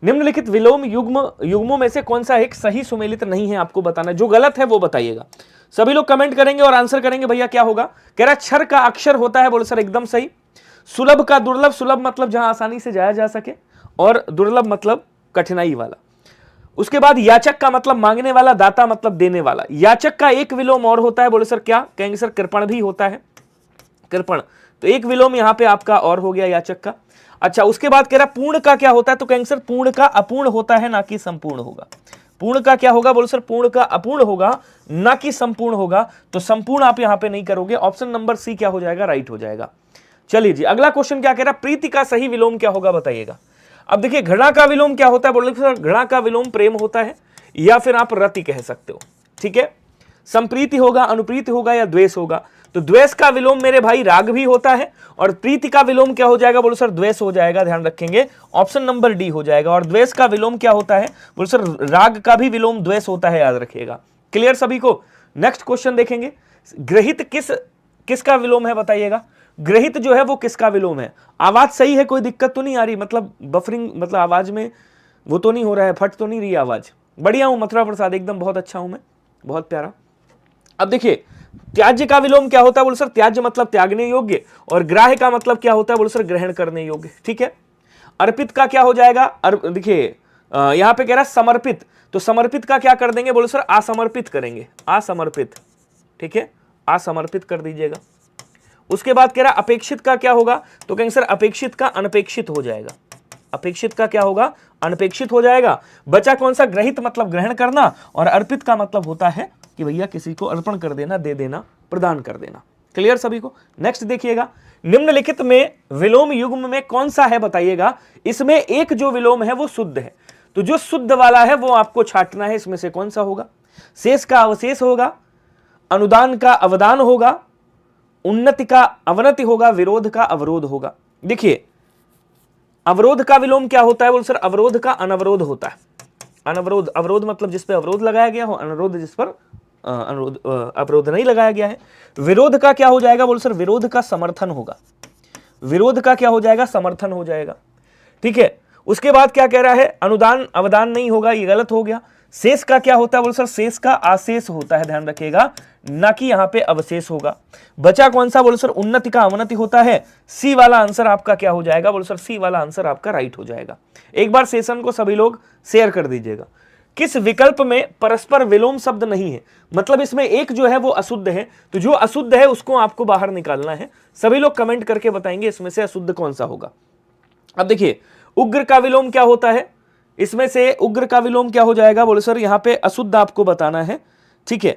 निम्नलिखित विलोम युग्मों में से कौन सा एक सही सुमेलित नहीं है आपको बताना है, जो गलत है वो बताइएगा। सभी लोग कमेंट करेंगे और आंसर करेंगे भैया क्या होगा। कह रहा क्षर का अक्षर होता है, बोले सर एकदम सही। सुलभ का दुर्लभ, सुलभ मतलब जहां आसानी से जाया जा सके, और दुर्लभ मतलब कठिनाई वाला। उसके बाद याचक का मतलब मांगने वाला, दाता मतलब देने वाला। याचक का एक विलोम और होता है, बोले सर क्या, कहेंगे सर कृपण भी होता है, कृपण। तो एक विलोम यहां पे आपका और हो गया याचक का। अच्छा, उसके बाद कह रहा पूर्ण का क्या होता है, तो कहेंगे सर पूर्ण का अपूर्ण होता है, ना कि संपूर्ण होगा। पूर्ण का क्या होगा, बोले सर पूर्ण का अपूर्ण होगा, ना कि संपूर्ण होगा। तो संपूर्ण आप यहां पे नहीं करोगे, ऑप्शन नंबर सी क्या हो जाएगा, राइट हो जाएगा। चलिए जी, अगला क्वेश्चन क्या कह रहा, प्रीति का सही विलोम क्या होगा बताइएगा। अब देखिए घृणा का विलोम क्या होता है, बोले सर घृणा का विलोम प्रेम होता है, या फिर आप रति कह सकते हो, ठीक है। संप्रीति होगा, अनुप्रीति होगा, या द्वेष होगा। तो द्वेष का विलोम मेरे भाई राग भी होता है, और प्रीति का विलोम क्या हो जाएगा, बोलो सर द्वेष हो जाएगा, ध्यान रखेंगे, ऑप्शन नंबर डी हो जाएगा। और द्वेष का विलोम क्या होता है, बोलो सर राग का भी विलोम द्वेष होता है, याद रखिएगा। क्लियर सभी को। नेक्स्ट क्वेश्चन देखेंगे, ग्रहित किसका विलोम है बताइएगा। ग्रहित जो है वो किसका विलोम है। आवाज सही है, कोई दिक्कत तो नहीं आ रही, मतलब बफरिंग, मतलब आवाज में वो तो नहीं हो रहा है, फट तो नहीं रही आवाज। बढ़िया हूं मथुरा प्रसाद, एकदम बहुत अच्छा हूं मैं, बहुत प्यारा। अब देखिए त्याज्य का विलोम क्या होता है, बोलो सर त्याज्य मतलब त्यागने योग्य, और ग्राह्य का मतलब क्या होता है, बोलो सर ग्रहण करने योग्य, ठीक है। अर्पित का क्या हो जाएगा, देखिए यहां पे कह रहा है समर्पित, तो समर्पित का क्या कर देंगे, बोलो सर असमर्पित करेंगे, असमर्पित, ठीक है, असमर्पित कर दीजिएगा। उसके बाद कह रहा अपेक्षित का क्या होगा, तो कहेंगे सर अपेक्षित का अनपेक्षित हो जाएगा, अपेक्षित का क्या होगा, अनपेक्षित हो जाएगा। बचा कौन सा, ग्रहित मतलब ग्रहण करना, और अर्पित का मतलब होता है कि भैया किसी को अर्पण कर देना, दे देना, प्रदान कर देना। क्लियर सभी को। नेक्स्ट देखिएगा, निम्नलिखित में विलोम युग्म में कौन सा है बताइएगा। इसमें एक जो विलोम है वो शुद्ध है, तो जो शुद्ध वाला है वो आपको छांटना है, इसमें से कौन सा होगा। शेष का अवशेष होगा, अनुदान का अवदान होगा, उन्नति का अवनति होगा, विरोध का अवरोध होगा। देखिए अवरोध का विलोम क्या होता है, बोल सर अवरोध का अनवरोध होता है। अनवरोध, अवरोध मतलब जिस पे अवरोध लगाया गया हो, अनुरोध जिस पर अवरोध नहीं लगाया गया है। विरोध का क्या हो जाएगा, बोल सर विरोध का समर्थन होगा, विरोध का क्या हो जाएगा, समर्थन हो जाएगा, ठीक है। उसके बाद क्या कह रहा है, अनुदान अवदान नहीं होगा, ये गलत हो गया। शेष का क्या होता है, बोल सर शेष का आशेष होता है, ध्यान रखिएगा, ना कि यहां पे अवशेष होगा। बचा कौन सा, बोल सर उन्नति का अवनति होता है। सी वाला आंसर आपका क्या हो जाएगा, बोल सर सी वाला आंसर आपका राइट हो जाएगा। एक बार सेशन को सभी लोग शेयर कर दीजिएगा। किस विकल्प में परस्पर विलोम शब्द नहीं है, मतलब इसमें एक जो है वो अशुद्ध है, तो जो अशुद्ध है उसको आपको बाहर निकालना है। सभी लोग कमेंट करके बताएंगे इसमें से अशुद्ध कौन सा होगा। अब देखिए उग्र का विलोम क्या होता है, इसमें से उग्र का विलोम क्या हो जाएगा, बोले सर यहां पे अशुद्ध आपको बताना है, ठीक है।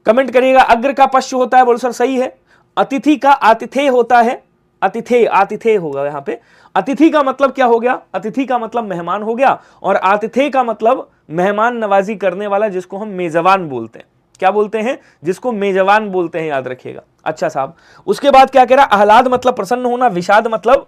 कमेंट करिएगा। अग्र का पश्च होता है, बोले सर सही है। अतिथि का आतिथेय होता है, अतिथेय, आतिथेय होगा यहां पे। अतिथि का मतलब क्या हो गया, अतिथि का मतलब मेहमान हो गया, और आतिथेय का मतलब मेहमान नवाजी करने वाला, जिसको हम मेजबान बोलते हैं। क्या बोलते हैं, जिसको मेजबान बोलते हैं, याद रखिएगा। अच्छा साहब, उसके बाद क्या कह रहा, आह्लाद मतलब प्रसन्न होना, विषाद मतलब,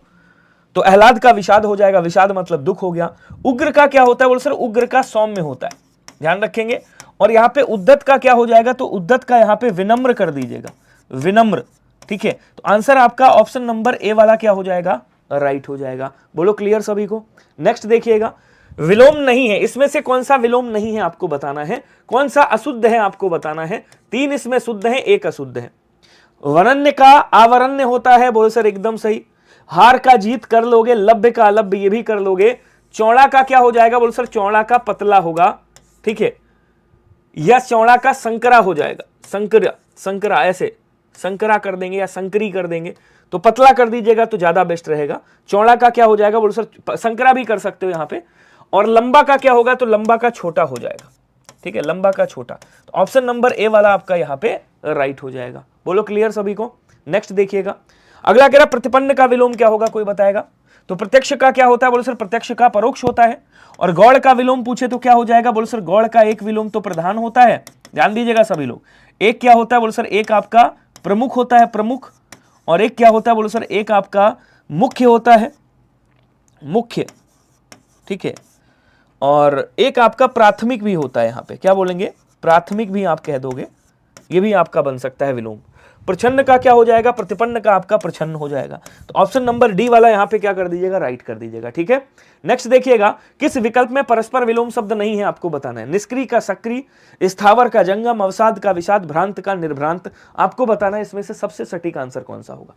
तो आह्लाद का विषाद हो जाएगा, विषाद मतलब दुख हो गया। उग्र का क्या होता है, बोल सर उग्र का सौम्य होता है, ध्यान रखेंगे। और यहां पे उद्धत का क्या हो जाएगा, तो उद्धत का यहां पे विनम्र कर दीजिएगा, विनम्र, ठीक है। तो आंसर आपका ऑप्शन नंबर ए वाला क्या हो जाएगा, राइट हो जाएगा। बोलो क्लियर सभी को। नेक्स्ट देखिएगा, विलोम नहीं है, इसमें से कौन सा विलोम नहीं है आपको बताना है, कौन सा अशुद्ध है आपको बताना है। 3 इसमें शुद्ध है, 1 अशुद्ध है। वरण्य का आवरण्य होता है, बोलो सर एकदम सही। हार का जीत कर लोगे, लभ्य का अलभ्य ये भी कर लोगे। चौड़ा का क्या हो जाएगा, बोलो सर चौड़ा का पतला होगा, ठीक है, या चौड़ा का संकरा हो जाएगा, संकरा, संकरा ऐसे संकरा कर देंगे या संकरी कर देंगे, तो पतला कर दीजिएगा तो ज्यादा बेस्ट रहेगा। चौड़ा का क्या हो जाएगा, बोलो सर संकरा भी कर सकते हो यहां पे। और लंबा का क्या होगा, तो लंबा का छोटा हो जाएगा, ठीक है, लंबा का छोटा। तो ऑप्शन नंबर ए वाला आपका यहां पे राइट हो जाएगा। बोलो क्लियर सभी को। नेक्स्ट देखिएगा, अगला कह रहा प्रतिपन्न का विलोम क्या होगा, कोई बताएगा। तो प्रत्यक्ष का क्या होता है, बोलो सर प्रत्यक्ष का परोक्ष होता है। और गौड़ का विलोम पूछे तो क्या हो जाएगा, बोलो सर गौड़ का एक विलोम तो प्रधान होता है, ध्यान दीजिएगा सभी लोग। एक क्या होता है, बोलो सर एक आपका प्रमुख होता है, प्रमुख। और एक क्या होता है, बोलो सर एक आपका मुख्य होता है, मुख्य, ठीक है। और एक आपका प्राथमिक भी होता है, यहां पे क्या बोलेंगे, प्राथमिक भी आप कह दोगे, ये भी आपका बन सकता है विलोम। प्रछन्न का क्या हो जाएगा, प्रतिपन्न का आपका प्रछन्न हो जाएगा। तो ऑप्शन नंबर डी वाला यहां पे क्या कर दीजिएगा, राइट कर दीजिएगा। ठीक है, नेक्स्ट देखिएगा, किस विकल्प में परस्पर विलोम शब्द नहीं है आपको बताना है। निष्क्रिय का सक्रिय, स्थावर का जंगम, अवसाद का विषाद, भ्रांत का निर्भ्रांत, आपको बताना है इसमें से सबसे सटीक आंसर कौन सा होगा।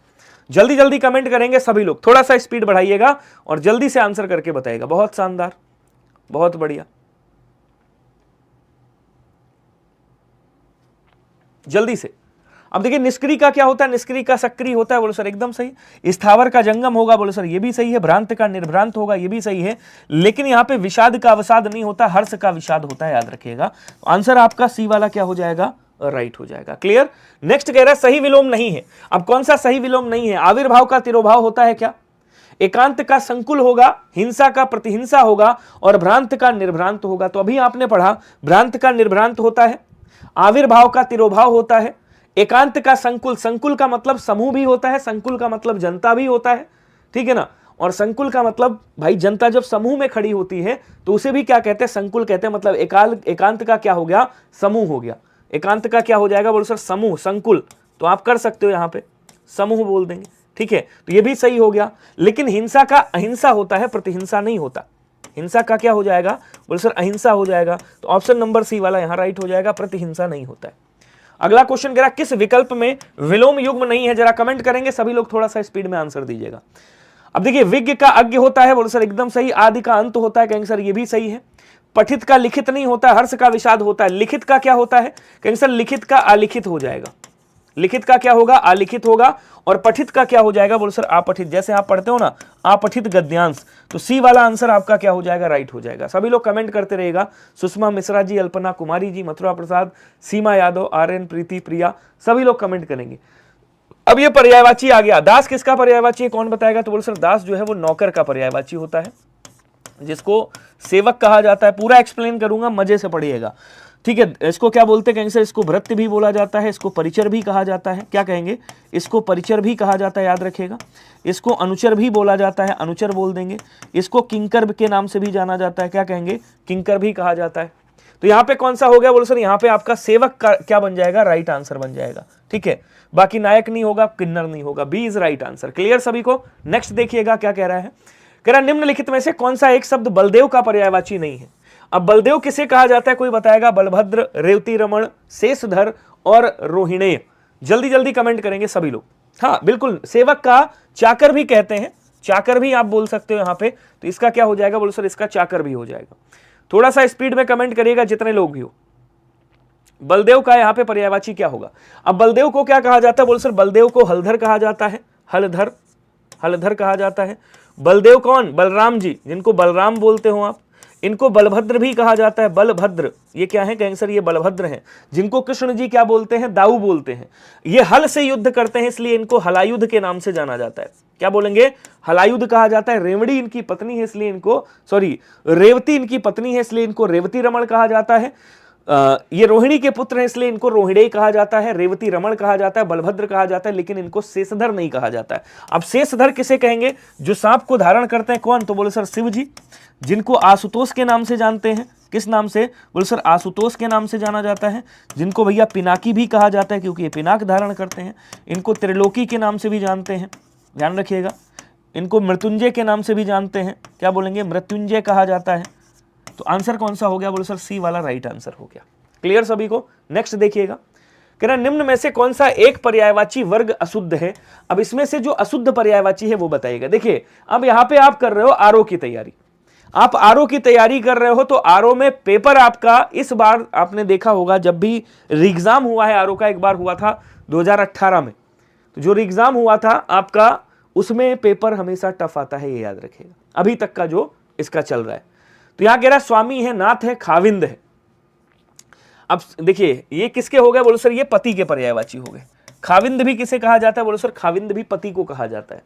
जल्दी जल्दी कमेंट करेंगे सभी लोग, थोड़ा सा स्पीड बढ़ाइएगा और जल्दी से आंसर करके बताइएगा। बहुत शानदार, बहुत बढ़िया, जल्दी से। अब देखिए निष्क्रिय का क्या होता है, निष्क्रिय का सक्रिय होता है, बोलो सर एकदम सही। स्थावर का जंगम होगा, बोलो सर ये भी सही है। भ्रांत का निर्भ्रांत होगा, ये भी सही है। लेकिन यहां पे विषाद का अवसाद नहीं होता, हर्ष का विषाद होता है, याद रखिएगा। आंसर आपका सी वाला क्या हो जाएगा, राइट हो जाएगा। क्लियर। नेक्स्ट कह रहा है सही विलोम नहीं है। अब कौन सा सही विलोम नहीं है, आविर्भाव का तिरोभाव होता है क्या, एकांत का संकुल होगा, हिंसा का प्रतिहिंसा होगा और भ्रांत का निर्भ्रांत होगा। तो अभी आपने पढ़ा भ्रांत का निर्भ्रांत होता है, आविर्भाव का तिरोभाव होता है, एकांत का संकुल, संकुल का मतलब समूह भी होता है, संकुल का मतलब जनता भी होता है, ठीक है ना। और संकुल का मतलब भाई जनता जब समूह में खड़ी होती है तो उसे भी क्या कहते हैं, संकुल कहते हैं। मतलब एकांत का क्या हो गया, समूह हो गया। एकांत का क्या हो जाएगा, बोलो सर समूह, संकुल। तो आप कर सकते हो यहां पे समूह बोल देंगे, ठीक है। तो ये भी सही हो गया। लेकिन हिंसा का अहिंसा होता है, प्रतिहिंसा नहीं होता। हिंसा का क्या हो जाएगा, बोलो सर अहिंसा हो जाएगा। तो ऑप्शन नंबर सी वाला यहां राइट हो जाएगा, प्रतिहिंसा नहीं होता है। अगला क्वेश्चन कह रहा किस विकल्प में विलोम युग्म नहीं है, जरा कमेंट करेंगे सभी लोग, थोड़ा सा स्पीड में आंसर दीजिएगा। अब देखिए विज्ञ का अज्ञ होता है, बोलो सर एकदम सही। आदि का अंत होता है, कहेंगे सर ये भी सही है। पठित का लिखित नहीं होता, हर्ष का विषाद होता है। लिखित का क्या होता है, कहेंगे सर लिखित का अलिखित हो जाएगा। लिखित का क्या होगा, अलिखित होगा। और पठित का क्या हो जाएगा, बोलो सर अपठित। जैसे आप पढ़ते हो ना अपठित गद्यांश, तो सी वाला आंसर आपका क्या हो जाएगा, राइट हो जाएगा। सभी लोग कमेंट करते रहेगा। सुषमा मिश्रा जी, अल्पना कुमारी जी, मथुरा प्रसाद, सीमा यादव, आर्यन, प्रीति, प्रिया, सभी लोग कमेंट करेंगे। अब ये पर्यायवाची आ गया। दास किसका पर्यायवाची है, कौन बताएगा। तो बोलो सर दास जो है वो नौकर का पर्यायवाची होता है, जिसको सेवक कहा जाता है। पूरा एक्सप्लेन करूंगा, मजे से पढ़िएगा, ठीक है। इसको क्या बोलते हैं, कहेंगे सर इसको भृत्य भी बोला जाता है, इसको परिचर भी कहा जाता है। क्या कहेंगे, इसको परिचर भी कहा जाता है, याद रखिएगा। इसको अनुचर भी बोला जाता है, अनुचर बोल देंगे। इसको किंकर के नाम से भी जाना जाता है, क्या कहेंगे, किंकर भी कहा जाता है। तो यहाँ पे कौन सा हो गया, बोलो सर यहाँ पे आपका सेवक का क्या बन जाएगा, राइट आंसर बन जाएगा, ठीक है। बाकी नायक नहीं होगा, किन्नर नहीं होगा, B is right answer. Clear सभी को। नेक्स्ट देखिएगा क्या कह रहा है, कह रहा निम्नलिखित में से कौन सा एक शब्द बलदेव का पर्यायवाची नहीं है। अब बलदेव किसे कहा जाता है, कोई बताएगा। बलभद्र, रेवती रमण, शेषधर और रोहिणेय। जल्दी जल्दी कमेंट करेंगे सभी लोग। हाँ बिल्कुल, सेवक का चाकर भी कहते हैं, चाकर भी आप बोल सकते हो यहाँ पे। तो इसका क्या हो जाएगा, बोलो सर इसका चाकर भी हो जाएगा। थोड़ा सा स्पीड में कमेंट करिएगा जितने लोग भी हो। बलदेव का यहाँ पे पर्यायवाची क्या होगा। अब बलदेव को क्या कहा जाता है, बोलो सर बलदेव को हलधर कहा जाता है, हलधर, हलधर कहा जाता है। बलदेव कौन, बलराम जी, जिनको बलराम बोलते हो आप। इनको बलभद्र भी कहा जाता है, बलभद्र। ये क्या है, कहेंगे सर ये बलभद्र हैं। जिनको कृष्ण जी क्या बोलते हैं, दाऊ बोलते हैं। ये हल से युद्ध करते हैं, इसलिए इनको हलायुद्ध के नाम से जाना जाता है। क्या बोलेंगे, हलायुद्ध कहा जाता है। रेवड़ी इनकी पत्नी है, इसलिए इनको रेवती इनकी पत्नी है, इसलिए इनको रेवती रमण कहा जाता है। ये रोहिणी के पुत्र हैं, इसलिए इनको रोहिणी कहा जाता है, रेवती रमण कहा जाता है, बलभद्र कहा जाता है। लेकिन इनको शेषधर नहीं कहा जाता है। अब शेषधर किसे कहेंगे, जो सांप को धारण करते हैं, कौन, तो बोलो सर शिव जी, जिनको आशुतोष के नाम से जानते हैं। किस नाम से, बोलो सर आशुतोष के नाम से जाना जाता है। जिनको भैया पिनाकी भी कहा जाता है, क्योंकि ये पिनाक धारण करते हैं। इनको त्रिलोकी के नाम से भी जानते हैं, ध्यान रखिएगा। इनको मृत्युंजय के नाम से भी जानते हैं, क्या बोलेंगे, मृत्युंजय कहा जाता है। तो आंसर कौन सा हो गया, बोलो सर सी वाला राइट आंसर हो गया। क्लियर सभी को। नेक्स्ट देखिएगा, कह रहा निम्न में से कौन सा एक पर्यायवाची वर्ग अशुद्ध है। अब इसमें से जो अशुद्ध पर्यायवाची है वो बताइएगा। देखिए अब यहां पे आप कर रहे हो आरओ की तैयारी, आप आरओ की तैयारी कर रहे हो। तो आरओ में पेपर आपका इस बार आपने देखा होगा, जब भी एग्जाम हुआ है आरओ का, एक बार हुआ था 2018 में, तो जो एग्जाम हुआ था आपका, उसमें पेपर हमेशा टफ आता है, ये याद रखिएगा। अभी तक का जो इसका चल रहा है। तो यहां कह रहा है स्वामी है, नाथ है, खाविंद है। अब देखिए ये किसके हो गए, बोलो सर ये पति के पर्यायवाची हो गए। खाविंद भी किसे कहा जाता है, बोलो सर खाविंद भी पति को कहा जाता है।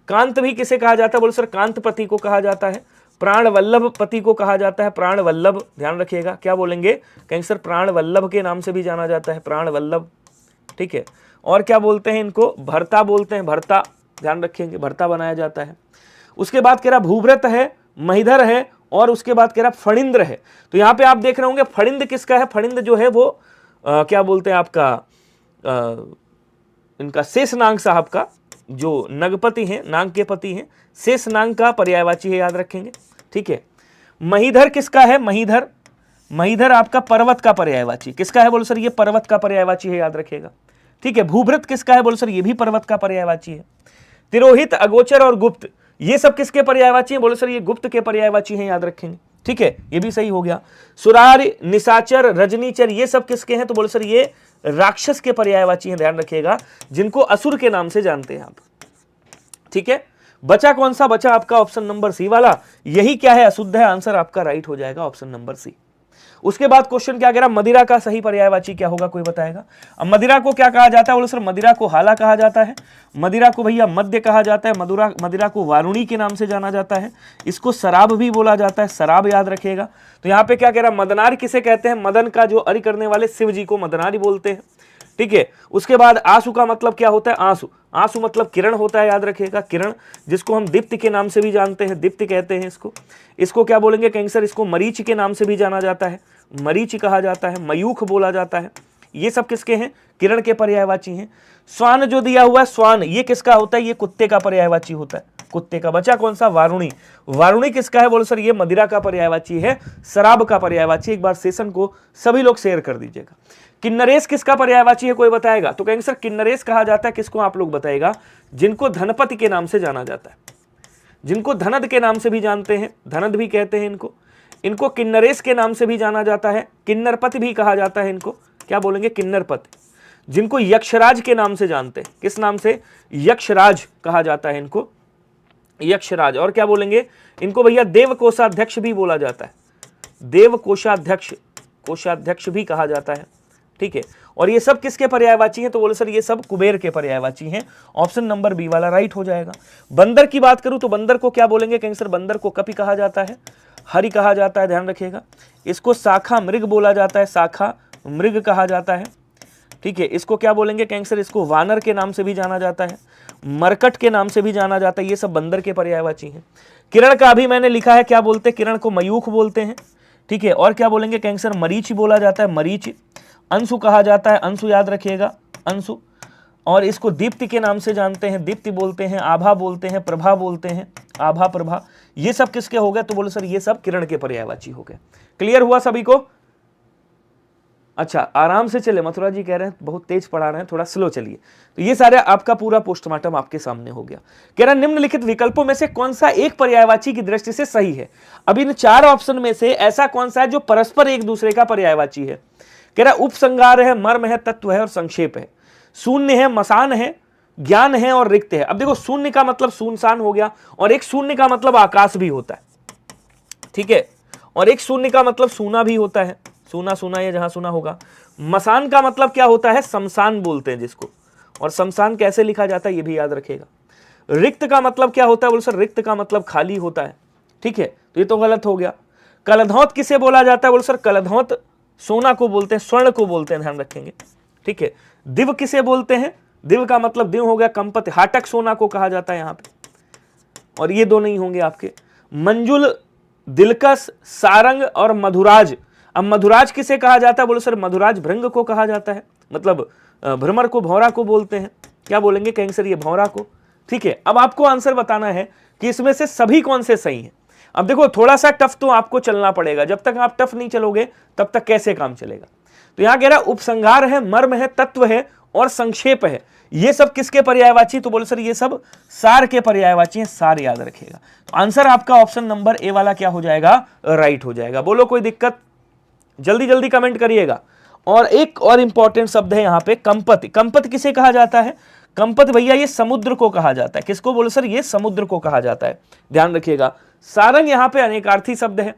कांत भी किसे कहा जाता है, बोलो सर कांत पति को कहा जाता है। प्राण वल्लभ पति को कहा जाता है, प्राण वल्लभ, ध्यान रखिएगा। क्या बोलेंगे, कहेंगे सर प्राण वल्लभ के नाम से भी जाना जाता है, प्राण वल्लभ, ठीक है। और क्या बोलते हैं इनको, भरता बोलते हैं, भरता, ध्यान रखेंगे, भरता बनाया जाता है। उसके बाद कह रहा भूव्रत है, महिधर है, और उसके बाद कह रहा फणिंद्र है। तो यहां पे आप देख रहे होंगे फणिंद किसका है, फणिंद जो है वो क्या बोलते हैं आपका इनका शेषनाग साहब का, जो नगपति हैं, नाग के पति हैं, शेषनाग का पर्यायवाची है, याद रखेंगे। ठीक है। महीधर किसका है? महीधर, महीधर आपका पर्वत का पर्यायवाची। किसका है बोलो सर? ये पर्वत का पर्यायवाची है, याद रखेगा। ठीक है। भूभृत किसका है बोलो सर? ये भी पर्वत का पर्यायवाची है। तिरोहित, अगोचर और गुप्त, ये सब किसके पर्यायवाची हैं बोलो सर? ये गुप्त के पर्यायवाची हैं, याद रखेंगे। ठीक है, ये भी सही हो गया। सुरार, निशाचर, रजनीचर, ये सब किसके हैं? तो बोलो सर ये राक्षस के पर्यायवाची हैं, ध्यान रखिएगा, जिनको असुर के नाम से जानते हैं आप। ठीक है। बचा कौन सा? बचा आपका ऑप्शन नंबर सी वाला। यही क्या है? अशुद्ध है। आंसर आपका राइट हो जाएगा ऑप्शन नंबर सी। उसके बाद क्वेश्चन क्या कह रहा? मदिरा का सही पर्यायवाची क्या होगा? कोई बताएगा? अब मदिरा को क्या कहा जाता है बोलो सर? मदिरा को हाला कहा जाता है, मदिरा को भैया मद्य कहा जाता है, मदिरा को वारुणी के नाम से जाना जाता है, इसको शराब भी बोला जाता है, शराब, याद रखिएगा। तो यहाँ पे क्या कह रहा है? मदनार किसे कहते हैं? मदन का जो अरि करने वाले शिव जी को मदनारी बोलते हैं। ठीक है। उसके बाद आंसू का मतलब क्या होता है? आंसू, आंसू मतलब किरण होता है, याद रखिएगा, किरण, जिसको हम दीप्ति के नाम से भी जानते हैं, दीप्ति कहते हैं इसको। इसको क्या बोलेंगे कैंसर? इसको मरीच के नाम से भी जाना जाता है, मरीच कहा जाता है, मयूख बोला जाता है। ये सब किसके हैं? किरण के पर्यायवाची हैं। स्वान जो दिया हुआ है, स्वान, ये किसका होता है? ये कुत्ते का पर्यायवाची होता है, कुत्ते का। बचा कौन सा? वारुणी, वारुणी किसका है बोलो सर? ये मदिरा का पर्यायवाची है, शराब का पर्यायवाची। एक बार सेशन को सभी लोग शेयर कर दीजिएगा। किन्नरेश किसका पर्यायवाची है? कोई बताएगा? तो कहेंगे सर किन्नरेश कहा जाता है किसको? आप लोग बताएगा। जिनको धनपति के नाम से जाना जाता है, जिनको धनद के नाम से भी जानते हैं, धनद भी कहते हैं इनको, इनको किन्नरेश के नाम से भी जाना जाता है, किन्नरपति भी कहा जाता है इनको। क्या बोलेंगे? किन्नरपति। जिनको यक्षराज के नाम से जानते हैं, किस नाम से? यक्षराज कहा जाता है इनको, यक्षराज। और क्या बोलेंगे इनको भैया? देवकोषाध्यक्ष भी बोला जाता है, देवकोषाध्यक्ष, कोषाध्यक्ष भी कहा जाता है। ठीक है। और ये सब किसके पर्यायवाची हैं? तो बोले सर ये सब कुबेर के पर्यायवाची हैं। ऑप्शन नंबर बी वाला राइट हो जाएगा। बंदर की बात करूं तो बंदर को क्या बोलेंगे कैंसर? बंदर को कपि कहा जाता है, हरि कहा जाता है, ध्यान रखिएगा। इसको शाखा मृग बोला जाता है, शाखा मृग कहा जाता है। ठीक है। इसको क्या बोलेंगे कैंसर? इसको वानर के नाम से भी जाना जाता है, मरकट के नाम से भी जाना जाता है। ये सब बंदर के पर्यायवाची हैं। किरण का अभी मैंने लिखा है, क्या बोलते हैं? किरण को मयूख बोलते हैं। ठीक है। और क्या बोलेंगे कैंसर? मरीच बोला जाता है, मरीच। अंशु कहा जाता है, अंशु, याद रखिएगा, अंशु। और इसको दीप्ति के नाम से जानते हैं, दीप्ति बोलते हैं, आभा बोलते हैं, प्रभा बोलते हैं, आभा, प्रभा। ये सब किसके हो गए? तो बोलो सर ये सब किरण के पर्यायवाची हो गए। क्लियर हुआ सभी को? अच्छा, आराम से चले। मथुरा जी कह रहे हैं बहुत तेज पढ़ा रहे हैं, थोड़ा स्लो चलिए। तो ये सारे आपका पूरा पोस्टमार्टम आपके सामने हो गया। कह रहा निम्नलिखित विकल्पों में से कौन सा एक पर्यायवाची की दृष्टि से सही है? अब इन चार ऑप्शन में से ऐसा कौन सा है जो परस्पर एक दूसरे का पर्यायवाची है? कह रहा उपसंगार है, मर्म है, तत्व है और संक्षेप है। शून्य है, मसान है, ज्ञान है और रिक्त है। अब देखो शून्य का मतलब सुनसान हो गया, और एक शून्य का मतलब आकाश भी होता है। ठीक है। और एक शून्य का मतलब सूना भी होता है, सूना, सूना या जहां सुना होगा। मसान का मतलब क्या होता है? शमशान बोलते हैं जिसको, और शमशान कैसे लिखा जाता है ये भी याद रखेगा। रिक्त का मतलब क्या होता है बोलो सर? रिक्त का मतलब खाली होता है। ठीक है। तो ये तो गलत हो गया। कलधौत किसे बोला जाता है बोलो सर? कलधौत सोना को बोलते हैं, स्वर्ण को बोलते हैं, ध्यान रखेंगे। ठीक है। दिव किसे बोलते हैं? दिव का मतलब दिव हो गया कंपत, हाटक सोना को कहा जाता है यहाँ पे, और ये दो नहीं होंगे आपके। मंजुल, दिलकश, सारंग और मधुराज। अब मधुराज किसे कहा जाता है बोलो सर? मधुराज भृंग को कहा जाता है, मतलब भ्रमर को, भौरा को बोलते हैं। क्या बोलेंगे कहेंगे सर? ये भौरा को। ठीक है। अब आपको आंसर बताना है कि इसमें से सभी कौन से सही हैं। अब देखो थोड़ा सा टफ तो आपको चलना पड़ेगा, जब तक आप टफ नहीं चलोगे तब तक कैसे काम चलेगा। तो यहां कह रहा उपसंहार है, मर्म है, तत्व है और संक्षेप है। ये सब किसके पर्यायवाची? तो बोलो सर ये सब सार के पर्यायवाची हैं, सार, याद रखिएगा। तो आंसर आपका ऑप्शन नंबर ए वाला क्या हो जाएगा? राइट हो जाएगा। बोलो कोई दिक्कत? जल्दी जल्दी कमेंट करिएगा। और एक और इंपॉर्टेंट शब्द है यहाँ पे, कंपत। कंपत किसे कहा जाता है? कंपत भैया ये समुद्र को कहा जाता है। किसको बोलो सर? ये समुद्र को कहा जाता है, ध्यान रखिएगा। सारंग यहाँ पे अनेकार्थी शब्द है।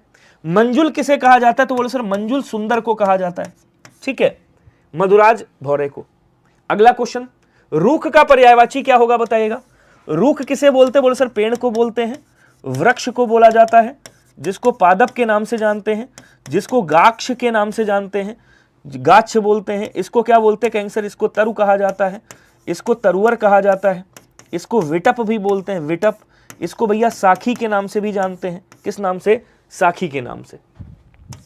मंजुल किसे कहा जाता है? तो बोलो सर मंजुल सुंदर को कहा जाता है। ठीक है। मधुराज भौरे को। अगला क्वेश्चन, रूख का पर्यायवाची क्या होगा बताइएगा? रूख किसे बोलते हैं? बोलो सर पेड़ को बोलते हैं, वृक्ष को बोला जाता है, जिसको पादप के नाम से जानते हैं, जिसको गाक्ष के नाम से जानते हैं, गाच्छ बोलते हैं। इसको क्या बोलते हैं कैंसर? इसको तरु कहा जाता है, इसको तरुअर कहा जाता है, इसको विटप भी बोलते हैं, विटप। इसको भैया साखी के नाम से भी जानते हैं। किस नाम से? साखी के नाम से।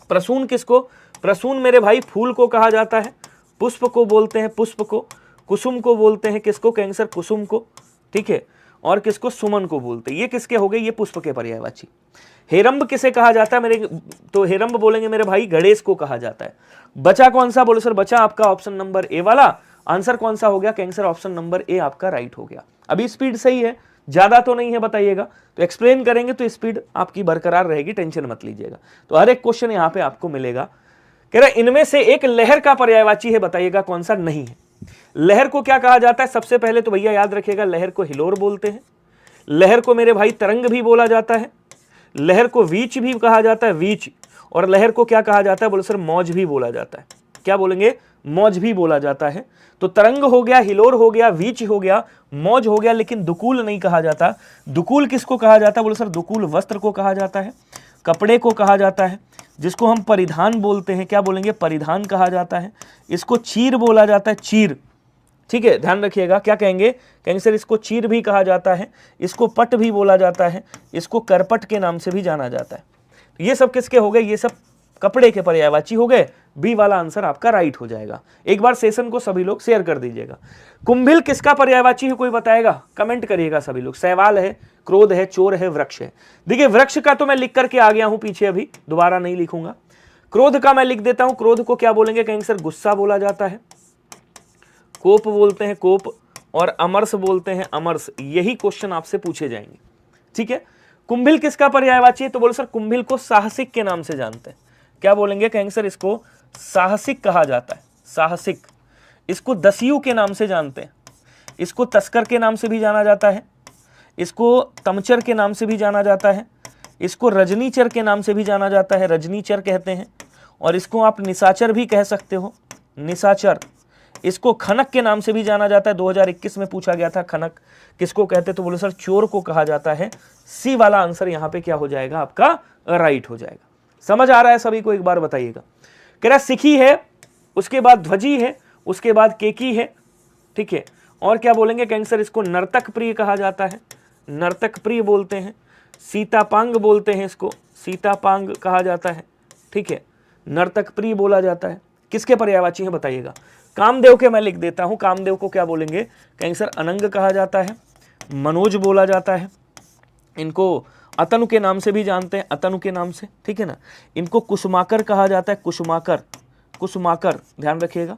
प्रसून किसको? प्रसून मेरे भाई फूल को कहा जाता है, पुष्प को बोलते हैं, पुष्प को। कुसुम को बोलते हैं किसको, कहेंगे सर कुसुम को, ठीक है, और किसको, सुमन को बोलते हैं। ये किसके हो गए, ये पुष्प के पर्यायवाची। हेरंब किसे कहा जाता है मेरे, तो हेरंब बोलेंगे मेरे भाई गणेश को कहा जाता है। बचा कौन सा, बोले सर बचा आपका ऑप्शन नंबर ए वाला। आंसर कौन सा हो गया, कहेंगे सर ऑप्शन नंबर ए आपका राइट हो गया। अभी स्पीड सही है, ज्यादा तो नहीं है बताइएगा, तो एक्सप्लेन करेंगे तो स्पीड आपकी बरकरार रहेगी, टेंशन मत लीजिएगा। तो हर एक क्वेश्चन यहां पे आपको मिलेगा। कह रहा इनमें से एक लहर का पर्यायवाची है, बताइएगा कौन सा नहीं है। लहर को क्या कहा जाता है, सबसे पहले तो भैया याद रखिएगा, लहर को हिलोर बोलते हैं, लहर को मेरे भाई तरंग भी बोला जाता है, लहर को वीच भी कहा जाता है, वीच, और लहर को क्या कहा जाता है, बोले सर मौज भी बोला जाता है। क्या बोलेंगे, मौज भी बोला जाता है। तो तरंग हो गया, हिलोर हो गया, वीच हो गया, मौज हो गया, लेकिन दुकूल नहीं कहा जाता। दुकूल किसको कहा जाता है, बोले सर दुकूल वस्त्र को कहा जाता है, कपड़े को कहा जाता है, जिसको हम परिधान बोलते हैं, क्या बोलेंगे, परिधान कहा जाता है। इसको चीर बोला जाता है, चीर, ठीक है, ध्यान रखिएगा। क्या कहेंगे, कहेंगे सर इसको चीर भी कहा जाता है, इसको पट भी बोला जाता है, इसको करपट के नाम से भी जाना जाता है। तो ये सब किसके हो गए, ये सब कपड़े के पर्यायवाची हो गए। बी वाला आंसर आपका राइट हो जाएगा। एक बार सेशन को सभी लोग शेयर कर दीजिएगा। कुंभिल किसका पर्यायवाची है, कोई बताएगा, कमेंट करिएगा सभी लोग। सैवाल है, क्रोध है, चोर है, वृक्ष है। देखिए वृक्ष का तो मैं लिख करके आ गया हूं पीछे, अभी दोबारा नहीं लिखूंगा। क्रोध का मैं लिख देता हूं, क्रोध को क्या बोलेंगे, कहेंगे सर गुस्सा बोला जाता है, कोप बोलते हैं, कोप, और अमरस बोलते हैं, अमरस। यही क्वेश्चन आपसे पूछे जाएंगे, ठीक है। कुंभिल किसका पर्यायवाची है, तो बोलो सर कुंभिल को साहसिक के नाम से जानते हैं। क्या बोलेंगे, कहेंगे सर इसको साहसिक कहा जाता है, साहसिक। इसको दस्यु के नाम से जानते हैं, इसको तस्कर के नाम से भी जाना जाता है, इसको तमचर के नाम से भी जाना जाता है, इसको रजनीचर के नाम से भी जाना जाता है, रजनीचर कहते हैं, और इसको आप निशाचर भी कह सकते हो, निशाचर। इसको खनक के नाम से भी जाना जाता है, 2021 में पूछा गया था, खनक किसको कहते, तो बोले सर चोर को कहा जाता है। सी वाला आंसर यहाँ पे क्या हो जाएगा, आपका राइट हो जाएगा। समझ आ रहा है सभी को, एक बार बताइएगा। कह रहा सिखी है, उसके बाद ध्वजी है, उसके बाद केकी है, ठीक है, और क्या बोलेंगे, कहेंगे सर इसको नर्तक प्रिय कहा जाता है, नर्तक प्रिय बोलते हैं। सीतापांग बोलते हैं, इसको सीतापांग कहा जाता है, ठीक है, नर्तक प्रिय बोला जाता है। किसके पर्यायवाची है बताइएगा। कामदेव के मैं लिख देता हूं, कामदेव को क्या बोलेंगे, कहेंगे सर अनंग कहा जाता है, मनोज बोला जाता है, इनको अतनु के नाम से भी जानते हैं, अतनु के नाम से, ठीक है ना। इनको कुसुमाकर कहा जाता है, कुसुमाकर, कुसुमाकर, ध्यान रखिएगा।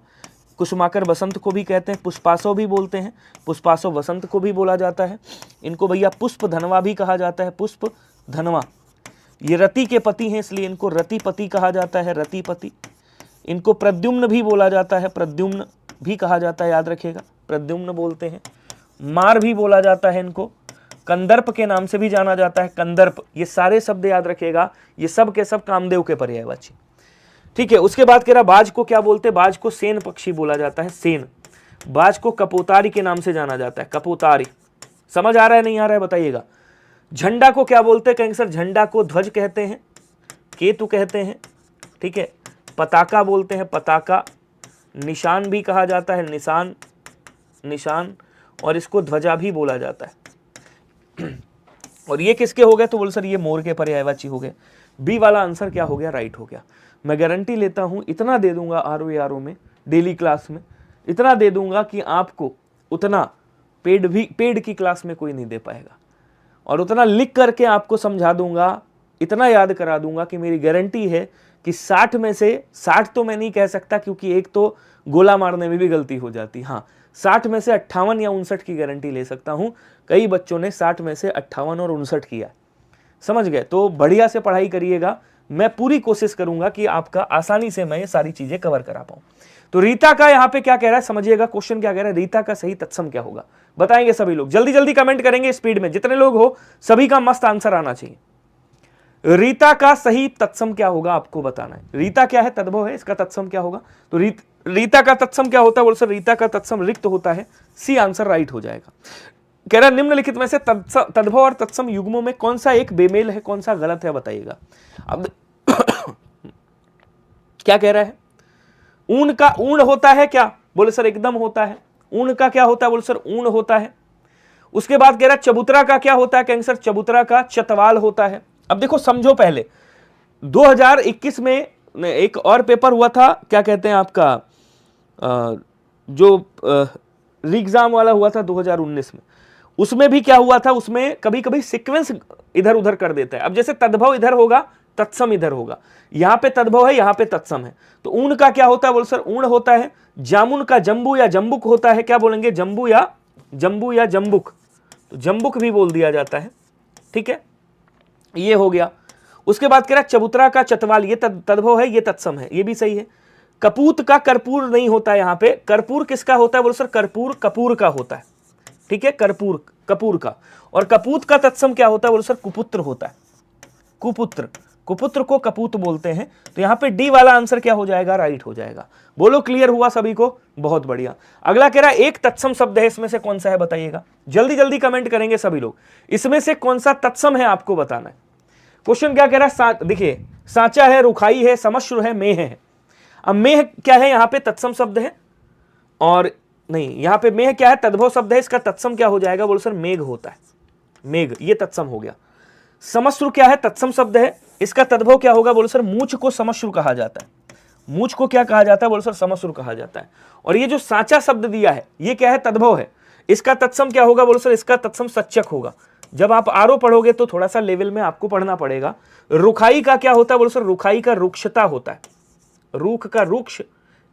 कुसुमाकर बसंत को भी कहते हैं, पुष्पासव भी बोलते हैं, पुष्पासव बसंत को भी बोला जाता है। इनको भैया पुष्प धनवा भी कहा जाता है, पुष्प धनवा। ये रति के पति हैं, इसलिए इनको रतिपति कहा जाता है, रतिपति। इनको प्रद्युम्न भी बोला जाता है, प्रद्युम्न भी कहा जाता है, याद रखिएगा, प्रद्युम्न बोलते हैं। मार भी बोला जाता है इनको, कंदर्प के नाम से भी जाना जाता है, कंदर्प। ये सारे शब्द याद रखिएगा, ये सब के सब कामदेव के पर्यायवाची, ठीक है। उसके बाद कह रहा बाज को क्या बोलते हैं, बाज को सेन पक्षी बोला जाता है, सेन। बाज को कपोतारी के नाम से जाना जाता है, कपोतारी। समझ आ रहा है नहीं आ रहा है बताइएगा। झंडा को क्या बोलते हैं, कहेंगे सर झंडा को ध्वज कहते हैं, केतु कहते हैं, ठीक है। पताका बोलते हैं, पताका। निशान भी कहा जाता है, निशान, निशान, और इसको ध्वजा भी बोला जाता है। और ये किसके हो गए, तो बोल सर ये मोर के पर्यायवाची हो गए। बी वाला आंसर क्या हो गया, राइट हो गया। मैं गारंटी लेता हूं, इतना दे दूंगा आरओ में डेली क्लास में, इतना दे दूंगा कि आपको उतना पेड की क्लास में कोई नहीं दे पाएगा। और उतना लिख करके आपको समझा दूंगा, इतना याद करा दूंगा कि मेरी गारंटी है कि 60 में से 60 तो मैं नहीं कह सकता, क्योंकि एक तो गोला मारने में भी गलती हो जाती, हाँ 60 में से 58 या 59 की गारंटी ले सकता हूं। कई बच्चों ने 60 में से 58 और 59 किया, समझ गए। तो बढ़िया से पढ़ाई करिएगा, मैं पूरी कोशिश करूंगा कि आपका आसानी से मैं ये सारी चीजें कवर करा पाऊं। तो रीता का यहाँ पे क्या कह रहा है समझिएगा, क्वेश्चन क्या कह रहा है, रीता का सही तत्सम क्या होगा बताएंगे सभी लोग। जल्दी जल्दी कमेंट करेंगे स्पीड में, जितने लोग हो सभी का मस्त आंसर आना चाहिए। रीता का सही तत्सम क्या होगा आपको बताना है। रीता क्या है, तद्भव है, इसका तत्सम क्या होगा। तो रीता का तत्सम क्या होता है, बोल सर रीता का तत्सम रिक्त होता है। सी आंसर राइट हो जाएगा। कह रहा निम्नलिखित में से तद्भव और तत्सम युग्मों में कौन सा एक बेमेल है, कौन सा गलत है बताइएगा। अब क्या कह रहा है, ऊन का ऊन होता है क्या, बोले सर एकदम होता है। ऊन का क्या होता है, बोले सर ऊन होता है। उसके बाद कह रहा है चबूतरा का क्या होता है, कहेंगे सर चबूतरा का चतवाल होता है। अब देखो समझो, पहले 2021 में एक और पेपर हुआ था, क्या कहते हैं आपका जो एग्जाम वाला हुआ था 2019 में, उसमें भी क्या हुआ था, उसमें कभी कभी सीक्वेंस इधर उधर कर देता है। अब जैसे तद्भव इधर होगा, तत्सम इधर होगा, यहां पे तद्भव है, यहां पे तत्सम है, तो ऊन का क्या होता है, बोल सर ऊण होता है। जामुन का जंबू या जंबुक होता है, क्या बोलेंगे, जंबू या जंबुक, तो जंबुक भी बोल दिया जाता है। ठीक है, ये हो गया। उसके बाद कह रहा चबूतरा का चतवाल, ये तद्भव है, ये तत्सम है, ये भी सही है। कपूत का कर्पूर नहीं होता है, यहां पे कर्पूर किसका होता है, बोलो सर कर्पूर कपूर का होता है। ठीक है, कर्पूर कपूर का। और कपूत का तत्सम क्या होता है, बोलो सर कुपुत्र होता है, कुपुत्र, कुपुत्र को कपूत बोलते हैं। तो यहां पे डी वाला आंसर क्या हो जाएगा, राइट हो जाएगा। बोलो क्लियर हुआ सभी को, बहुत बढ़िया। अगला कह रहा है एक तत्सम शब्द है, इसमें से कौन सा है बताइएगा, जल्दी जल्दी कमेंट करेंगे सभी लोग, इसमें से कौन सा तत्सम है आपको बताना है। क्वेश्चन क्या कह रहा है, देखिए सांचा है, रुखाई है, समश्रु है, मेह है। अब मेह क्या है, यहां पे तत्सम शब्द है, और नहीं यहां पे मेह क्या है, तद्भव शब्द है, इसका तत्सम क्या हो जाएगा, बोलो सर मेघ होता है, मेघ, ये तत्सम हो गया। समश्रु क्या है, तत्सम शब्द है, इसका तद्भव क्या होगा, बोलो सर मूछ को समश्रु कहा जाता है, मूछ को क्या कहा जाता है, बोलो सर समश्रु कहा जाता है। और ये जो सांचा शब्द दिया है, ये क्या है, तद्भव है, इसका तत्सम क्या होगा, बोलो सर इसका तत्सम सच्चक होगा। जब आप आरो पढ़ोगे तो थोड़ा सा लेवल में आपको पढ़ना पड़ेगा। रुखाई का क्या होता है, बोलो सर रुखाई का रुक्षता होता है, रूख का रुक्ष,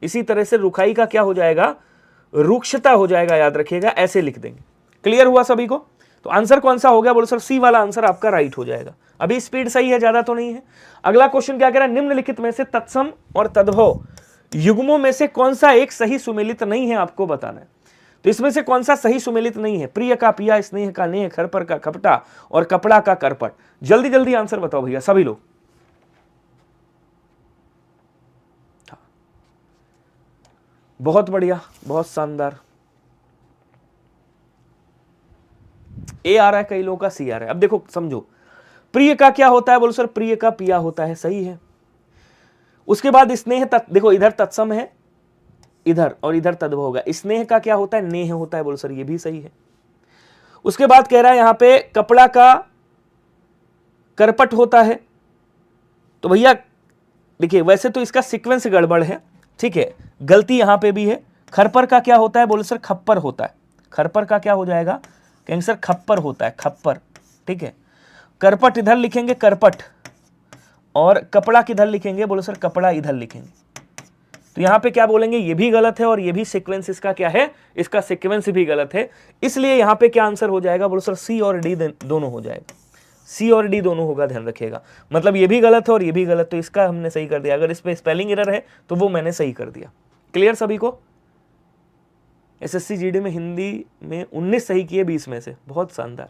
इसी तरह से रुखाई का क्या हो जाएगा, रुक्षता हो जाएगा, याद रखिएगा, ऐसे लिख देंगे। क्लियर हुआ सभी को। तो आंसर कौन सा हो गया, बोलो सर सी वाला आंसर आपका राइट हो जाएगा। अभी स्पीड सही है, ज्यादा तो नहीं है। अगला क्वेश्चन क्या कह रहा है, निम्नलिखित में से तत्सम और तद्भव युग्मों में से कौन सा एक सही सुमेलित नहीं है, आपको बताना है। तो इसमें से कौन सा सही सुमेलित नहीं है, प्रिय का पिया, स्नेह का नेह, खरपर का खपटा और कपड़ा का करपट। जल्दी जल्दी आंसर बताओ भैया सभी लोग। बहुत बढ़िया, बहुत शानदार। ए आ रहा है कई लोगों का, सी आ रहा है। अब देखो समझो, प्रिय का क्या होता है, बोलो सर प्रिय का पिया होता है, सही है। उसके बाद स्नेह देखो इधर तत्सम है, इधर और इधर तद्भव होगा। स्नेह का क्या होता है, नेह होता है, बोलो सर ये भी सही है। उसके बाद कह रहा है यहां पे कपड़ा का करपट होता है। तो भैया देखिए वैसे तो इसका सीक्वेंस गड़बड़ है, ठीक है, गलती यहां पे भी है। खरपर का क्या होता है, बोलो सर खप्पर होता है। खरपर का क्या हो जाएगा, कहेंगे सर खप्पर होता है, खप्पर, ठीक है। करपट इधर लिखेंगे करपट, और कपड़ा किधर लिखेंगे, बोलो सर कपड़ा इधर लिखेंगे। तो यहां पे क्या बोलेंगे, ये भी गलत है, और ये भी सीक्वेंस इसका क्या है, इसका सीक्वेंस भी गलत है। इसलिए यहां पे क्या आंसर हो जाएगा, बोलो सर सी और डी दोनों हो जाएगा, सी और डी दोनों होगा, ध्यान रखिएगा। मतलब ये भी गलत है और ये भी गलत, तो इसका हमने सही कर दिया। अगर इस पे स्पेलिंग एरर है तो वो मैंने सही कर दिया। क्लियर सभी को। एसएससी जीडी में हिंदी में 19 सही किए 20 में से, बहुत शानदार।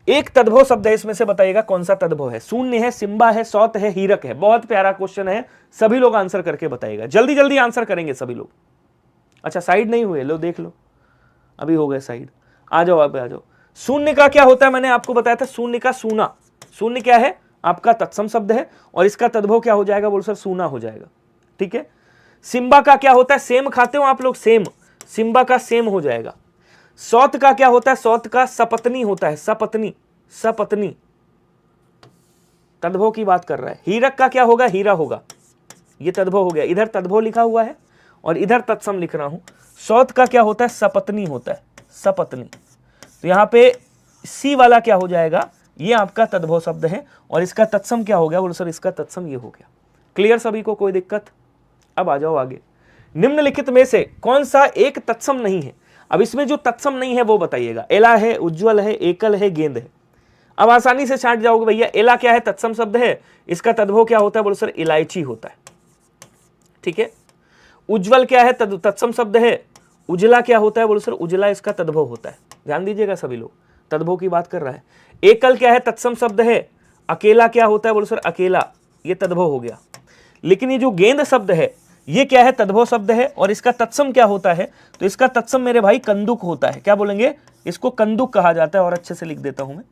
एक तद्भव शब्द है, इसमें से बताइएगा कौन सा तद्भव है। शून्य है, सिम्बा है, सौत है, हीरक है। बहुत प्यारा क्वेश्चन है, सभी लोग आंसर करके बताइएगा। जल्दी जल्दी आंसर करेंगे सभी लोग। अच्छा साइड नहीं हुए, लो देख लो, अभी हो गए साइड। आ जाओ, अब आ जाओ। शून्य का क्या होता है, मैंने आपको बताया था, शून्य का सूना। शून्य क्या है, आपका तत्सम शब्द है, और इसका तद्भव क्या हो जाएगा, बोलो सर सूना हो जाएगा, ठीक है। सिम्बा का क्या होता है, सेम खाते हो आप लोग, सेम, सिम्बा का सेम हो जाएगा। सौत का क्या होता है, सौत का सपत्नी होता है, सपत्नी, सपत्नी, तद्भव की बात कर रहा है। हीरक का क्या होगा, हीरा होगा, ये तद्भव हो गया। इधर तद्भव लिखा हुआ है और इधर तत्सम लिख रहा हूं। सौत का क्या होता है, सपत्नी होता है, सपत्नी। तो यहां पे सी वाला क्या हो जाएगा, ये आपका तद्भव शब्द है, और इसका तत्सम क्या हो गया, बोलो सर इसका तत्सम ये हो गया। क्लियर सभी को, कोई दिक्कत। अब आ जाओ आगे। निम्नलिखित में से कौन सा एक तत्सम नहीं है। अब इसमें जो तत्सम नहीं है वो बताइएगा। एला है, उज्ज्वल है, एकल है, गेंद है। अब आसानी से छांट जाओगे भैया। एला क्या है, तत्सम शब्द है, इसका तद्भव क्या होता है, बोलो सर इलायची होता है, ठीक है। उज्ज्वल क्या है, तत्सम शब्द है, उजला क्या होता है, बोलो सर उजला इसका तद्भव होता है। ध्यान दीजिएगा सभी लोग, तद्भव की बात कर रहा है। एकल क्या है, तत्सम शब्द है। अकेला क्या होता है, बोलो सर अकेला, ये तद्भव हो गया। लेकिन ये जो गेंद शब्द है ये क्या है, तद्भव शब्द है, और इसका तत्सम क्या होता है, तो इसका तत्सम मेरे भाई कंदुक होता है। क्या बोलेंगे, इसको कंदुक कहा जाता है, और अच्छे से लिख देता हूं मैं,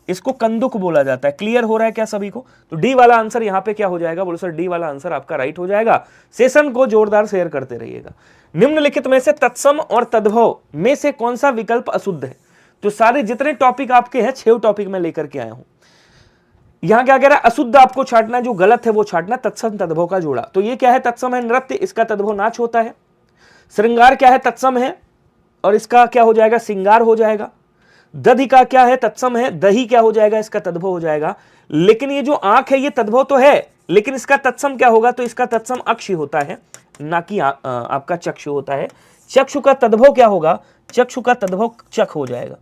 इसको कंदुक बोला जाता है। क्लियर हो रहा है क्या सभी को। तो डी वाला आंसर यहां पे क्या हो जाएगा, बोलो सर डी वाला आंसर आपका राइट हो जाएगा। सेशन को जोरदार शेयर करते रहिएगा। निम्नलिखित में से तत्सम और तद्भव में से कौन सा विकल्प अशुद्ध है। तो सारे जितने टॉपिक आपके हैं 6 टॉपिक में लेकर के आया हूं। यहां क्या कह रहा है, अशुद्ध आपको छाटना, जो गलत है वो छाटना। तत्सम तद्भव का जोड़ा, तो ये क्या है, तत्सम है नृत्य, इसका तद्भव नाच होता है। श्रृंगार क्या है, तत्सम है, और इसका क्या हो जाएगा, सिंगार हो जाएगा। दधि का क्या है, तत्सम है, दही क्या हो जाएगा, इसका तद्भव हो जाएगा। लेकिन ये जो आंख है ये तद्भव तो है, लेकिन इसका तत्सम क्या होगा, तो इसका तत्सम अक्षि होता है, ना कि आपका चक्षु होता है। चक्षु का तद्भव क्या होगा, चक्षु का तद्भव चक हो जाएगा।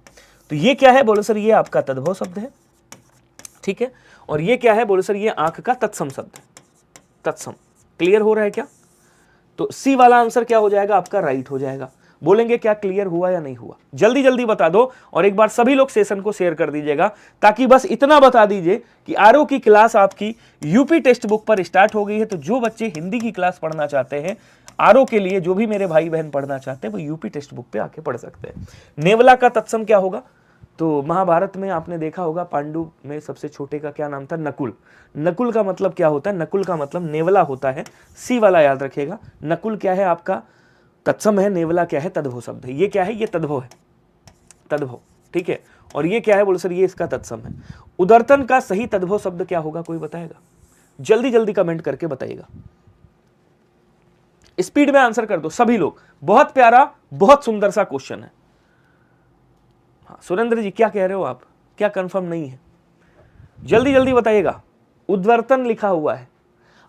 तो ये क्या है, बोले सर ये आपका तद्भव शब्द है, ठीक है। और ये क्या है, बोले सर ये आंख का तत्सम शब्द है, तत्सम। क्लियर हो रहा है क्या? तो सी वाला आंसर क्या हो जाएगा, आपका राइट हो जाएगा। बोलेंगे क्या क्लियर हुआ या नहीं हुआ, जल्दी जल्दी बता दो। और एक बार सभी लोग सेशन को शेयर कर दीजिएगा, ताकि बस इतना बता दीजिए कि आरओ की क्लास आपकी यूपी टेक्स्ट बुक पर स्टार्ट हो गई है। तो जो बच्चे हिंदी की क्लास पढ़ना चाहते हैं आरओ के लिए, जो भी मेरे भाई बहन पढ़ना चाहते हैं वो यूपी टेक्स्ट बुक पे आके पढ़ सकते हैं। नेवला का तत्सम क्या होगा, तो महाभारत में आपने देखा होगा पांडु में सबसे छोटे का क्या नाम था, नकुल। नकुल का मतलब क्या होता है, नकुल का मतलब नेवला होता है। सी वाला याद रखिएगा। नकुल क्या है आपका तत्सम है, नेवला क्या है तद्भव शब्द है। ये क्या है, ये तद्भव है, तद्भव, ठीक है। और ये क्या है, बोलो सर ये इसका तत्सम है। उदरतन का सही तद्भव शब्द क्या होगा, कोई बताएगा? जल्दी जल्दी कमेंट करके बताइएगा, स्पीड में आंसर कर दो सभी लोग। बहुत प्यारा, बहुत सुंदर सा क्वेश्चन है। हाँ सुरेंद्र जी क्या कह रहे हो आप, क्या कंफर्म नहीं है? जल्दी जल्दी बताइएगा। उद्वर्तन लिखा हुआ है।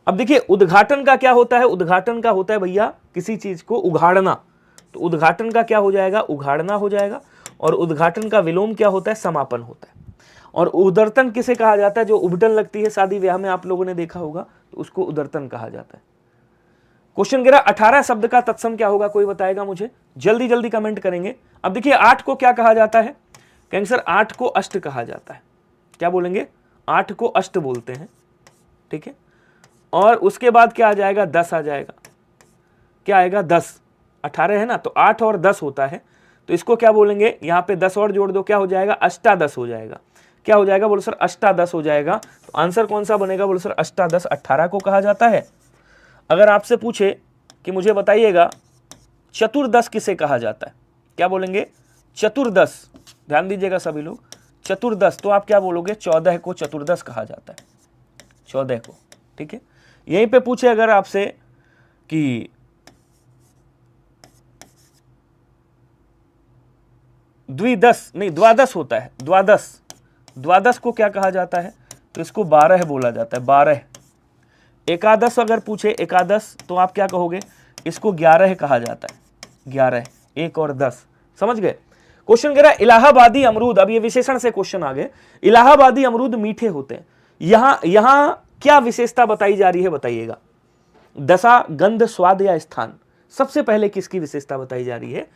अब देखिए उद्घाटन का क्या होता है, उद्घाटन का होता है भैया किसी चीज को उघाड़ना। तो उद्घाटन का क्या हो जाएगा, उघाड़ना हो जाएगा। और उद्घाटन का विलोम क्या होता है, समापन होता है। और उदरतन किसे कहा जाता है, जो उबटन लगती है शादी ब्याह में, आप लोगों ने देखा होगा, तो उसको उदरतन कहा जाता है। क्वेश्चन कह रहा 18 शब्द का तत्सम क्या होगा, कोई बताएगा मुझे? जल्दी जल्दी कमेंट करेंगे। अब देखिए 8 को क्या कहा जाता है, कहेंगे सर 8 को अष्ट कहा जाता है। क्या बोलेंगे, 8 को अष्ट बोलते हैं, ठीक है। और उसके बाद क्या आ जाएगा, 10 आ जाएगा। क्या आएगा, 10। 18 है ना, तो 8 और 10 होता है। तो इसको क्या बोलेंगे, यहाँ पे 10 और जोड़ दो, क्या हो जाएगा, अष्टादश हो जाएगा। क्या हो जाएगा, बोलो सर अष्टादश हो जाएगा। तो आंसर कौन सा बनेगा, बोलो सर अष्टादश। 18 को कहा जाता है। अगर आपसे पूछे कि मुझे बताइएगा चतुर्दश किसे कहा जाता है, क्या बोलेंगे, चतुर्दश। ध्यान दीजिएगा सभी लोग, चतुर्दश। तो आप क्या बोलोगे, 14 को चतुर्दश कहा जाता है, 14 को, ठीक है। यहीं पे पूछे अगर आपसे कि द्विदश नहीं, द्वादश होता है, द्वादश। द्वादश को क्या कहा जाता है, तो इसको 12 बोला जाता है, 12। एकादश अगर पूछे, एकादश, तो आप क्या कहोगे, इसको 11 कहा जाता है, 11। 1 और 10, समझ गए। क्वेश्चन कह रहा है इलाहाबादी अमरूद। अब ये विशेषण से क्वेश्चन आ गए। इलाहाबादी अमरूद मीठे होते हैं। यहां क्या विशेषता बताई जा रही है, बताइएगा। दशा, गंध, स्वाद या स्थान। सबसे पहले किसकी विशेषता बताई जा रही है,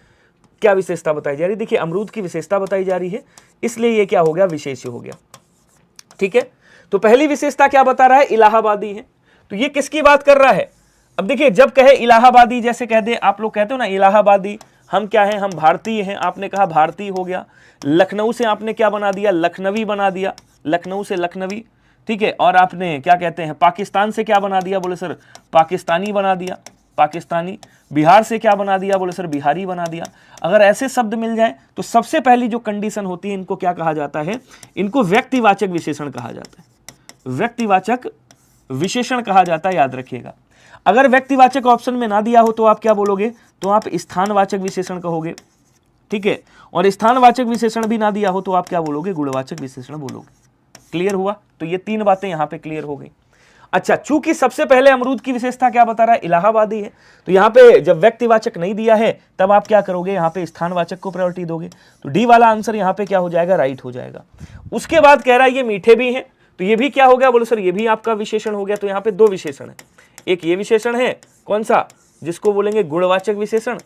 क्या विशेषता बताई जा रही है? देखिए अमरूद की विशेषता बताई जा रही है, इसलिए ये क्या हो गया, विशेष्य हो गया, ठीक है। तो पहली विशेषता क्या बता रहा है, इलाहाबादी है। तो ये किसकी बात कर रहा है? अब देखिए जब कहे इलाहाबादी, जैसे कह दे, आप लोग कहते हो ना इलाहाबादी, हम क्या हैं, हम भारतीय हैं। आपने कहा भारतीय हो गया। लखनऊ से आपने क्या बना दिया, लखनवी बना दिया, लखनऊ से लखनवी, ठीक है। और आपने क्या कहते हैं, पाकिस्तान से क्या बना दिया, बोले सर पाकिस्तानी बना दिया, पाकिस्तानी। बिहार से क्या बना दिया, बोले सर बिहारी बना दिया। अगर ऐसे शब्द मिल जाए तो सबसे पहली जो कंडीशन होती है, इनको क्या कहा जाता है, इनको व्यक्तिवाचक विशेषण कहा जाता है, व्यक्तिवाचक विशेषण कहा जाता है, याद रखिएगा। अगर व्यक्तिवाचक ऑप्शन में ना दिया हो तो आप क्या बोलोगे, तो आप स्थानवाचक विशेषण कहोगे, ठीक है। और स्थानवाचक विशेषण भी ना दिया हो तो आप क्या बोलोगे, गुणवाचक विशेषण बोलोगे। क्लियर हुआ? तो ये 3 बातें यहां पे क्लियर हो गई। अच्छा, चूंकि सबसे पहले अमरूद की विशेषता क्या बता रहा है, इलाहाबादी है, तो यहां पे जब व्यक्तिवाचक नहीं दिया है तब आप क्या करोगे, यहां पे स्थानवाचक को प्रायोरिटी दोगे। तो डी वाला आंसर यहां पे क्या हो जाएगा, राइट हो जाएगा। उसके बाद कह रहा है ये मीठे भी हैं, तो ये भी क्या हो गया, बोलो सर ये भी आपका विशेषण हो गया। तो यहाँ पे 2 विशेषण है, एक ये विशेषण है, कौन सा, जिसको बोलेंगे गुणवाचक विशेषण,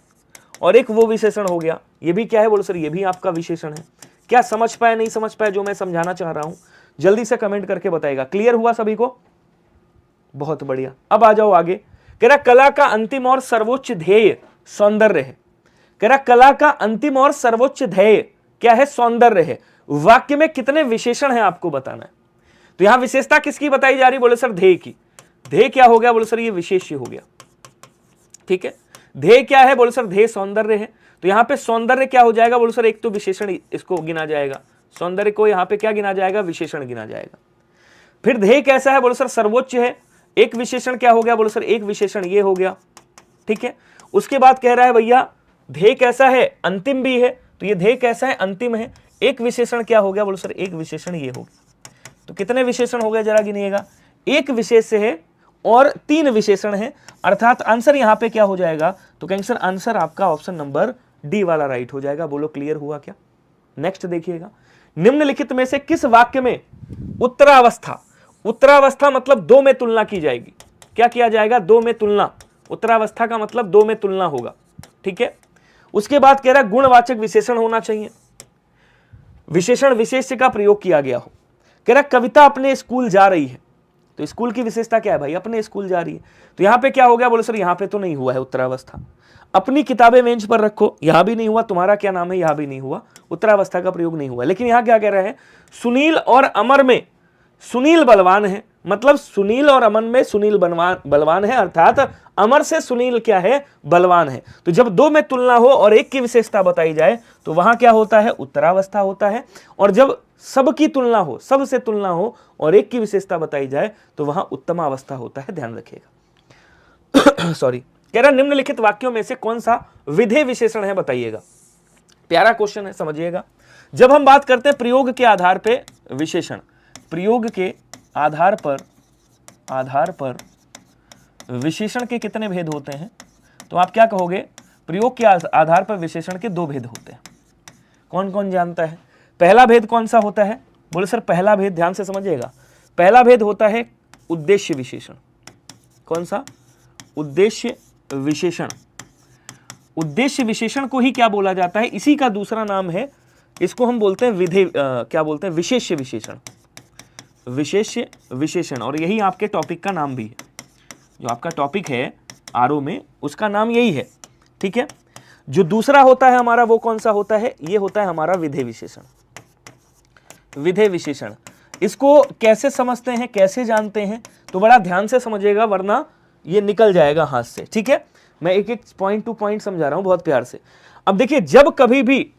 और एक वो विशेषण हो गया, ये भी क्या है, बोलो सर ये भी आपका विशेषण है। क्या समझ पाए, नहीं समझ पाए जो मैं समझाना चाह रहा हूं, जल्दी से कमेंट करके बताएगा। क्लियर हुआ सभी को? बहुत बढ़िया। अब आ जाओ आगे। कह रहा कला का अंतिम और सर्वोच्च ध्येय सौंदर्य है। कह रहा कला का अंतिम और सर्वोच्च ध्येय क्या है, सौंदर्य है। वाक्य में कितने विशेषण हैं आपको बताना है। तो यहां विशेषता किसकी बताई जा रही, बोले सर ध्येय की। ध्येय क्या हो गया, बोले सर ये विशेष्य हो गया, ठीक है। ध्येय क्या है, बोले सर ध्येय सौंदर्य है। तो यहां पे सौंदर्य क्या हो जाएगा, बोले सर एक तो विशेषण इसको गिना जाएगा, सौंदर्य को यहां पे क्या गिना जाएगा, विशेषण गिना जाएगा। फिर ध्येय कैसा है, बोले सर सर्वोच्च है। एक विशेषण क्या हो गया, बोले सर एक विशेषण ये हो गया, ठीक है। उसके बाद कह रहा है भैया ध्येय कैसा है, अंतिम भी है, तो ये ध्येय कैसा है, अंतिम है। एक विशेषण क्या हो गया, बोलो सर एक विशेषण ये हो गया। तो कितने विशेषण हो गए जरा गिनिएगा, एक विशेष है और 3 विशेषण है, अर्थात आंसर यहां पे क्या हो जाएगा, तो कैंसर आंसर आपका ऑप्शन नंबर डी वाला राइट हो जाएगा। बोलो क्लियर हुआ क्या। नेक्स्ट देखिएगा, निम्नलिखित में से किस वाक्य में उत्तरावस्था, उत्तरावस्था मतलब 2 में तुलना की जाएगी। क्या किया जाएगा, 2 में तुलना, उत्तरावस्था का मतलब 2 में तुलना होगा, ठीक है। उसके बाद कह रहा है गुणवाचक विशेषण होना चाहिए, विशेषण विशेष्य का प्रयोग किया गया हो। कह रहा कविता अपने स्कूल जा रही है, तो स्कूल की विशेषता क्या है भाई, अपने स्कूल जा रही है, तो यहां पे क्या हो गया, बोले सर यहां पे तो नहीं हुआ है उत्तरावस्था। अपनी किताबें मेज पर रखो, यहां भी नहीं हुआ, तुम्हारा क्या नाम है, यहां भी नहीं हुआ, उत्तरावस्था का प्रयोग नहीं हुआ। लेकिन यहां क्या कह रहे हैं, सुनील और अमर में सुनील बलवान है, मतलब सुनील और अमन में सुनील बलवान है, अर्थात अमर से सुनील क्या है, बलवान है। तो जब 2 में तुलना हो और एक की विशेषता बताई जाए तो वहां क्या होता है, उत्तरावस्था होता है। और जब सबकी तुलना हो, सबसे तुलना हो और एक की विशेषता बताई जाए तो वहां उत्तमावस्था होता है, ध्यान रखिएगा। सॉरी, कह रहा निम्नलिखित वाक्यों में से कौन सा विधेय विशेषण है बताइएगा। प्यारा क्वेश्चन है, समझिएगा। जब हम बात करते हैं प्रयोग के आधार पे विशेषण, प्रयोग के आधार पर विशेषण के कितने भेद होते हैं, तो आप क्या कहोगे, प्रयोग के आधार पर विशेषण के 2 भेद होते हैं। कौन कौन जानता है, पहला भेद कौन सा होता है, बोले सर पहला भेद, ध्यान से समझिएगा, पहला भेद होता है उद्देश्य विशेषण। कौन सा, उद्देश्य विशेषण। उद्देश्य विशेषण को ही क्या बोला जाता है, इसी का दूसरा नाम है, इसको हम बोलते हैं विधेय, क्या बोलते हैं, विशेष्य विशेषण, विशेष्य विशेषण। और यही आपके टॉपिक का नाम भी है, जो आपका टॉपिक है आरओ में उसका नाम यही है, ठीक है। जो दूसरा होता है हमारा वो कौन सा होता है, ये होता है हमारा विधेय विशेषण। विधेय विशेषण, इसको कैसे समझते हैं, कैसे जानते हैं, तो बड़ा ध्यान से समझिएगा वरना ये निकल जाएगा हाथ से, ठीक है। मैं एक एक पॉइंट टू पॉइंट समझा रहा हूं बहुत प्यार से। अब देखिए, जब कभी भी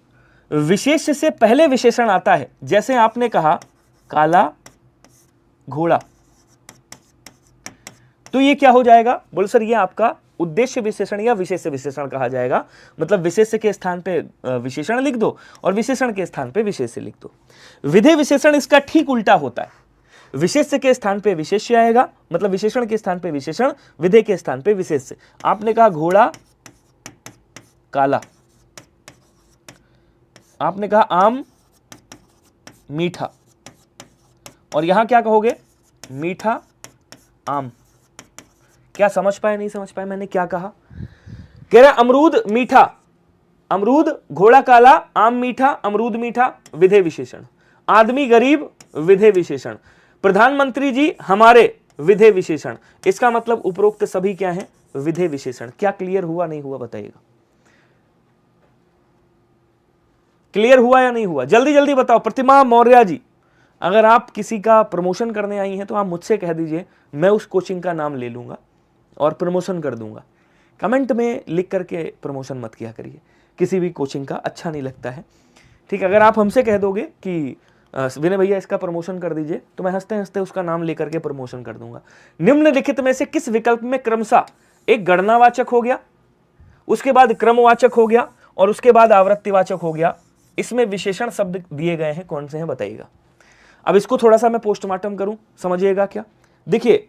विशेष्य से पहले विशेषण आता है, जैसे आपने कहा काला घोड़ा, तो ये क्या हो जाएगा, बोल सर ये आपका उद्देश्य विशेषण या विशेष्य विशेषण कहा जाएगा। मतलब विशेष्य के स्थान पे विशेषण लिख दो और विशेषण के स्थान पे विशेष्य लिख दो। विधेय विशेषण इसका ठीक उल्टा होता है, विशेष्य के स्थान पे विशेष्य आएगा, मतलब विशेषण के स्थान पे विशेषण, विधेय के स्थान पे विशेष्य। आपने कहा घोड़ा काला, आपने कहा आम मीठा, और यहां क्या कहोगे, मीठा आम। क्या समझ पाए, नहीं समझ पाए मैंने क्या कहा, कह रहा अमरूद मीठा, अमरूद घोड़ा काला, आम मीठा, अमरूद मीठा, विधेय विशेषण। आदमी गरीब, विधेय विशेषण। प्रधानमंत्री जी हमारे, विधेय विशेषण। इसका मतलब उपरोक्त सभी क्या है, विधेय विशेषण। क्या क्लियर हुआ नहीं हुआ बताइएगा, क्लियर हुआ या नहीं हुआ, जल्दी जल्दी बताओ। प्रतिमा मौर्य जी, अगर आप किसी का प्रमोशन करने आई हैं तो आप मुझसे कह दीजिए, मैं उस कोचिंग का नाम ले लूंगा और प्रमोशन कर दूंगा। कमेंट में लिख करके प्रमोशन मत किया करिए, किसी भी कोचिंग का अच्छा नहीं लगता है, ठीक। अगर आप हमसे कह दोगे कि विनय भैया इसका प्रमोशन कर दीजिए, तो मैं हंसते हंसते उसका नाम लेकर के प्रमोशन कर दूंगा। निम्नलिखित में से किस विकल्प में क्रमशः एक गणनावाचक हो गया, उसके बाद क्रमवाचक हो गया और उसके बाद आवृत्तिवाचक हो गया, इसमें विशेषण शब्द दिए गए हैं, कौन से हैं बताइएगा। अब इसको थोड़ा सा मैं पोस्टमार्टम करूं, समझिएगा क्या। देखिए,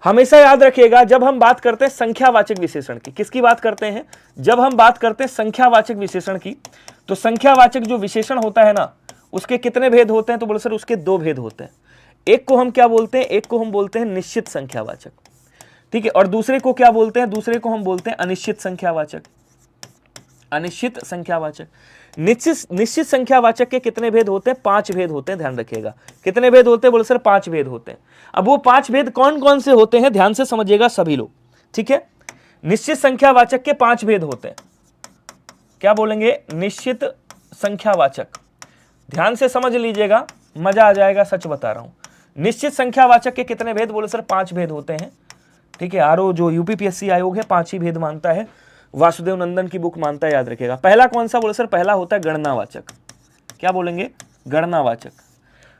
हमेशा याद रखिएगा, जब हम बात करते हैं संख्यावाचक विशेषण की, किसकी बात करते हैं, जब हम बात करते हैं संख्यावाचक विशेषण की, तो संख्यावाचक जो विशेषण होता है ना, उसके कितने भेद होते हैं, तो बोलो सर उसके 2 भेद होते हैं। एक को हम क्या बोलते हैं, एक को हम बोलते हैं निश्चित संख्यावाचक, ठीक है, और दूसरे को क्या बोलते हैं, दूसरे को हम बोलते हैं अनिश्चित संख्यावाचक। अनिश्चित संख्यावाचक। निश्चित संख्यावाचक के कितने भेद होते हैं, 5 भेद होते हैं, ध्यान रखिएगा। कितने भेद होते हैं, बोले सर 5 भेद होते हैं। अब वो 5 भेद कौन कौन से होते हैं, ध्यान से समझिएगा सभी लोग, ठीक है। निश्चित संख्यावाचक के 5 भेद होते हैं, क्या बोलेंगे, निश्चित संख्यावाचक। ध्यान से समझ लीजिएगा, मजा आ जाएगा, सच बता रहा हूं। निश्चित संख्यावाचक के कितने भेद, बोले सर 5 भेद होते हैं, ठीक है। आरओ जो यूपीपीएससी आयोग है 5 ही भेद मानता है, वासुदेव नंदन की बुक मानता है, याद रखिएगा। पहला कौन सा, बोले सर पहला होता है गणनावाचक। क्या बोलेंगे, गणनावाचक।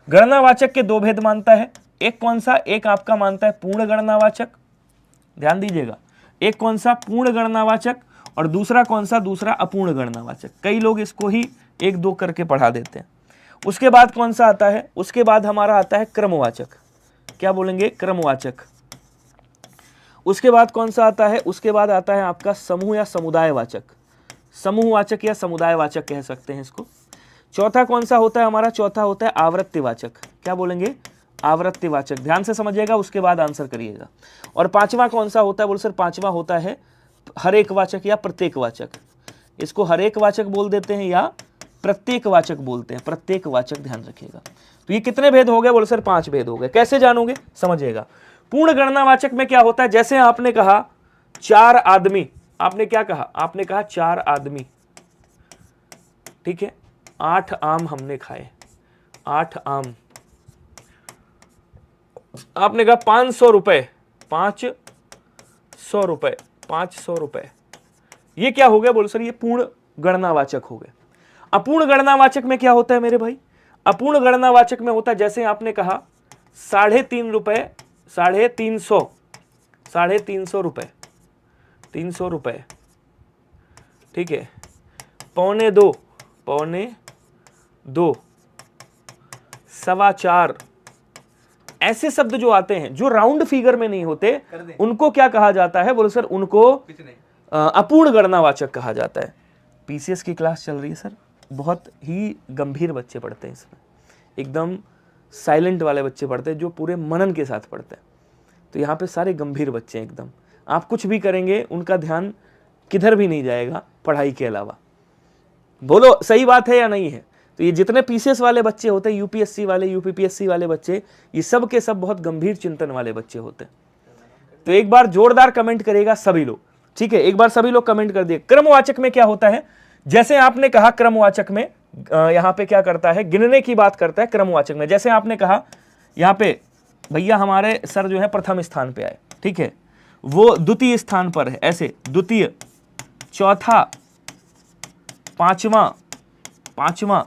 गणनावाचक के 2 भेद मानता है, एक कौन सा, एक आपका मानता है पूर्ण गणनावाचक, ध्यान दीजिएगा, एक कौन सा, पूर्ण गणनावाचक, और दूसरा कौन सा, दूसरा अपूर्ण गणनावाचक। कई लोग इसको ही 1-2 करके पढ़ा देते हैं। उसके बाद कौन सा आता है, उसके बाद हमारा आता है क्रमवाचक। क्या बोलेंगे, क्रमवाचक। उसके बाद कौन सा आता है, उसके बाद आता है आपका समूह या समुदायवाचक। समूहवाचक या समुदायवाचक कह सकते हैं इसको। चौथा कौन सा होता है हमारा, चौथा होता है आवृत्तिवाचक। क्या बोलेंगे, आवृत्तिवाचक। ध्यान से समझिएगा, उसके बाद आंसर करिएगा। और पांचवा कौन सा होता है, बोलो सर पांचवा होता है हरेकवाचक या प्रत्येकवाचक। इसको हरेकवाचक बोल देते हैं या प्रत्येकवाचक बोलते हैं, प्रत्येकवाचक, ध्यान रखिएगा। तो ये कितने भेद हो गए, बोलो सर 5 भेद हो गए। कैसे जानोगे, समझिएगा। पूर्ण गणनावाचक में क्या होता है, जैसे आपने कहा 4 आदमी, आपने क्या कहा, आपने कहा 4 आदमी, ठीक है, 8 आम हमने खाए, 8 आम। आपने कहा 500 रुपए, 500 रुपए, 500 रुपए। ये क्या हो गया, बोलो सर ये पूर्ण गणनावाचक हो गए। अपूर्ण गणनावाचक में क्या होता है मेरे भाई, अपूर्ण गणनावाचक में होता है जैसे आपने कहा 3.5 रुपए, 350, 350 रुपए, 300 रुपए, ठीक है, 2.25, 2.25, 4.25। ऐसे शब्द जो आते हैं जो राउंड फिगर में नहीं होते उनको क्या कहा जाता है, बोलो सर उनको अपूर्ण गणनावाचक कहा जाता है। पीसीएस की क्लास चल रही है सर, बहुत ही गंभीर बच्चे पढ़ते हैं इसमें, एकदम साइलेंट वाले बच्चे पढ़ते हैं जो पूरे मनन के साथ पढ़ते हैं। तो यहाँ पे सारे गंभीर बच्चे हैं एकदम, आप कुछ भी करेंगे उनका ध्यान किधर भी नहीं जाएगा पढ़ाई के अलावा। बोलो सही बात है या नहीं है। तो ये जितने पीसीएस वाले बच्चे होते हैं, यूपीएससी वाले, यूपीपीएससी वाले बच्चे, ये सब के सब बहुत गंभीर चिंतन वाले बच्चे होते हैं। तो एक बार जोरदार कमेंट करेगा सभी लोग, ठीक है, एक बार सभी लोग कमेंट कर दिए। क्रमवाचक में क्या होता है, जैसे आपने कहा क्रमवाचक में यहाँ पे क्या करता है, गिनने की बात करता है क्रमवाचक में। जैसे आपने कहा यहाँ पे भैया हमारे सर जो है प्रथम स्थान पे आए, ठीक है, वो द्वितीय स्थान पर है, ऐसे द्वितीय, चौथा, पांचवा,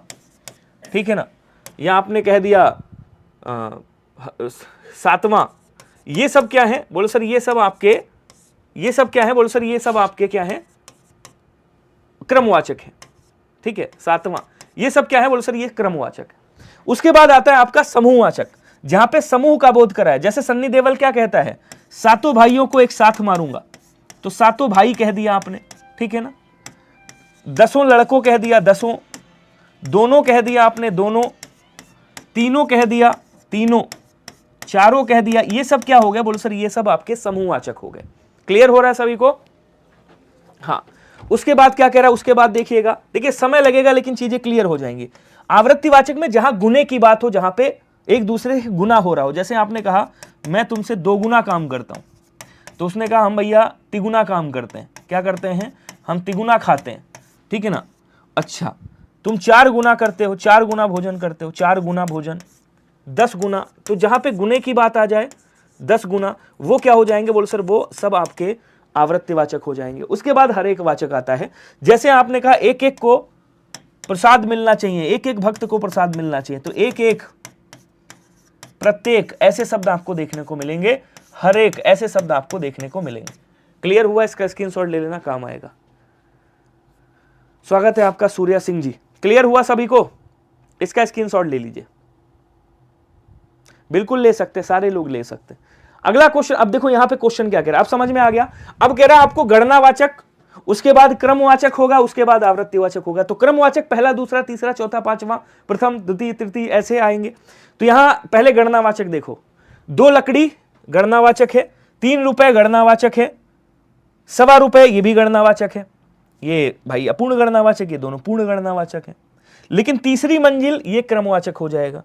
ठीक है ना, या आपने कह दिया 7वां। ये सब क्या है, बोलो सर ये सब आपके, ये सब क्या है, बोलो सर ये सब आपके क्या है, क्रमवाचक है, ठीक है, 7वां। ये सब क्या है, बोलो सर ये क्रमवाचक है। उसके बाद आता है आपका समूहवाचक, जहां पे समूह का बोध करा है। जैसे सन्नी देओल क्या कहता है, 7 भाइयों को एक साथ मारूंगा, तो 7 भाई कह दिया आपने, ठीक है ना। 10 लड़कों कह दिया, 10, दोनों कह दिया आपने, दोनों, तीनों कह दिया, तीनों, 4 कह दिया। ये सब क्या हो गया, बोलो सर ये सब आपके समूहवाचक हो गए। क्लियर हो रहा है सभी को, हाँ। उसके बाद क्या कह रहा है, उसके बाद देखिएगा, देखिए समय लगेगा लेकिन चीजें क्लियर हो जाएंगी। आवृत्तिवाचक में जहां गुने की बात हो, जहां पे एक दूसरे से गुना हो रहा हो। जैसे आपने कहा मैं तुमसे 2 गुना काम करता हूं, तो उसने कहा हम भैया तिगुना काम करते हैं। क्या करते हैं, हम तिगुना खाते हैं, ठीक है ना। अच्छा, तुम 4 गुना करते हो, 4 गुना भोजन करते हो, 4 गुना भोजन, 10 गुना। तो जहां पे गुने की बात आ जाए, 10 गुना, वो क्या हो जाएंगे, बोलो सर वो सब आपके आवृत्तिवाचक हो जाएंगे। उसके बाद हरेकवाचक आता है। जैसे आपने कहा एक एक को प्रसाद मिलना चाहिए, एक एक भक्त को प्रसाद मिलना चाहिए, तो एक एक, प्रत्येक, ऐसे शब्द आपको देखने को मिलेंगे। हरेक, ऐसे शब्द आपको देखने को मिलेंगे। क्लियर हुआ, इसका स्क्रीनशॉट ले लेना, काम आएगा। स्वागत है आपका सूर्या सिंह जी। क्लियर हुआ सभी को, इसका स्क्रीनशॉट ले लीजिए, बिल्कुल ले सकते, सारे लोग ले सकते। अगला क्वेश्चन, अब देखो यहां पे क्वेश्चन क्या कह रहा है, अब समझ में आ गया। अब कह रहा है आपको गणनावाचक, उसके बाद क्रमवाचक होगा, उसके बाद आवृत्तिवाचक होगा। तो क्रमवाचक पहला, दूसरा, तीसरा, चौथा, पांचवा, प्रथम, द्वितीय, तृतीय, ऐसे आएंगे। तो यहां पहले गणनावाचक देखो, 2 लकड़ी गणनावाचक है, 3 रुपए गणनावाचक है, 1.25 रुपए ये भी गणनावाचक है। ये भाई अपूर्ण गणनावाचक, ये दोनों पूर्ण गणनावाचक है। लेकिन तीसरी मंजिल ये क्रमवाचक हो जाएगा।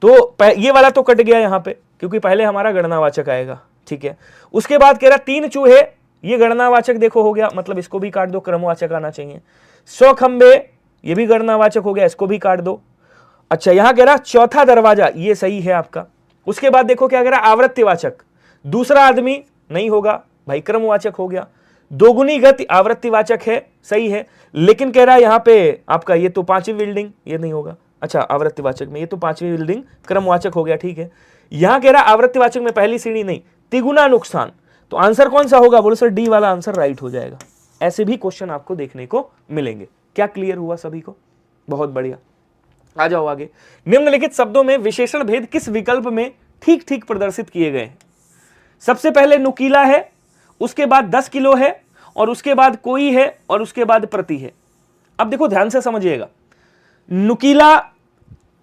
तो ये वाला तो कट गया यहां पे, क्योंकि पहले हमारा गणनावाचक आएगा, ठीक है। उसके बाद कह रहा 3 चूहे, ये गणनावाचक देखो हो गया, मतलब इसको भी काट दो, क्रमवाचक आना चाहिए। 100 खंबे, ये भी गणनावाचक हो गया, इसको भी काट दो। अच्छा, यहां कह रहा चौथा दरवाजा, ये सही है आपका। उसके बाद देखो क्या कह रहा, आवृत्तिवाचक, दूसरा आदमी नहीं होगा भाई, क्रमवाचक हो गया। 2 गुनी गति आवृत्तिवाचक है, सही है, लेकिन कह रहा है यहां पे आपका ये तो 5वीं बिल्डिंग, ये नहीं होगा। अच्छा, आवृत्तिवाचक में ये तो 5वीं बिल्डिंग क्रमवाचक हो गया, ठीक है। यहां कह रहा आवृत्तिवाचक में पहली सीढ़ी नहीं, तिगुना नुकसान। तो आंसर कौन सा होगा, बोलो सर डी वाला आंसर राइट हो जाएगा। ऐसे भी क्वेश्चन आपको देखने को मिलेंगे। क्या क्लियर हुआ सभी को? बहुत बढ़िया, आ जाओ आगे। निम्नलिखित शब्दों में विशेषण भेद किस विकल्प में ठीक ठीक प्रदर्शित किए गए हैं? सबसे पहले नुकीला है, उसके बाद 10 किलो है, और उसके बाद कोई है, और उसके बाद प्रति है। अब देखो ध्यान से समझिएगा, नुकीला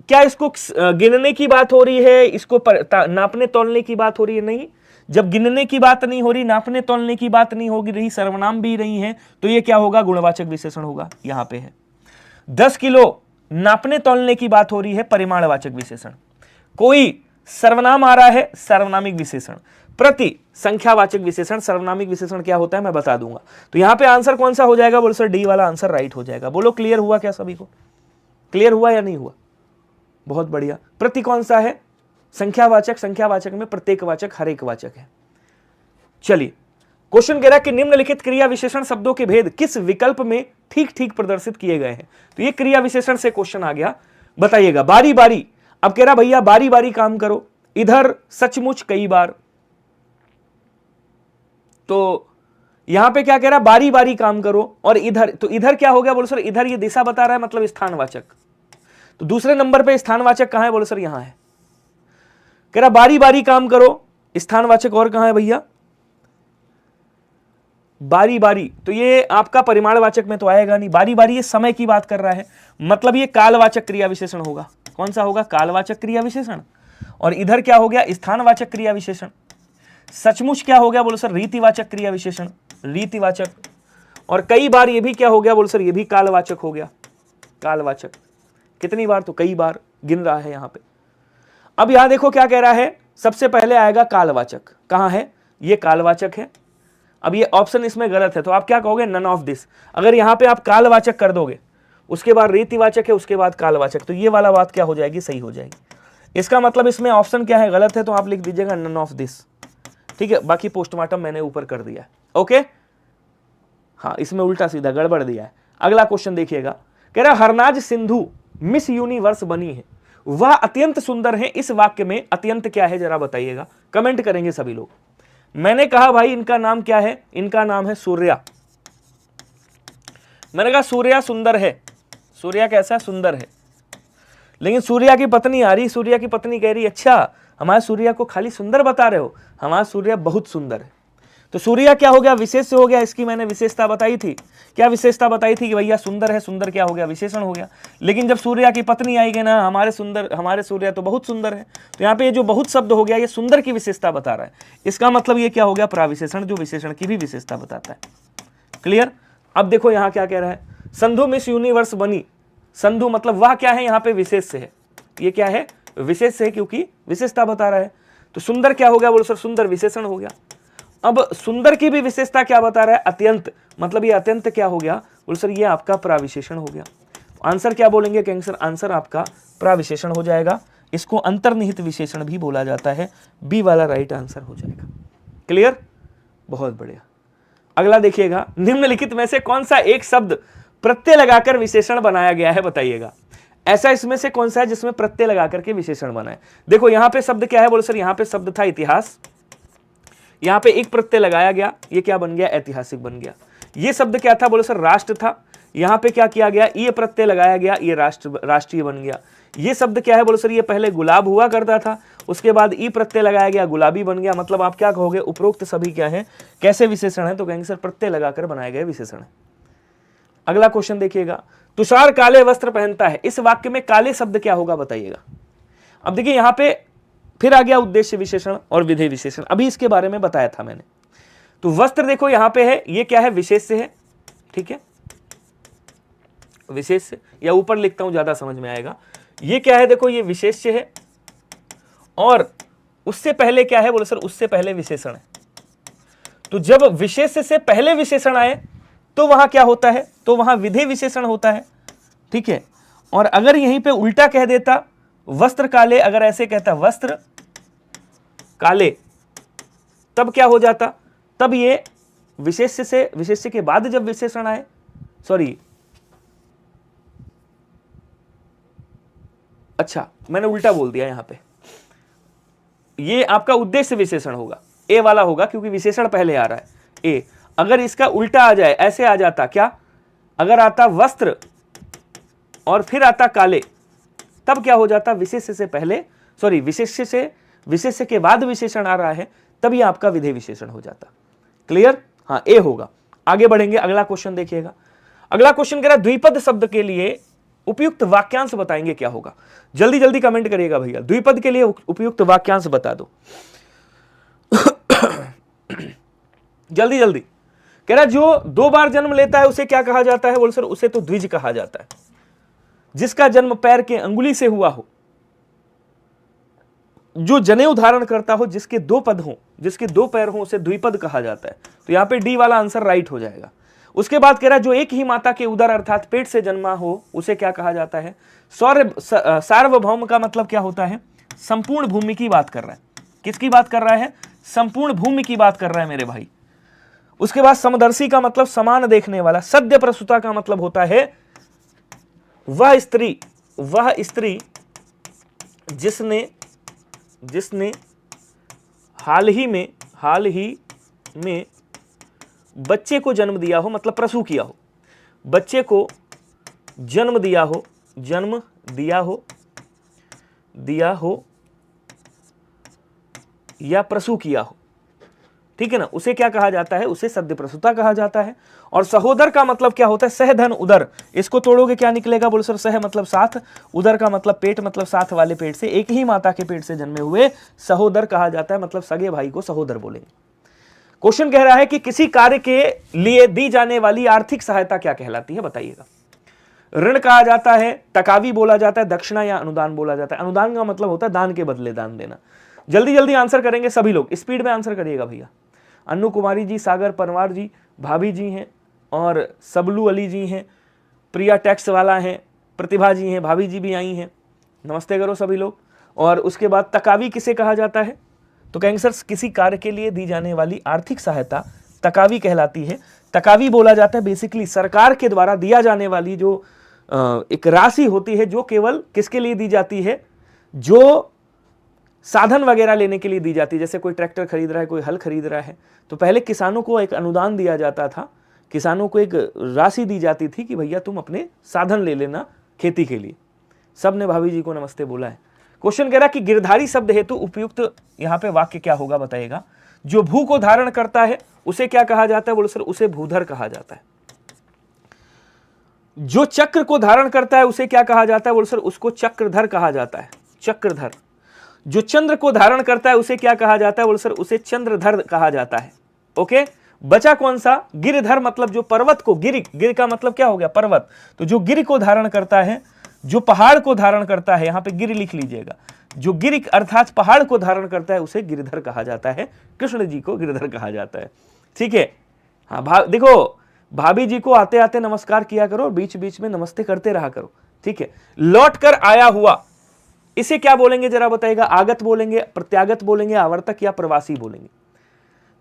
क्या इसको गिनने की बात हो रही है, इसको नापने तोलने की बात हो रही है? नहीं, जब गिनने की बात नहीं हो रही, नापने तोलने की बात नहीं होगी रही, सर्वनाम भी नहीं है, तो ये क्या होगा? गुणवाचक विशेषण होगा। यहां पे है 10 किलो, नापने तोलने की बात हो रही है, परिमाणवाचक विशेषण। कोई सर्वनाम आ रहा है, सर्वनामिक विशेषण। प्रति संख्यावाचक विशेषण। सर्वनामिक विशेषण क्या होता है मैं बता दूंगा। तो यहां पे आंसर कौन सा हो जाएगा? बोलो सर डी वाला आंसर राइट हो जाएगा। बोलो क्लियर हुआ क्या सभी को? क्लियर हुआ या नहीं हुआ? बहुत बढ़िया। प्रति कौन सा है? संख्यावाचक। संख्यावाचक में प्रत्येकवाचक, हर एक वाचक है। चलिए, क्वेश्चन कह रहा है कि निम्नलिखित क्रिया विशेषण शब्दों के भेद किस विकल्प में ठीक ठीक प्रदर्शित किए गए हैं? तो ये क्रिया विशेषण से क्वेश्चन आ गया, बताइएगा। बारी बारी, अब कह रहा भैया बारी बारी काम करो, इधर सचमुच कई बार। तो यहां पे क्या कह रहा? बारी बारी काम करो, और इधर, तो इधर क्या हो गया? बोलो सर इधर ये दिशा बता रहा है, मतलब स्थानवाचक। तो दूसरे नंबर पे स्थानवाचक कहां है? बोलो सर यहां है। कह रहा बारी बारी काम करो, स्थानवाचक और कहां है भैया? बारी बारी, तो ये आपका परिमाणवाचक में तो आएगा नहीं। बारी बारी ये समय की बात कर रहा है, मतलब ये कालवाचक क्रिया विशेषण होगा। कौन सा होगा? कालवाचक क्रिया विशेषण। और इधर क्या हो गया? स्थानवाचक क्रिया विशेषण। सचमुच क्या हो गया? बोलो सर रीतिवाचक क्रिया विशेषण, रीतिवाचक। और कई बार ये भी क्या हो गया? बोलो सर ये भी कालवाचक हो गया, कालवाचक। कितनी बार? तो कई बार गिन रहा है यहां पे। अब यहां देखो क्या कह रहा है, सबसे पहले आएगा कालवाचक। कहां है? ये कालवाचक है। अब ये ऑप्शन इसमें गलत है, तो आप क्या कहोगे? None of this. अगर यहां पे आप कालवाचक कर दोगे, उसके बाद रीतिवाचक है, उसके बाद कालवाचक, तो ये वाला बात क्या हो जाएगी? सही हो जाएगी। इसका मतलब इसमें ऑप्शन क्या है? गलत है, तो आप लिख दीजिएगा नन ऑफ दिस। ठीक है, बाकी पोस्टमार्टम मैंने ऊपर कर दिया है। ओके, हाँ, इसमें उल्टा सीधा गड़बड़ दिया है। अगला क्वेश्चन देखिएगा, कह रहा हरनाज सिंधु मिस यूनिवर्स बनी है, वह अत्यंत सुंदर है। इस वाक्य में अत्यंत क्या है जरा बताइएगा, कमेंट करेंगे सभी लोग। मैंने कहा भाई इनका नाम क्या है? इनका नाम है सूर्या। मैंने कहा सूर्या सुंदर है। सूर्या कैसा है? सुंदर है। लेकिन सूर्या की पत्नी आ रही, सूर्या की पत्नी कह रही अच्छा हमारे सूर्या को खाली सुंदर बता रहे हो, हमारा सूर्या बहुत सुंदर है। तो सूर्या क्या हो गया? विशेष हो गया। इसकी मैंने विशेषता बताई थी। क्या विशेषता बताई थी? कि भैया सुंदर है। सुंदर क्या हो गया? विशेषण हो गया। लेकिन जब सूर्या की पत्नी आएगी ना, हमारे सूर्या तो बहुत सुंदर है, तो यहाँ पे ये जो बहुत शब्द हो गया, ये सुंदर की विशेषता बता रहा है। इसका मतलब ये क्या हो गया? प्राविशेषण, जो विशेषण की भी विशेषता बताता है। क्लियर? अब देखो यहाँ क्या कह रहा है, संधु मिस यूनिवर्स बनी। संधु मतलब वह क्या है? यहाँ पे विशेष से है। ये क्या है? विशेष से है, क्योंकि विशेषता बता रहा है। तो सुंदर क्या हो गया? बोलो सर सुंदर विशेषण हो गया। अब सुंदर की भी विशेषता क्या बता रहा है? अत्यंत, मतलब ये अत्यंत क्या हो गया? बोलो सर ये आपका प्राविशेषण हो गया। आंसर क्या बोलेंगे कैंसर? आंसर आपका प्राविशेषण हो जाएगा। इसको अंतर्निहित विशेषण भी बोला जाता है। बी वाला राइट आंसर हो जाएगा। क्लियर? बहुत बढ़िया। अगला देखिएगा, निम्नलिखित में से कौन सा एक शब्द प्रत्यय लगाकर विशेषण बनाया गया है? बताइएगा। ऐसा इसमें से कौन सा है जिसमें प्रत्यय लगाकर के विशेषण बना है? देखो यहां पे शब्द क्या है? बोलो सर यहां पे शब्द था इतिहास, यहां पे एक प्रत्यय लगाया गया, ये क्या बन गया? ऐतिहासिक बन गया। ये शब्द क्या था? बोलो सर राष्ट्र था, यहां पे क्या किया गया? ये प्रत्यय लगाया गया, ये राष्ट्रीय बन गया। ये शब्द क्या है? बोलो सर ये पहले गुलाब हुआ करता था, उसके बाद ई प्रत्यय लगाया गया, गुलाबी बन गया। मतलब आप क्या कहोगे? उपरोक्त सभी क्या है? कैसे विशेषण है? तो कहेंगे सर प्रत्यय लगाकर बनाए गए विशेषण है। अगला क्वेश्चन देखिएगा, तुषार काले वस्त्र पहनता है। इस वाक्य में काले शब्द क्या होगा? बताइएगा। अब देखिए यहां पे फिर आ गया उद्देश्य विशेषण और विधेय विशेषण, अभी इसके बारे में बताया था मैंने। तो वस्त्र देखो यहां पे है, ये क्या है? विशेष से है। ठीक है, विशेष से, या ऊपर लिखता हूं ज्यादा समझ में आएगा। ये क्या है? देखो ये विशेष से है, और उससे पहले क्या है? बोलो सर उससे पहले विशेषण है। तो जब विशेष से पहले विशेषण आए तो वहां क्या होता है? तो वहां विधेय विशेषण होता है। ठीक है, और अगर यहीं पे उल्टा कह देता वस्त्र काले, अगर ऐसे कहता वस्त्र काले, तब क्या हो जाता? तब ये विशेष्य से, विशेष्य के बाद जब विशेषण आए, सॉरी अच्छा मैंने उल्टा बोल दिया, यहां पे ये आपका उद्देश्य विशेषण होगा, ए वाला होगा, क्योंकि विशेषण पहले आ रहा है ए। अगर इसका उल्टा आ जाए, ऐसे आ जाता क्या, अगर आता वस्त्र और फिर आता काले, तब क्या हो जाता, विशेष्य से पहले, सॉरी विशेष्य से, विशेष्य के बाद विशेषण आ रहा है, तब ये आपका विधेय विशेषण हो जाता। क्लियर? हाँ, ए होगा। आगे बढ़ेंगे, अगला क्वेश्चन देखिएगा। अगला क्वेश्चन कह रहा है द्विपद शब्द के लिए उपयुक्त वाक्यांश बताएंगे, क्या होगा? जल्दी जल्दी कमेंट करिएगा भैया, द्विपद के लिए उपयुक्त वाक्यांश बता दो। जल्दी जल्दी। कह रहा जो 2 बार जन्म लेता है उसे क्या कहा जाता है? बोल सर उसे तो द्विज कहा जाता है। जिसका जन्म पैर के अंगुली से हुआ हो, जो जनेऊ धारण करता हो, जिसके 2 पद हो, जिसके 2 पैर हो, उसे द्विपद कहा जाता है। तो यहां पे डी वाला आंसर राइट हो जाएगा। उसके बाद कह रहा है जो एक ही माता के उदर अर्थात पेट से जन्मा हो, उसे क्या कहा जाता है? सार्वभौम का मतलब क्या होता है? संपूर्ण भूमि की बात कर रहा है। किसकी बात कर रहा है? संपूर्ण भूमि की बात कर रहा है मेरे भाई। उसके बाद समदर्शी का मतलब समान देखने वाला। सद्य प्रसूता का मतलब होता है वह स्त्री जिसने हाल ही में बच्चे को जन्म दिया हो, मतलब प्रसूत किया हो, बच्चे को जन्म दिया हो या प्रसूत किया हो, ठीक है ना, उसे क्या कहा जाता है? उसे सद्य प्रसूता कहा जाता है। और सहोदर का मतलब क्या होता है? सहधन उदर। इसको तोड़ोगे क्या निकलेगा? बोलो सर सह मतलब साथ, उदर का मतलब पेट, मतलब साथ वाले पेट से, एक ही माता के पेट से जन्मे हुए सहोदर कहा जाता है, मतलब सगे भाई को सहोदर बोलेंगे। क्वेश्चन कह रहा है कि किसी कार्य के लिए दी जाने वाली आर्थिक सहायता क्या कहलाती है? बताइएगा। ऋण कहा जाता है, तकावी बोला जाता है, दक्षिणा या अनुदान बोला जाता है। अनुदान का मतलब होता है दान के बदले दान देना। जल्दी जल्दी आंसर करेंगे सभी लोग, स्पीड में आंसर करिएगा भैया। अन्नू कुमारी जी, सागर परमार जी, भाभी जी हैं, और सबलू अली जी हैं, प्रिया टैक्स वाला हैं, प्रतिभा जी हैं, भाभी जी भी आई हैं, नमस्ते करो सभी लोग। और उसके बाद तकावी किसे कहा जाता है? तो कहेंगे सर किसी कार्य के लिए दी जाने वाली आर्थिक सहायता तकावी कहलाती है। तकावी बोला जाता है बेसिकली सरकार के द्वारा दिया जाने वाली जो एक राशि होती है, जो केवल किसके लिए दी जाती है? जो साधन वगैरह लेने के लिए दी जाती है। जैसे कोई ट्रैक्टर खरीद रहा है, कोई हल खरीद रहा है, तो पहले किसानों को एक अनुदान दिया जाता था, किसानों को एक राशि दी जाती थी कि भैया तुम अपने साधन ले लेना खेती के लिए। सब ने भाभी जी को नमस्ते बोला है। क्वेश्चन कह रहा कि गिरधारी शब्द हेतु उपयुक्त यहां पे वाक्य क्या होगा? बताइएगा। जो भू को धारण करता है उसे क्या कहा जाता है? बोलो सर उसे भूधर कहा जाता है। जो चक्र को धारण करता है उसे क्या कहा जाता है? बोलो सर उसको चक्रधर कहा जाता है, चक्रधर। जो चंद्र को धारण करता है उसे क्या कहा जाता है? बोलो सर उसे चंद्रधर कहा जाता है। ओके, बचा कौन सा? गिरधर मतलब जो पर्वत को, गिर का मतलब क्या हो गया? पर्वत। तो जो गिर को धारण करता है, जो पहाड़ को धारण करता है, यहां पे गिर लिख लीजिएगा, जो गिर अर्थात पहाड़ को धारण करता है उसे गिरधर कहा जाता है। कृष्ण जी को गिरधर कहा जाता है, ठीक है। हाँ देखो भाभी जी को आते आते नमस्कार किया करो, बीच बीच में नमस्ते करते रहा करो, ठीक है। लौट कर आया हुआ, इसे क्या बोलेंगे जरा बताइएगा? आगत बोलेंगे, प्रत्यागत बोलेंगे, आवर्तक या प्रवासी बोलेंगे?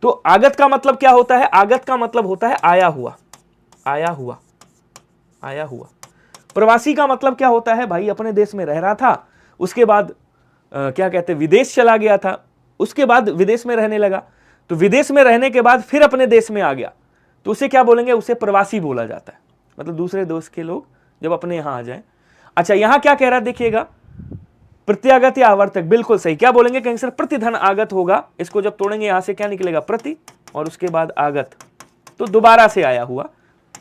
तो आगत का मतलब क्या होता है? आगत का मतलब होता है आया हुआ, आया हुआ, आया हुआ। प्रवासी का मतलब क्या होता है? भाई अपने देश में रह रहा था, उसके बाद क्या कहते हैं, विदेश चला गया था, उसके बाद विदेश में रहने लगा, तो विदेश में रहने के बाद फिर अपने देश में आ गया, तो उसे क्या बोलेंगे? उसे प्रवासी बोला जाता है। मतलब दूसरे देश के लोग जब अपने यहां आ जाए। अच्छा, यहां क्या कह रहा है देखिएगा, प्रत्यागत या आवर्तक, बिल्कुल सही। क्या बोलेंगे? कहेंगे सर प्रतिधन आगत होगा। इसको जब तोड़ेंगे यहां से क्या निकलेगा? प्रति, और उसके बाद आगत, तो दोबारा से आया हुआ,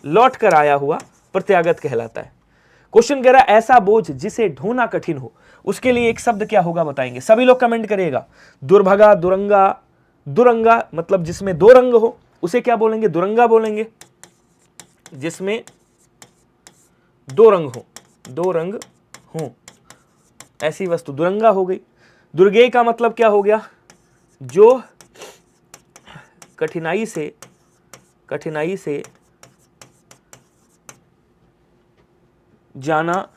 लौट कर आया हुआ प्रत्यागत कहलाता है। क्वेश्चन कह रहा है ऐसा बोझ जिसे ढोना कठिन हो, उसके लिए एक शब्द क्या होगा? बताएंगे सभी लोग, कमेंट करिएगा। दुर्भगा, दुरंगा, दुरंगा मतलब जिसमें 2 रंग हो उसे क्या बोलेंगे? दुरंगा बोलेंगे। जिसमें 2 रंग हो, 2 रंग हो ऐसी वस्तु दुरंगा हो गई। दुर्गेय का मतलब क्या हो गया? जो कठिनाई से जाना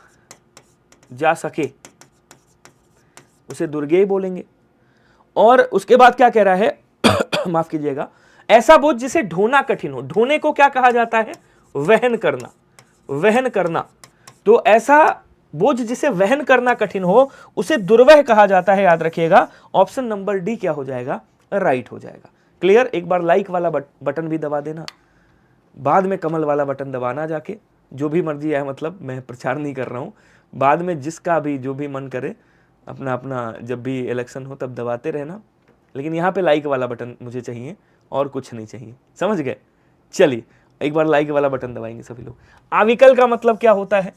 जा सके उसे दुर्गेय बोलेंगे। और उसके बाद क्या कह रहा है? माफ कीजिएगा, ऐसा बोझ जिसे ढोना कठिन हो। ढोने को क्या कहा जाता है? वहन करना, वहन करना। तो ऐसा बोझ जिसे वहन करना कठिन हो उसे दुर्वह कहा जाता है, याद रखिएगा। ऑप्शन नंबर डी क्या हो जाएगा? राइट हो जाएगा। क्लियर? एक बार लाइक वाला बटन भी दबा देना, बाद में कमल वाला बटन दबाना जाके, जो भी मर्जी है, मतलब मैं प्रचार नहीं कर रहा हूँ, बाद में जिसका भी जो भी मन करे अपना अपना जब भी इलेक्शन हो तब दबाते रहना, लेकिन यहाँ पे लाइक वाला बटन मुझे चाहिए और कुछ नहीं चाहिए, समझ गए? चलिए एक बार लाइक वाला बटन दबाएंगे सभी लोग। अविकल का मतलब क्या होता है?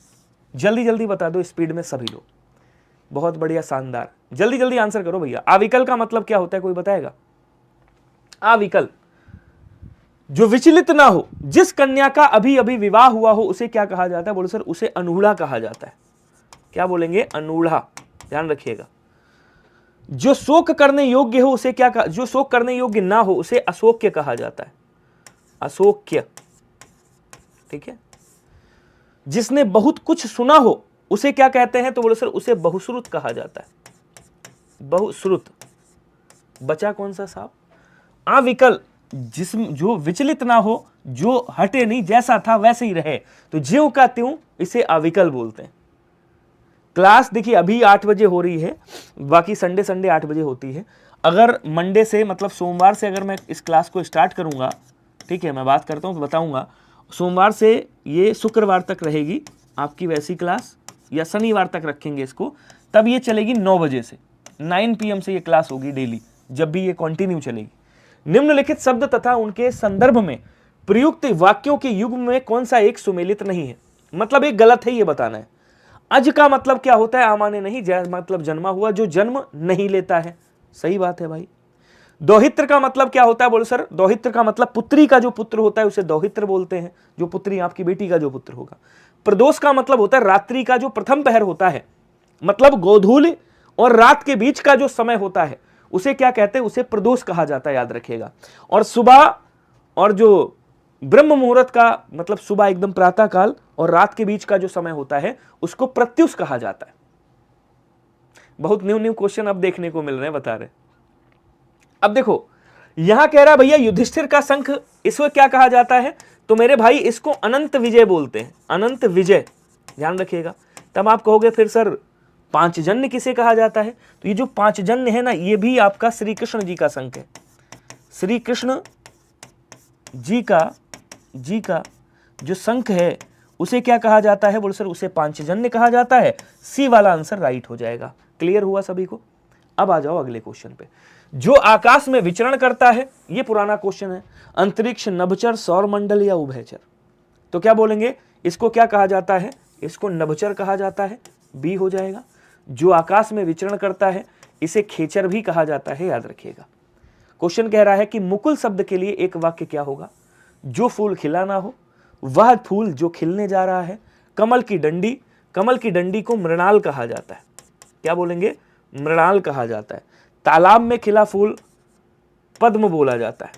जल्दी जल्दी बता दो स्पीड में सभी लोग। बहुत बढ़िया, शानदार, जल्दी जल्दी आंसर करो भैया। अविकल का मतलब क्या होता है, कोई बताएगा? अविकल, जो विचलित ना हो, जिस कन्या का अभी अभी विवाह हुआ हो उसे क्या कहा जाता है? बोलो सर, उसे अनूढ़ा कहा जाता है। क्या बोलेंगे? अनूढ़ा, ध्यान रखिएगा। जो शोक करने योग्य हो उसे क्या कहा? जो शोक करने योग्य ना हो उसे अशोक्य कहा जाता है, अशोक्य, ठीक है। जिसने बहुत कुछ सुना हो उसे क्या कहते हैं? तो बोलो सर, उसे बहुश्रुत कहा जाता है, बहुश्रुत। बचा कौन सा साहब? अविकल, जो विचलित ना हो, जो हटे नहीं, जैसा था वैसे ही रहे, तो ज्यों का त्यों, इसे अविकल बोलते हैं। क्लास देखिए अभी 8 बजे हो रही है, बाकी संडे 8 बजे होती है। अगर मंडे से मतलब सोमवार से अगर मैं इस क्लास को स्टार्ट करूंगा, ठीक है, मैं बात करता हूं तो बताऊंगा, सोमवार से ये शुक्रवार तक रहेगी आपकी वैसी क्लास, या शनिवार तक रखेंगे इसको, तब ये चलेगी 9 बजे से, 9 PM से ये क्लास होगी डेली, जब भी ये कंटिन्यू चलेगी। निम्नलिखित शब्द तथा उनके संदर्भ में प्रयुक्त वाक्यों के युग्म में कौन सा एक सुमेलित नहीं है? मतलब एक गलत है, ये बताना है। अज का मतलब क्या होता है? आमाने नहीं, जय मतलब जन्मा हुआ, जो जन्म नहीं लेता है। सही बात है भाई। दौहित्र का मतलब क्या होता है? बोलो सर, दौहित्र का मतलब पुत्री का जो पुत्र होता है उसे दौहित्र बोलते हैं, जो पुत्री आपकी बेटी का जो पुत्र होगा। प्रदोष का मतलब होता है रात्रि का जो प्रथम पहर होता है, मतलब गोधूल और रात के बीच का जो समय होता है उसे क्या कहते हैं? उसे प्रदोष कहा जाता है, याद रखिएगा। और सुबह और जो ब्रह्म मुहूर्त का मतलब सुबह एकदम प्रातः काल और रात के बीच का जो समय होता है उसको प्रत्युष कहा जाता है। बहुत न्यू क्वेश्चन अब देखने को मिल रहे हैं, बता रहे। अब देखो यहां कह रहा है भैया युधिष्ठिर का शंख, इसको क्या कहा जाता है? तो मेरे भाई इसको अनंत विजय बोलते हैं, अनंत विजय, ध्यान रखिएगा। तब आप कहोगे फिर सर पांचजन्य किसे कहा जाता है? तो ये जो पांचजन्य है ना, ये भी आपका श्री कृष्ण जी का शंख है। श्री कृष्ण जी का जो शंख है उसे क्या कहा जाता है? बोलो सर, उसे पांचजन्य कहा जाता है। सी वाला आंसर राइट हो जाएगा। क्लियर हुआ सभी को? अब आ जाओ अगले क्वेश्चन पे। जो आकाश में विचरण करता है, ये पुराना क्वेश्चन है, अंतरिक्ष, नभचर, सौरमंडल या उभयचर, तो क्या बोलेंगे? इसको क्या कहा जाता है? इसको नभचर कहा जाता है, बी हो जाएगा। जो आकाश में विचरण करता है इसे खेचर भी कहा जाता है, याद रखिएगा। क्वेश्चन कह रहा है कि मुकुल शब्द के लिए एक वाक्य क्या होगा? जो फूल खिला ना हो, वह फूल जो खिलने जा रहा है, कमल की डंडी को मृणाल कहा जाता है। क्या बोलेंगे? मृणाल कहा जाता है। तालाब में खिला फूल पद्म बोला जाता है।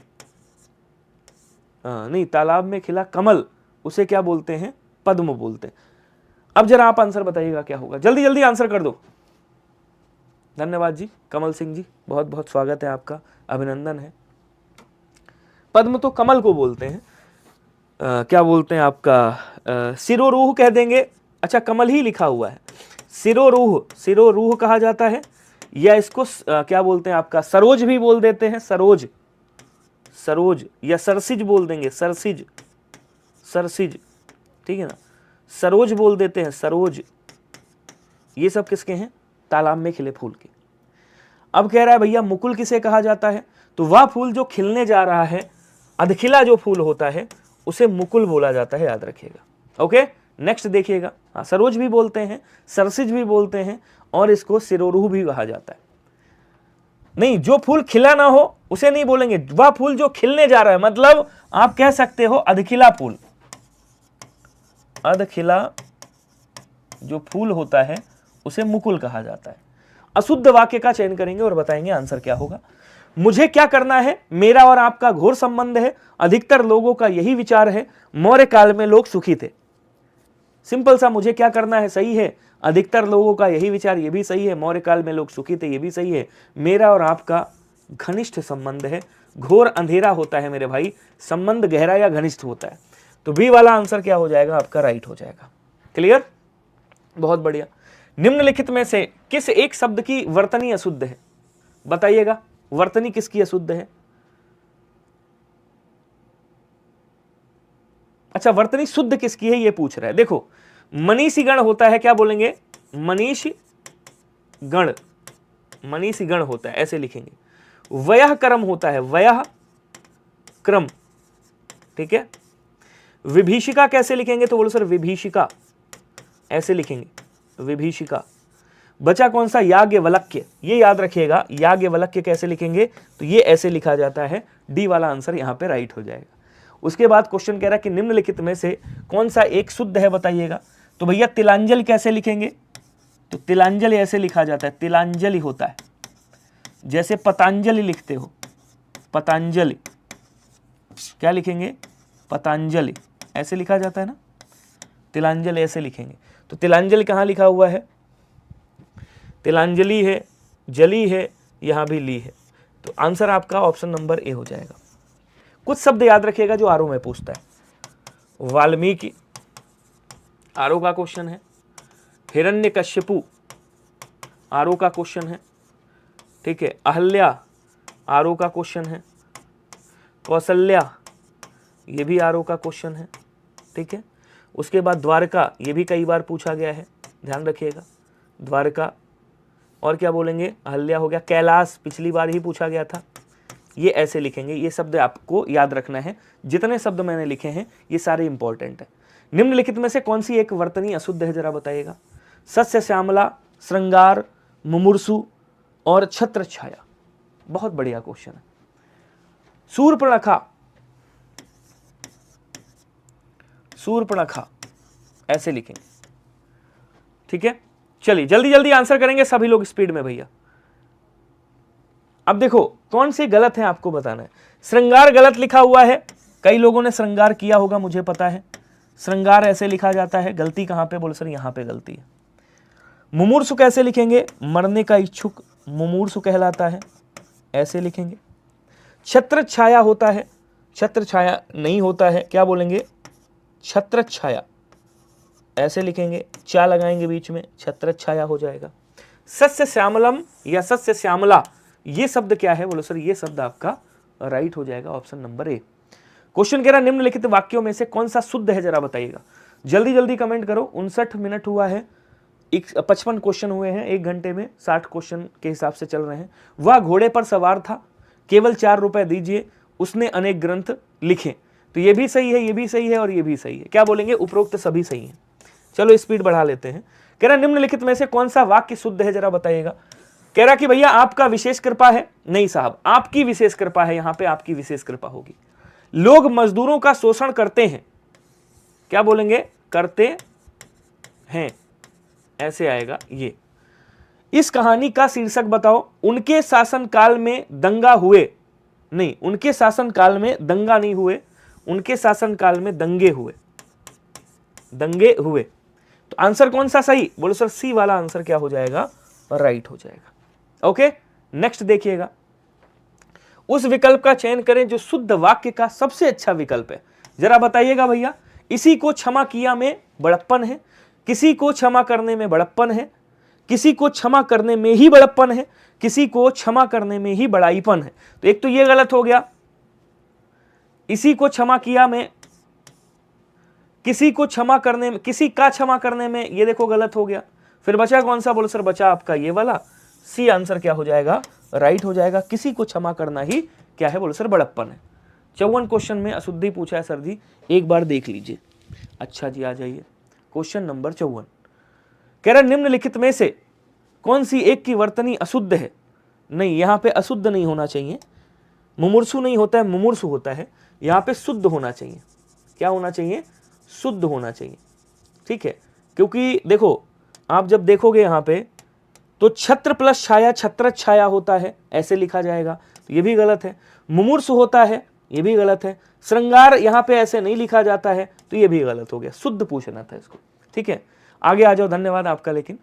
नहीं, तालाब में खिला कमल उसे क्या बोलते हैं? पद्म बोलते हैं। अब जरा आप आंसर बताइएगा क्या होगा, जल्दी जल्दी आंसर कर दो। धन्यवाद जी कमल सिंह जी, बहुत बहुत स्वागत है आपका, अभिनंदन है। पद्म तो कमल को बोलते हैं, क्या बोलते हैं आपका, सिरोरूह कह देंगे। अच्छा, कमल ही लिखा हुआ है। सिरोरूह कहा जाता है, या इसको क्या बोलते हैं आपका, सरोज भी बोल देते हैं, सरोज या सरसिज बोल देंगे, सरसिज, ठीक है ना, सरोज बोल देते हैं, सरोज। ये सब किसके हैं? तालाब में खिले फूल के। अब कह रहा है भैया मुकुल किसे कहा जाता है? तो वह फूल जो खिलने जा रहा है, अधखिला जो फूल होता है उसे मुकुल बोला जाता है, याद रखिएगा। ओके, नेक्स्ट देखिएगा। हाँ, सरोज भी बोलते हैं, सरसिज भी बोलते हैं, और इसको सिरोरूह भी कहा जाता है। नहीं, जो फूल खिला ना हो उसे नहीं बोलेंगे, वह फूल जो खिलने जा रहा है, मतलब आप कह सकते हो अधखिला फूल, अधखिला जो फूल होता है उसे मुकुल कहा जाता है। अशुद्ध वाक्य का चयन करेंगे और बताएंगे आंसर क्या होगा। मुझे क्या करना है, मेरा और आपका घोर संबंध है, अधिकतर लोगों का यही विचार है, मौर्य काल में लोग सुखी थे। सिंपल सा, मुझे क्या करना है सही है, अधिकतर लोगों का यही विचार, ये भी सही है, मौर्य काल में लोग सुखी थे, ये भी सही है। मेरा और आपका घनिष्ठ संबंध है, घोर अंधेरा होता है मेरे भाई, संबंध गहरा या घनिष्ठ होता है। तो बी वाला आंसर क्या हो जाएगा आपका? राइट हो जाएगा। क्लियर? बहुत बढ़िया। निम्नलिखित में से किस एक शब्द की वर्तनी अशुद्ध है? बताइएगा, वर्तनी किसकी अशुद्ध है? अच्छा, वर्तनी शुद्ध किसकी है ये पूछ रहा है। देखो, मनीषी गण होता है, क्या बोलेंगे, मनीष गण, मनीषी गण होता है, ऐसे लिखेंगे। वयः क्रम होता है, वयः क्रम, ठीक है। विभीषिका कैसे लिखेंगे, तो बोलो सर विभीषिका, ऐसे लिखेंगे, विभीषिका। बचा कौन सा, याज्ञवल्क्य, ये याद रखिएगा, याज्ञवल्क्य कैसे लिखेंगे, तो ये ऐसे लिखा जाता है। डी वाला आंसर यहां पे राइट हो जाएगा। उसके बाद क्वेश्चन कह रहा है कि निम्नलिखित में से कौन सा एक शुद्ध है बताइएगा। तो भैया तिलांजलि कैसे लिखेंगे, तो तिलांजलि ऐसे लिखा जाता है, तिलांजलि होता है, जैसे पतंजलि लिखते हो, पतंजलि, क्या लिखेंगे, पतंजलि, ऐसे लिखा जाता है ना, तिलांजलि ऐसे लिखेंगे। तो तिलांजलि कहाँ लिखा हुआ है, तिलांजलि है, जली है, यहां भी ली है। तो आंसर आपका ऑप्शन नंबर ए हो जाएगा। कुछ शब्द याद रखिएगा जो आरओ में पूछता है। वाल्मीकि, आरओ का क्वेश्चन है। हिरण्यकश्यपु, आरओ का क्वेश्चन है, ठीक है। अहल्या, आरओ का क्वेश्चन है। कौशल्या, ये भी आरओ का क्वेश्चन है, ठीक है। उसके बाद द्वारका, ये भी कई बार पूछा गया है, ध्यान रखिएगा, द्वारका। और क्या बोलेंगे, अहल्या हो गया। कैलाश पिछली बार ही पूछा गया था, ये ऐसे लिखेंगे। ये शब्द आपको याद रखना है, जितने शब्द मैंने लिखे हैं ये सारे इंपॉर्टेंट है। निम्नलिखित में से कौन सी एक वर्तनी अशुद्ध है, जरा बताइएगा। सस्य श्यामला, श्रृंगार, मुमूर्षु और छत्र छाया। बहुत बढ़िया क्वेश्चन है। शूर्पणखा, शूर्पणखा ऐसे लिखेंगे, ठीक है। चलिए जल्दी जल्दी आंसर करेंगे सभी लोग स्पीड में भैया। अब देखो कौन सी गलत है आपको बताना है। श्रृंगार गलत लिखा हुआ है, कई लोगों ने श्रृंगार किया होगा, मुझे पता है। श्रृंगार ऐसे लिखा जाता है, गलती कहां पे, बोलो सर यहां पे गलती है। मुमूर्षु कैसे लिखेंगे, मरने का इच्छुक मुमूर्षु कहलाता है, ऐसे लिखेंगे। छत्र छाया होता है, छत्र छाया नहीं होता है, क्या बोलेंगे, छत्र छाया, ऐसे लिखेंगे, चा लगाएंगे बीच में, छत्र छाया हो जाएगा। सस्य श्यामलम या सस्य श्यामला, ये शब्द क्या है, बोलो सर ये शब्द आपका राइट हो जाएगा, ऑप्शन नंबर ए। क्वेश्चन कह रहा है निम्नलिखित वाक्यों में से कौन सा शुद्ध है, जरा बताइएगा। जल्दी जल्दी कमेंट करो। 59 मिनट हुआ है, 55 क्वेश्चन हुए हैं, 1 घंटे में 60 क्वेश्चन के हिसाब से चल रहे हैं। वह घोड़े पर सवार था, केवल 4 रुपए दीजिए, उसने अनेक ग्रंथ लिखे। तो ये भी सही है, ये भी सही है और ये भी सही है, क्या बोलेंगे, उपरोक्त सभी सही है। चलो स्पीड बढ़ा लेते हैं। कह रहा निम्नलिखित में से कौन सा वाक्य शुद्ध है, जरा बताइएगा। कह रहा कि भैया आपका विशेष कृपा है, नहीं साहब आपकी विशेष कृपा है, यहां पे आपकी विशेष कृपा होगी। लोग मजदूरों का शोषण करते हैं, क्या बोलेंगे, करते हैं, ऐसे आएगा ये। इस कहानी का शीर्षक बताओ। उनके शासनकाल में दंगा हुए, नहीं उनके शासनकाल में दंगा नहीं हुए, उनके शासनकाल में दंगे हुए, दंगे हुए। तो आंसर कौन सा सही, बोलो सर सी वाला आंसर क्या हो जाएगा, राइट हो जाएगा। ओके नेक्स्ट देखिएगा। उस विकल्प का चयन करें जो शुद्ध वाक्य का सबसे अच्छा विकल्प है, जरा बताइएगा भैया। इसी को क्षमा किया में बड़प्पन है, किसी को क्षमा करने में बड़प्पन है, किसी को क्षमा करने में ही बड़प्पन है, किसी को क्षमा करने में ही बड़ाईपन है। तो एक तो ये गलत हो गया, इसी को क्षमा किया में, किसी को क्षमा करने में, किसी का क्षमा करने में, ये देखो गलत हो गया। फिर बचा कौन सा, बोलो सर बचा आपका ये वाला, सी आंसर क्या हो जाएगा, राइट हो जाएगा। किसी को क्षमा करना ही क्या है, बोलो सर बड़प्पन है। 54 क्वेश्चन में अशुद्धि पूछा है सर जी, एक बार देख लीजिए। अच्छा जी आ जाइए क्वेश्चन नंबर 54। कह रहा निम्नलिखित में से कौन सी एक की वर्तनी अशुद्ध है। नहीं यहां पे अशुद्ध नहीं होना चाहिए, मुमूर्षु नहीं होता है, मुमूर्षु होता है। यहां पे शुद्ध होना चाहिए, क्या होना चाहिए, शुद्ध होना चाहिए, ठीक है। क्योंकि देखो आप जब देखोगे यहां पे तो छत्र प्लस छाया छत्र छाया होता है, ऐसे लिखा जाएगा, तो ये भी गलत है। मुमूर्षु होता है, ये भी गलत है। श्रृंगार यहां पे ऐसे नहीं लिखा जाता है, तो ये भी गलत हो गया, शुद्ध पूछना था इसको, ठीक है। आगे आ जाओ, धन्यवाद आपका। लेकिन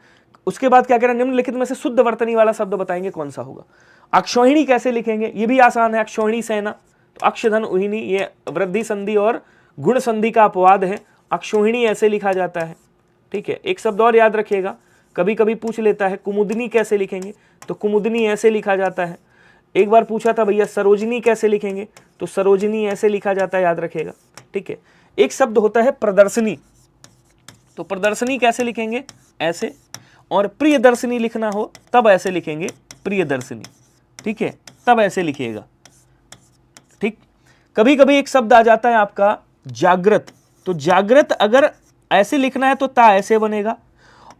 उसके बाद क्या कह रहा है, निम्नलिखित में से शुद्ध वर्तनी वाला शब्द बताएंगे कौन सा होगा। अक्षौहिणी कैसे लिखेंगे, ये भी आसान है, अक्षौहिणी सेना। तो अक्षधन उहिणी, ये वृद्धि संधि और गुण संधि का अपवाद है, अक्षौहिणी ऐसे लिखा जाता है, ठीक है। एक शब्द और याद रखिएगा, कभी कभी पूछ लेता है, कुमुदनी कैसे लिखेंगे, तो कुमुदनी ऐसे लिखा जाता है। एक बार पूछा था भैया सरोजनी कैसे लिखेंगे, तो सरोजनी ऐसे लिखा जाता है, याद रखिएगा, ठीक है। एक शब्द होता है प्रदर्शनी, तो प्रदर्शनी कैसे लिखेंगे, ऐसे, और प्रियदर्शनी लिखना हो तब ऐसे लिखेंगे प्रियदर्शनी, ठीक है, तब ऐसे लिखिएगा, ठीक। कभी कभी एक शब्द आ जाता है आपका जागृत, तो जागृत अगर ऐसे लिखना है तो ता ऐसे बनेगा,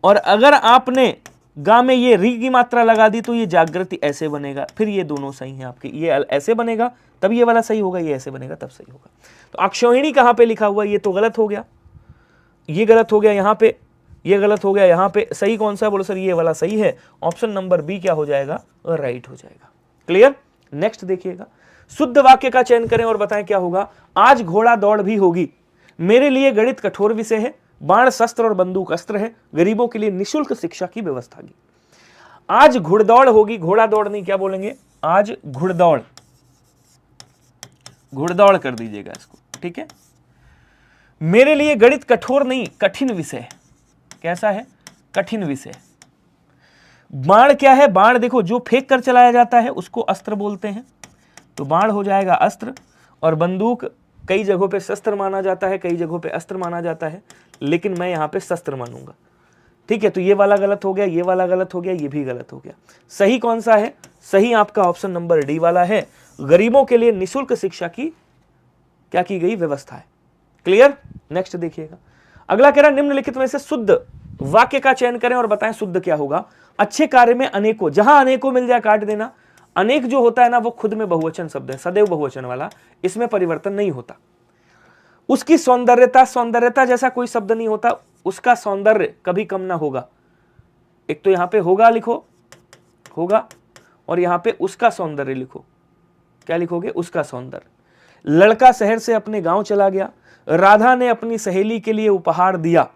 और अगर आपने गा में ये री की मात्रा लगा दी तो ये जागृति ऐसे बनेगा, फिर ये दोनों सही हैं आपके, ये ऐसे बनेगा तब ये वाला सही होगा, ये ऐसे बनेगा तब सही होगा। तो अक्षौहिणी कहां पे लिखा हुआ है, ये तो गलत हो गया, ये गलत हो गया यहां पे, ये गलत हो गया यहां पे, सही कौन सा है, बोलो सर ये वाला सही है, ऑप्शन नंबर बी क्या हो जाएगा, राइट हो जाएगा। क्लियर। नेक्स्ट देखिएगा, शुद्ध वाक्य का चयन करें और बताएं क्या होगा। आज घोड़ा दौड़ भी होगी, मेरे लिए गणित कठोर विषय है, बाण शस्त्र और बंदूक अस्त्र है, गरीबों के लिए निःशुल्क शिक्षा की व्यवस्था की। आज घुड़दौड़ होगी, घोड़ा दौड़ नहीं, क्या बोलेंगे, आज घुड़दौड़, घुड़दौड़ कर दीजिएगा इसको, ठीक है। मेरे लिए गणित कठोर नहीं कठिन विषय है, कैसा है, कठिन विषय। बाण क्या है, बाण देखो जो फेंक कर चलाया जाता है उसको अस्त्र बोलते हैं, तो बाण हो जाएगा अस्त्र, और बंदूक कई जगहों पे शस्त्र माना जाता है, कई जगहों पे अस्त्र माना जाता है, लेकिन मैं यहां पे शस्त्र मानूंगा, ठीक है। तो ये वाला गलत हो गया, ये वाला गलत हो गया, ये भी गलत हो गया। सही कौन सा है, सही आपका ऑप्शन नंबर डी वाला है, गरीबों के लिए निःशुल्क शिक्षा की क्या की गई, व्यवस्था है। क्लियर। नेक्स्ट देखिएगा, अगला कह रहा निम्नलिखित में से शुद्ध वाक्य का चयन करें और बताएं शुद्ध क्या होगा। अच्छे कार्य में अनेकों, जहां अनेकों मिल जाए काट देना। अनेक जो होता है ना वो खुद में बहुवचन शब्द है, सदैव बहुवचन वाला, इसमें परिवर्तन नहीं होता। उसकी सौंदर्यता, सौंदर्यता जैसा कोई शब्द नहीं होता, उसका सौंदर्य कभी कम ना होगा। एक तो यहां पे होगा लिखो, होगा, और यहां पे उसका सौंदर्य लिखो, क्या लिखोगे, उसका सौंदर्य। लड़का शहर से अपने गांव चला गया, राधा ने अपनी सहेली के लिए उपहार दिया,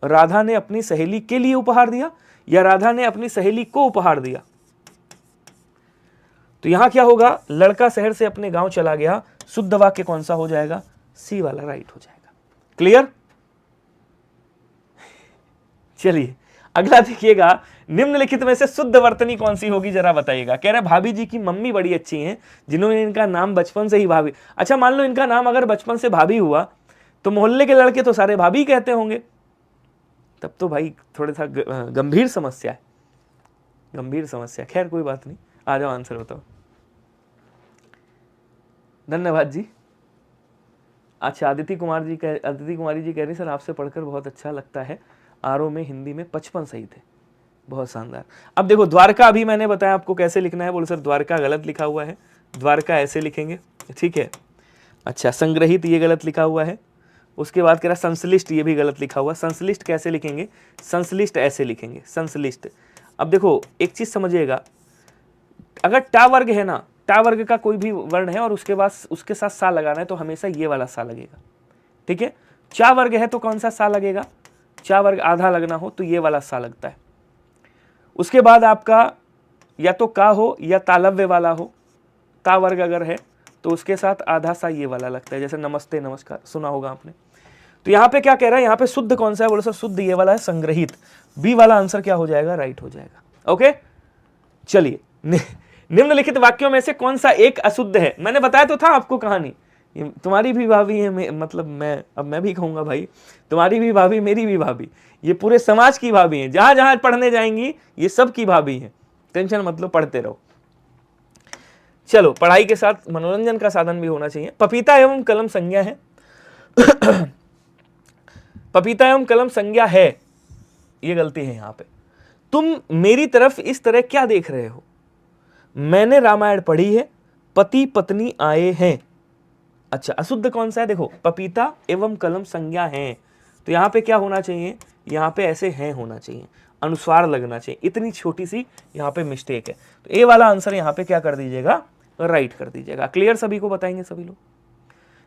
राधा ने अपनी सहेली के लिए उपहार दिया या राधा ने अपनी सहेली को उपहार दिया। तो यहां क्या होगा, लड़का शहर से अपने गांव चला गया, शुद्ध वाक्य कौन सा हो जाएगा, सी वाला राइट हो जाएगा। क्लियर। चलिए अगला देखिएगा, निम्नलिखित में से शुद्ध वर्तनी कौन सी होगी जरा बताइएगा। कह रहे भाभी जी की मम्मी बड़ी अच्छी हैं, जिन्होंने इनका नाम बचपन से ही भाभी। अच्छा मान लो इनका नाम अगर बचपन से भाभी हुआ तो मोहल्ले के लड़के तो सारे भाभी कहते होंगे, तब तो भाई थोड़ा सा गंभीर समस्या है, गंभीर समस्या। खैर कोई बात नहीं, आ जाओ आंसर बताओ। धन्यवाद जी। अच्छा अदिति कुमारी जी कह रही सर आपसे पढ़कर बहुत अच्छा लगता है, आरओ में हिंदी में 55 सही थे, बहुत शानदार। अब देखो द्वारका अभी मैंने बताया आपको कैसे लिखना है, बोले सर द्वारका गलत लिखा हुआ है, द्वारका ऐसे लिखेंगे, ठीक है। अच्छा संग्रहित ये गलत लिखा हुआ है, उसके बाद कह रहा संश्लिष्ट ये भी गलत लिखा हुआ, संश्लिष्ट कैसे लिखेंगे, संश्लिष्ट ऐसे लिखेंगे, संश्लिष्ट। अब देखो एक चीज समझिएगा, अगर टा वर्ग है ना, टा वर्ग का कोई भी वर्ण है और उसके बाद उसके साथ सा लगाना है तो हमेशा ये वाला सा लगेगा, ठीक है। चा वर्ग है तो कौन सा सा लगेगा, चा वर्ग आधा लगना हो तो ये वाला सा लगता है। उसके बाद आपका या तो का हो या तालव्य वाला हो, ता वर्ग अगर है तो उसके साथ आधा सा ये वाला लगता है, जैसे नमस्ते नमस्कार सुना होगा आपने। तो यहाँ पे क्या कह रहा है, यहाँ पे शुद्ध कौन सा है, बोलो सर शुद्ध ये वाला है, संग्रहित, बी वाला आंसर क्या हो जाएगा, राइट हो जाएगा। ओके चलिए, निम्नलिखित वाक्यों में से कौन सा एक अशुद्ध है। मैंने बताया तो था आपको कहानी, तुम्हारी भी भाभी है, मतलब मैं भी कहूंगा भाई, तुम्हारी भी भाभी मेरी भी भाभी, ये पूरे समाज की भाभी है, जहां जहां पढ़ने जाएंगी ये सब की भाभी है, टेंशन मतलब पढ़ते रहो। चलो पढ़ाई के साथ मनोरंजन का साधन भी होना चाहिए। पपीता एवं कलम संज्ञा है पपीता एवं कलम संज्ञा है, ये गलती है यहां पे। तुम मेरी तरफ इस तरह क्या देख रहे हो, मैंने रामायण पढ़ी है, पति पत्नी आए हैं। अच्छा अशुद्ध कौन सा है, देखो पपीता एवं कलम संज्ञा है, तो यहां पे क्या होना चाहिए, यहां पे ऐसे हैं होना चाहिए, अनुस्वार लगना चाहिए, इतनी छोटी सी यहां पे मिस्टेक है। तो ए वाला आंसर यहां पे क्या कर दीजिएगा, राइट कर दीजिएगा। क्लियर, सभी को बताएंगे सभी लोग,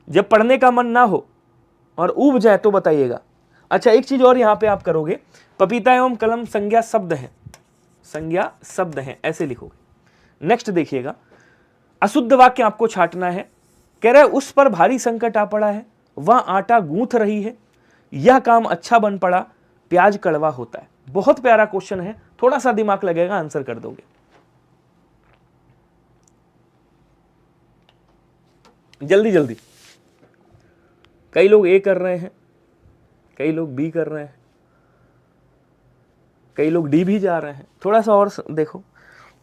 जब पढ़ने का मन ना हो और ऊब जाए तो बताइएगा। अच्छा एक चीज और यहां पे आप करोगे, पपीता एवं कलम संज्ञा शब्द है, संज्ञा शब्द है ऐसे लिखोगे। नेक्स्ट देखिएगा, अशुद्ध वाक्य आपको छांटना है। कह रहा है उस पर भारी संकट आ पड़ा है, वह आटा गूंथ रही है, यह काम अच्छा बन पड़ा, प्याज कड़वा होता है। बहुत प्यारा क्वेश्चन है, थोड़ा सा दिमाग लगेगा आंसर कर दोगे। जल्दी जल्दी कई लोग ए कर रहे हैं, कई लोग बी कर रहे हैं, कई लोग डी भी जा रहे हैं। थोड़ा सा और देखो,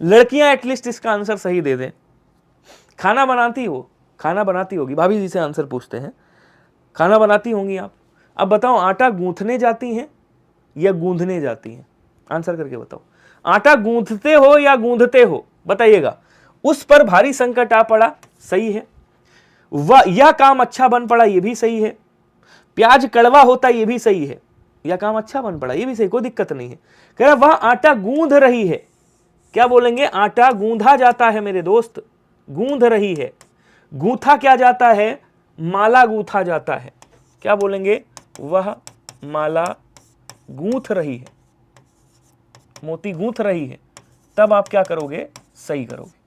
लड़कियां एटलीस्ट इसका आंसर सही दे दें। खाना बनाती हो, खाना बनाती होगी, भाभी जी से आंसर पूछते हैं, खाना बनाती होंगी आप। अब बताओ, आटा गूंथने जाती हैं या गूंधने जाती हैं? आंसर करके बताओ। आटा गूंथते हो या गूंधते हो, बताइएगा। उस पर भारी संकट आ पड़ा, सही है। वह यह काम अच्छा बन पड़ा, यह भी सही है। प्याज कड़वा होता, यह भी सही है। यह काम अच्छा बन पड़ा, यह भी सही, कोई दिक्कत नहीं है। कह रहा वह आटा गूंध रही है, क्या बोलेंगे? आटा गूंधा जाता है मेरे दोस्त, गूंध रही है। गूंथा क्या जाता है? माला गूंथा जाता है, क्या बोलेंगे? वह माला गूंथ रही है, मोती गूंथ रही है। तब आप क्या करोगे? सही करोगे।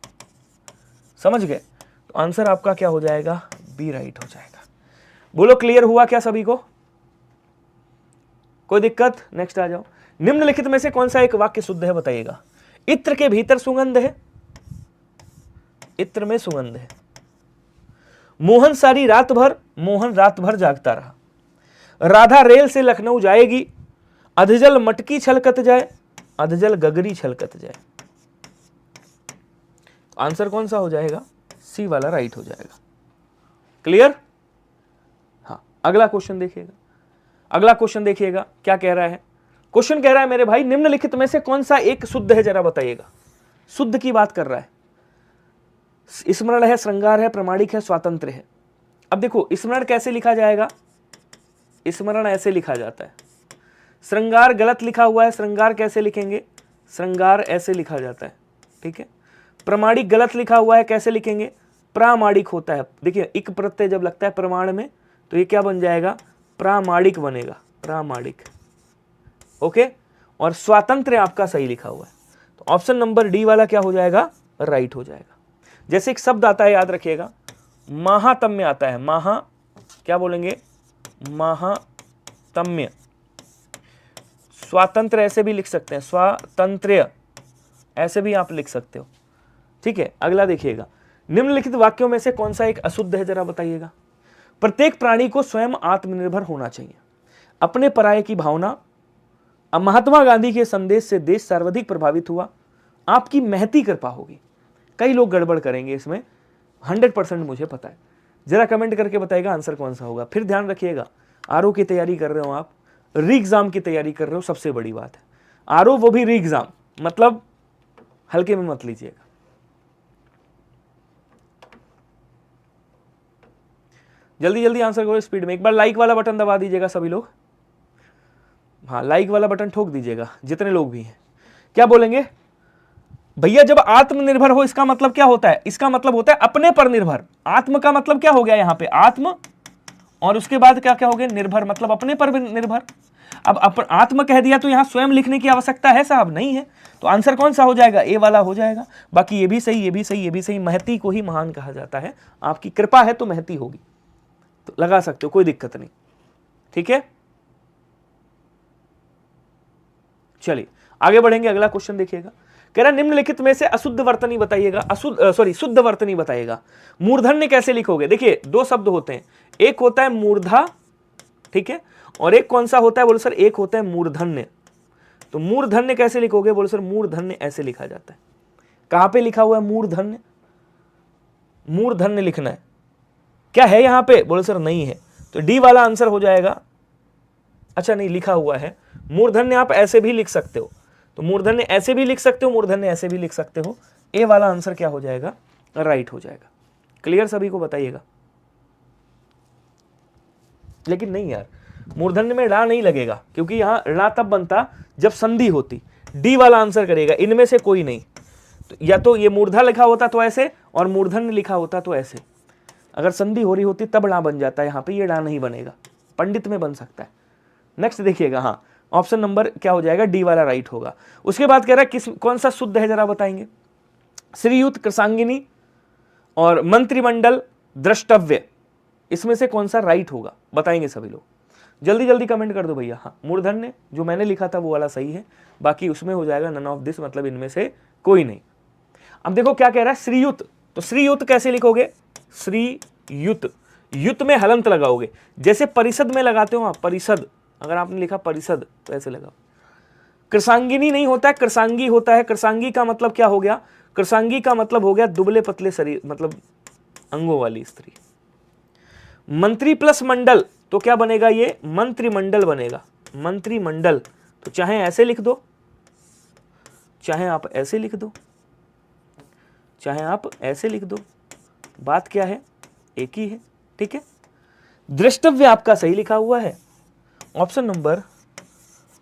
समझ गए? तो आंसर आपका क्या हो जाएगा? बी राइट हो जाएगा। बोलो क्लियर हुआ क्या सभी को? कोई दिक्कत? नेक्स्ट आ जाओ। निम्नलिखित में से कौन सा एक वाक्य शुद्ध है, बताइएगा। इत्र के भीतर सुगंध है, इत्र में सुगंध है। मोहन सारी रात भर, मोहन रात भर जागता रहा। राधा रेल से लखनऊ जाएगी, अधजल मटकी छलकत जाए, अधजल गगरी छलकत जाए। आंसर कौन सा हो जाएगा? सी वाला राइट हो जाएगा। क्लियर? हाँ, अगला क्वेश्चन देखिएगा। अगला क्वेश्चन देखिएगा क्या कह रहा है। क्वेश्चन कह रहा है मेरे भाई, निम्नलिखित में से कौन सा एक शुद्ध है, जरा बताइएगा। शुद्ध की बात कर रहा है। स्मरण है, श्रृंगार है, प्रमाणिक है, स्वातंत्र है। अब देखो, स्मरण कैसे लिखा जाएगा? स्मरण ऐसे लिखा जाता है। श्रृंगार गलत लिखा हुआ है, श्रृंगार कैसे लिखेंगे? श्रृंगार ऐसे लिखा जाता है, ठीक है। प्रमाणिक गलत लिखा हुआ है, कैसे लिखेंगे? प्रामाणिक होता है। देखिए, इक प्रत्यय जब लगता है प्रमाण में, तो ये क्या बन जाएगा? प्रामाणिक बनेगा, प्रामाणिक। ओके, और स्वातंत्र आपका सही लिखा हुआ है, तो ऑप्शन नंबर डी वाला क्या हो जाएगा? राइट हो जाएगा। जैसे एक शब्द आता है, याद रखिएगा, महातम्य आता है। महा, क्या बोलेंगे? महातम्य। स्वातंत्र ऐसे भी लिख सकते हैं, स्वातंत्र्य ऐसे भी आप लिख सकते हो, ठीक है। अगला देखिएगा, निम्नलिखित वाक्यों में से कौन सा एक अशुद्ध है, जरा बताइएगा। प्रत्येक प्राणी को स्वयं आत्मनिर्भर होना चाहिए, अपने पराये की भावना। अब महात्मा गांधी के संदेश से देश सर्वाधिक प्रभावित हुआ, आपकी महती कृपा होगी। कई लोग गड़बड़ करेंगे इसमें, 100% मुझे पता है। जरा कमेंट करके बताइएगा आंसर कौन सा होगा। फिर ध्यान रखिएगा, आरओ की तैयारी कर रहे हो आप, री एग्जाम की तैयारी कर रहे हो, सबसे बड़ी बात है आरओ, वो भी री एग्जाम, मतलब हल्के में मत लीजिएगा। जल्दी जल्दी आंसर करो स्पीड में। एक बार लाइक वाला बटन दबा दीजिएगा सभी लोग। हाँ, लाइक वाला बटन ठोक दीजिएगा जितने लोग भी हैं। क्या बोलेंगे भैया? जब आत्मनिर्भर हो, इसका मतलब क्या होता है? इसका मतलब होता है अपने पर निर्भर। आत्म का मतलब क्या हो गया यहाँ पे? आत्म, और उसके बाद क्या क्या हो गया? निर्भर, मतलब अपने पर निर्भर। अब आत्म कह दिया तो यहाँ स्वयं लिखने की आवश्यकता है साहब? नहीं है। तो आंसर कौन सा हो जाएगा? ए वाला हो जाएगा। बाकी ये भी सही, ये भी सही, ये भी सही। महती को ही महान कहा जाता है। आपकी कृपा है तो महती होगी, तो लगा सकते हो, कोई दिक्कत नहीं, ठीक है। चलिए आगे बढ़ेंगे। अगला क्वेश्चन देखिएगा, कह रहा निम्नलिखित में से अशुद्ध वर्तनी बताइएगा। शुद्ध वर्तनी बताइएगा। मूर्धन्य कैसे लिखोगे? देखिए, दो शब्द होते हैं, एक होता है मूर्धा, ठीक है, और एक कौन सा होता है? बोलो सर, एक होता है मूर्धन्य। तो मूर्धन्य कैसे लिखोगे? बोलो सर, मूर्धन्य ऐसे लिखा जाता है। कहां पे लिखा हुआ है मूर्धन्य? मूर्धन्य लिखना है, क्या है यहां पे? बोलो सर नहीं है, तो डी वाला आंसर हो जाएगा। अच्छा, नहीं लिखा हुआ है। मूर्धन्य आप ऐसे भी लिख सकते हो, तो मूर्धन्य ऐसे भी लिख सकते हो, मूर्धन्य ऐसे भी लिख सकते हो। ए वाला आंसर क्या हो जाएगा? राइट हो जाएगा। क्लियर सभी को? बताइएगा। लेकिन नहीं यार, मूर्धन्य में ड़ा नहीं लगेगा, क्योंकि यहां ड़ा तब बनता जब संधि होती। डी वाला आंसर करेगा, इनमें से कोई नहीं। तो या तो ये मूर्धा लिखा होता तो ऐसे, और मूर्धन्य लिखा होता तो ऐसे। अगर संधि हो रही होती तब ड़ा बन जाता है, यहां पे ये ड़ा नहीं बनेगा, पंडित में बन सकता है। नेक्स्ट देखिएगा, हाँ, ऑप्शन नंबर क्या हो जाएगा? डी वाला राइट होगा। उसके बाद कह रहा है कौन सा शुद्ध है, जरा बताएंगे। श्रीयुत, कृषांगिनी और मंत्रिमंडल, द्रष्टव्य, इसमें से कौन सा राइट होगा? बताएंगे सभी लोग, जल्दी जल्दी कमेंट कर दो भैया। हाँ, मूर्धन्य जो मैंने लिखा था वो वाला सही है, बाकी उसमें हो जाएगा नन ऑफ दिस, मतलब इनमें से कोई नहीं। अब देखो क्या कह रहा है, श्रीयुत, तो श्रीयुत कैसे लिखोगे? श्रीयुत, युत में हलंत लगाओगे, जैसे परिषद में लगाते हो आप, परिषद, अगर आपने लिखा परिषद तो ऐसे लगाओ। कृषांगिनी नहीं होता है, कृषांगी होता है। कृषांगी का मतलब क्या हो गया? कृषांगी का मतलब हो गया दुबले पतले शरीर, मतलब अंगों वाली स्त्री। मंत्री प्लस मंडल तो क्या बनेगा? ये मंत्रिमंडल बनेगा, मंत्रिमंडल। तो चाहे ऐसे लिख दो, चाहे आप ऐसे लिख दो, चाहे आप ऐसे लिख दो, बात क्या है? एक ही है, ठीक है। दृष्टव्य आपका सही लिखा हुआ है, ऑप्शन नंबर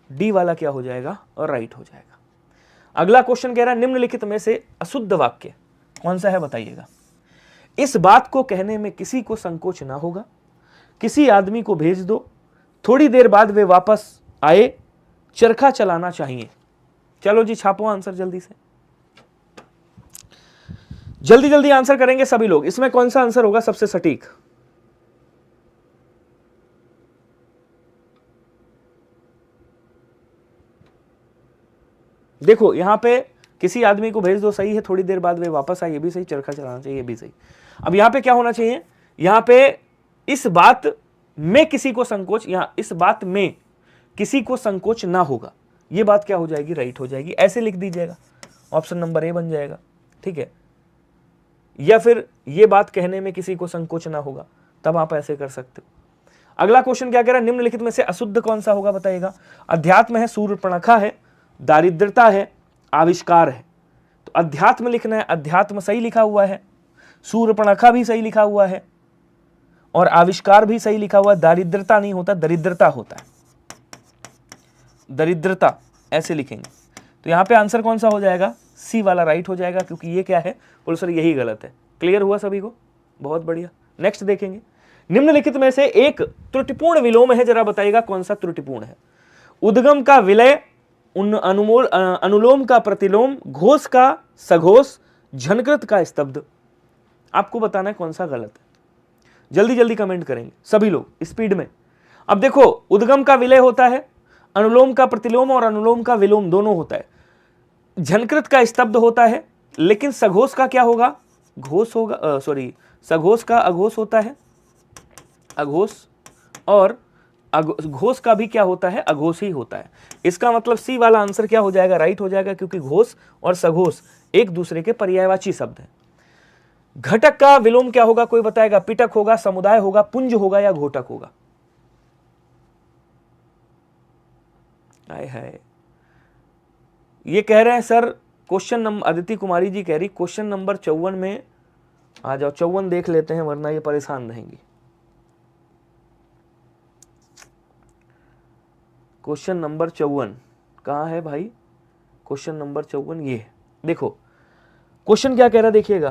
डी वाला क्या हो जाएगा? और राइट हो जाएगा। अगला क्वेश्चन कह रहा है निम्नलिखित में से अशुद्ध वाक्य कौन सा है बताइएगा। इस बात को कहने में किसी को संकोच ना होगा, किसी आदमी को भेज दो, थोड़ी देर बाद वे वापस आए, चरखा चलाना चाहिए। चलो जी छापो आंसर जल्दी से, जल्दी जल्दी आंसर करेंगे सभी लोग। इसमें कौन सा आंसर होगा सबसे सटीक? देखो यहां पे किसी आदमी को भेज दो सही है, थोड़ी देर बाद वे वापस आए ये भी सही, चरखा चलाना चाहिए ये भी सही। अब यहां पे क्या होना चाहिए? यहां पे इस बात में किसी को संकोच, यहां इस बात में किसी को संकोच ना होगा, ये बात क्या हो जाएगी? राइट हो जाएगी। ऐसे लिख दीजिएगा, ऑप्शन नंबर ए बन जाएगा, ठीक है। या फिर ये बात कहने में किसी को संकोच ना होगा, तब आप ऐसे कर सकते हो। अगला क्वेश्चन क्या कह रहा है? निम्नलिखित में से अशुद्ध कौन सा होगा बताइएगा। अध्यात्म है, शूर्पणखा है, दारिद्रता है, आविष्कार है। तो अध्यात्म लिखना है, अध्यात्म सही लिखा हुआ है, शूर्पणखा भी सही लिखा हुआ है, और आविष्कार भी सही लिखा हुआ है। दारिद्रता नहीं होता, दरिद्रता होता है, दरिद्रता ऐसे लिखेंगे। तो यहां पे आंसर कौन सा हो जाएगा? सी वाला राइट हो जाएगा, क्योंकि ये क्या है? बोलो सर यही गलत है। क्लियर हुआ सभी को? बहुत बढ़िया। नेक्स्ट देखेंगे, निम्नलिखित में से एक त्रुटिपूर्ण विलोम है, जरा बताइएगा कौन सा त्रुटिपूर्ण है। उद्गम का विलय, अनुलोम का प्रतिलोम, घोष का सघोष, झनकृत का स्तब्ध। आपको बताना है कौन सा गलत है। जल्दी जल्दी कमेंट करेंगे सभी लोग स्पीड में। अब देखो उद्गम का विलय होता है, अनुलोम का प्रतिलोम और अनुलोम का विलोम दोनों होता है, झनकृत का स्तब्ध होता है, लेकिन सघोष का क्या होगा? घोष होगा, सॉरी सघोष का अघोष होता है, अघोष, और घोष का भी क्या होता है? अघोष ही होता है। इसका मतलब सी वाला आंसर क्या हो जाएगा? राइट हो जाएगा, क्योंकि घोष और सघोष एक दूसरे के पर्यायवाची शब्द हैं। घटक का विलोम क्या होगा? कोई बताएगा? पिटक होगा, समुदाय होगा, पुंज होगा, या घोटक होगा? आए हाय, ये कह रहे हैं sir question number, Aditi Kumari ji कह रही क्वेश्चन नंबर 54 में आ जाओ। 54 देख लेते हैं, वरना ये परेशान रहेंगी। क्वेश्चन नंबर 54 कहाँ है भाई? क्वेश्चन नंबर 54 ये है। देखो क्वेश्चन क्या कह रहा है, देखिएगा।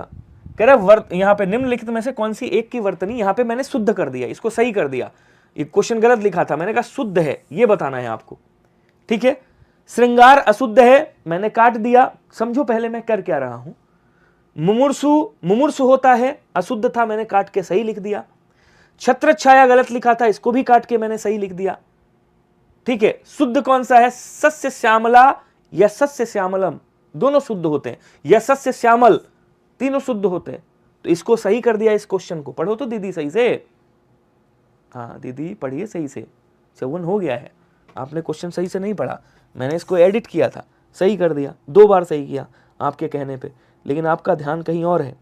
कह रहा है यहाँ पे निम्नलिखित में से कौन सी एक की वर्तनी, यहाँ पे मैंने शुद्ध कर दिया, इसको सही कर दिया। ये क्वेश्चन गलत लिखा था, मैंने कहा शुद्ध है, ये बताना है आपको, ठीक है। श्रृंगार अशुद्ध है, मैंने काट दिया। समझो पहले मैं कर क्या रहा हूं। मुमूर्षु होता है, अशुद्ध था, मैंने काट के सही लिख दिया। छत्र छाया गलत लिखा था, इसको भी काट के मैंने सही लिख दिया, ठीक है। शुद्ध कौन सा है? सस्य श्यामला या सस्य श्यामलम, दोनों शुद्ध होते हैं, या सस्य श्यामल, तीनों शुद्ध होते हैं। तो इसको सही कर दिया। इस क्वेश्चन को पढ़ो तो दीदी सही से, हाँ दीदी पढ़िए सही से। 54 हो गया है, आपने क्वेश्चन सही से नहीं पढ़ा, मैंने इसको एडिट किया था, सही कर दिया, 2 बार सही किया आपके कहने पे, लेकिन आपका ध्यान कहीं और है।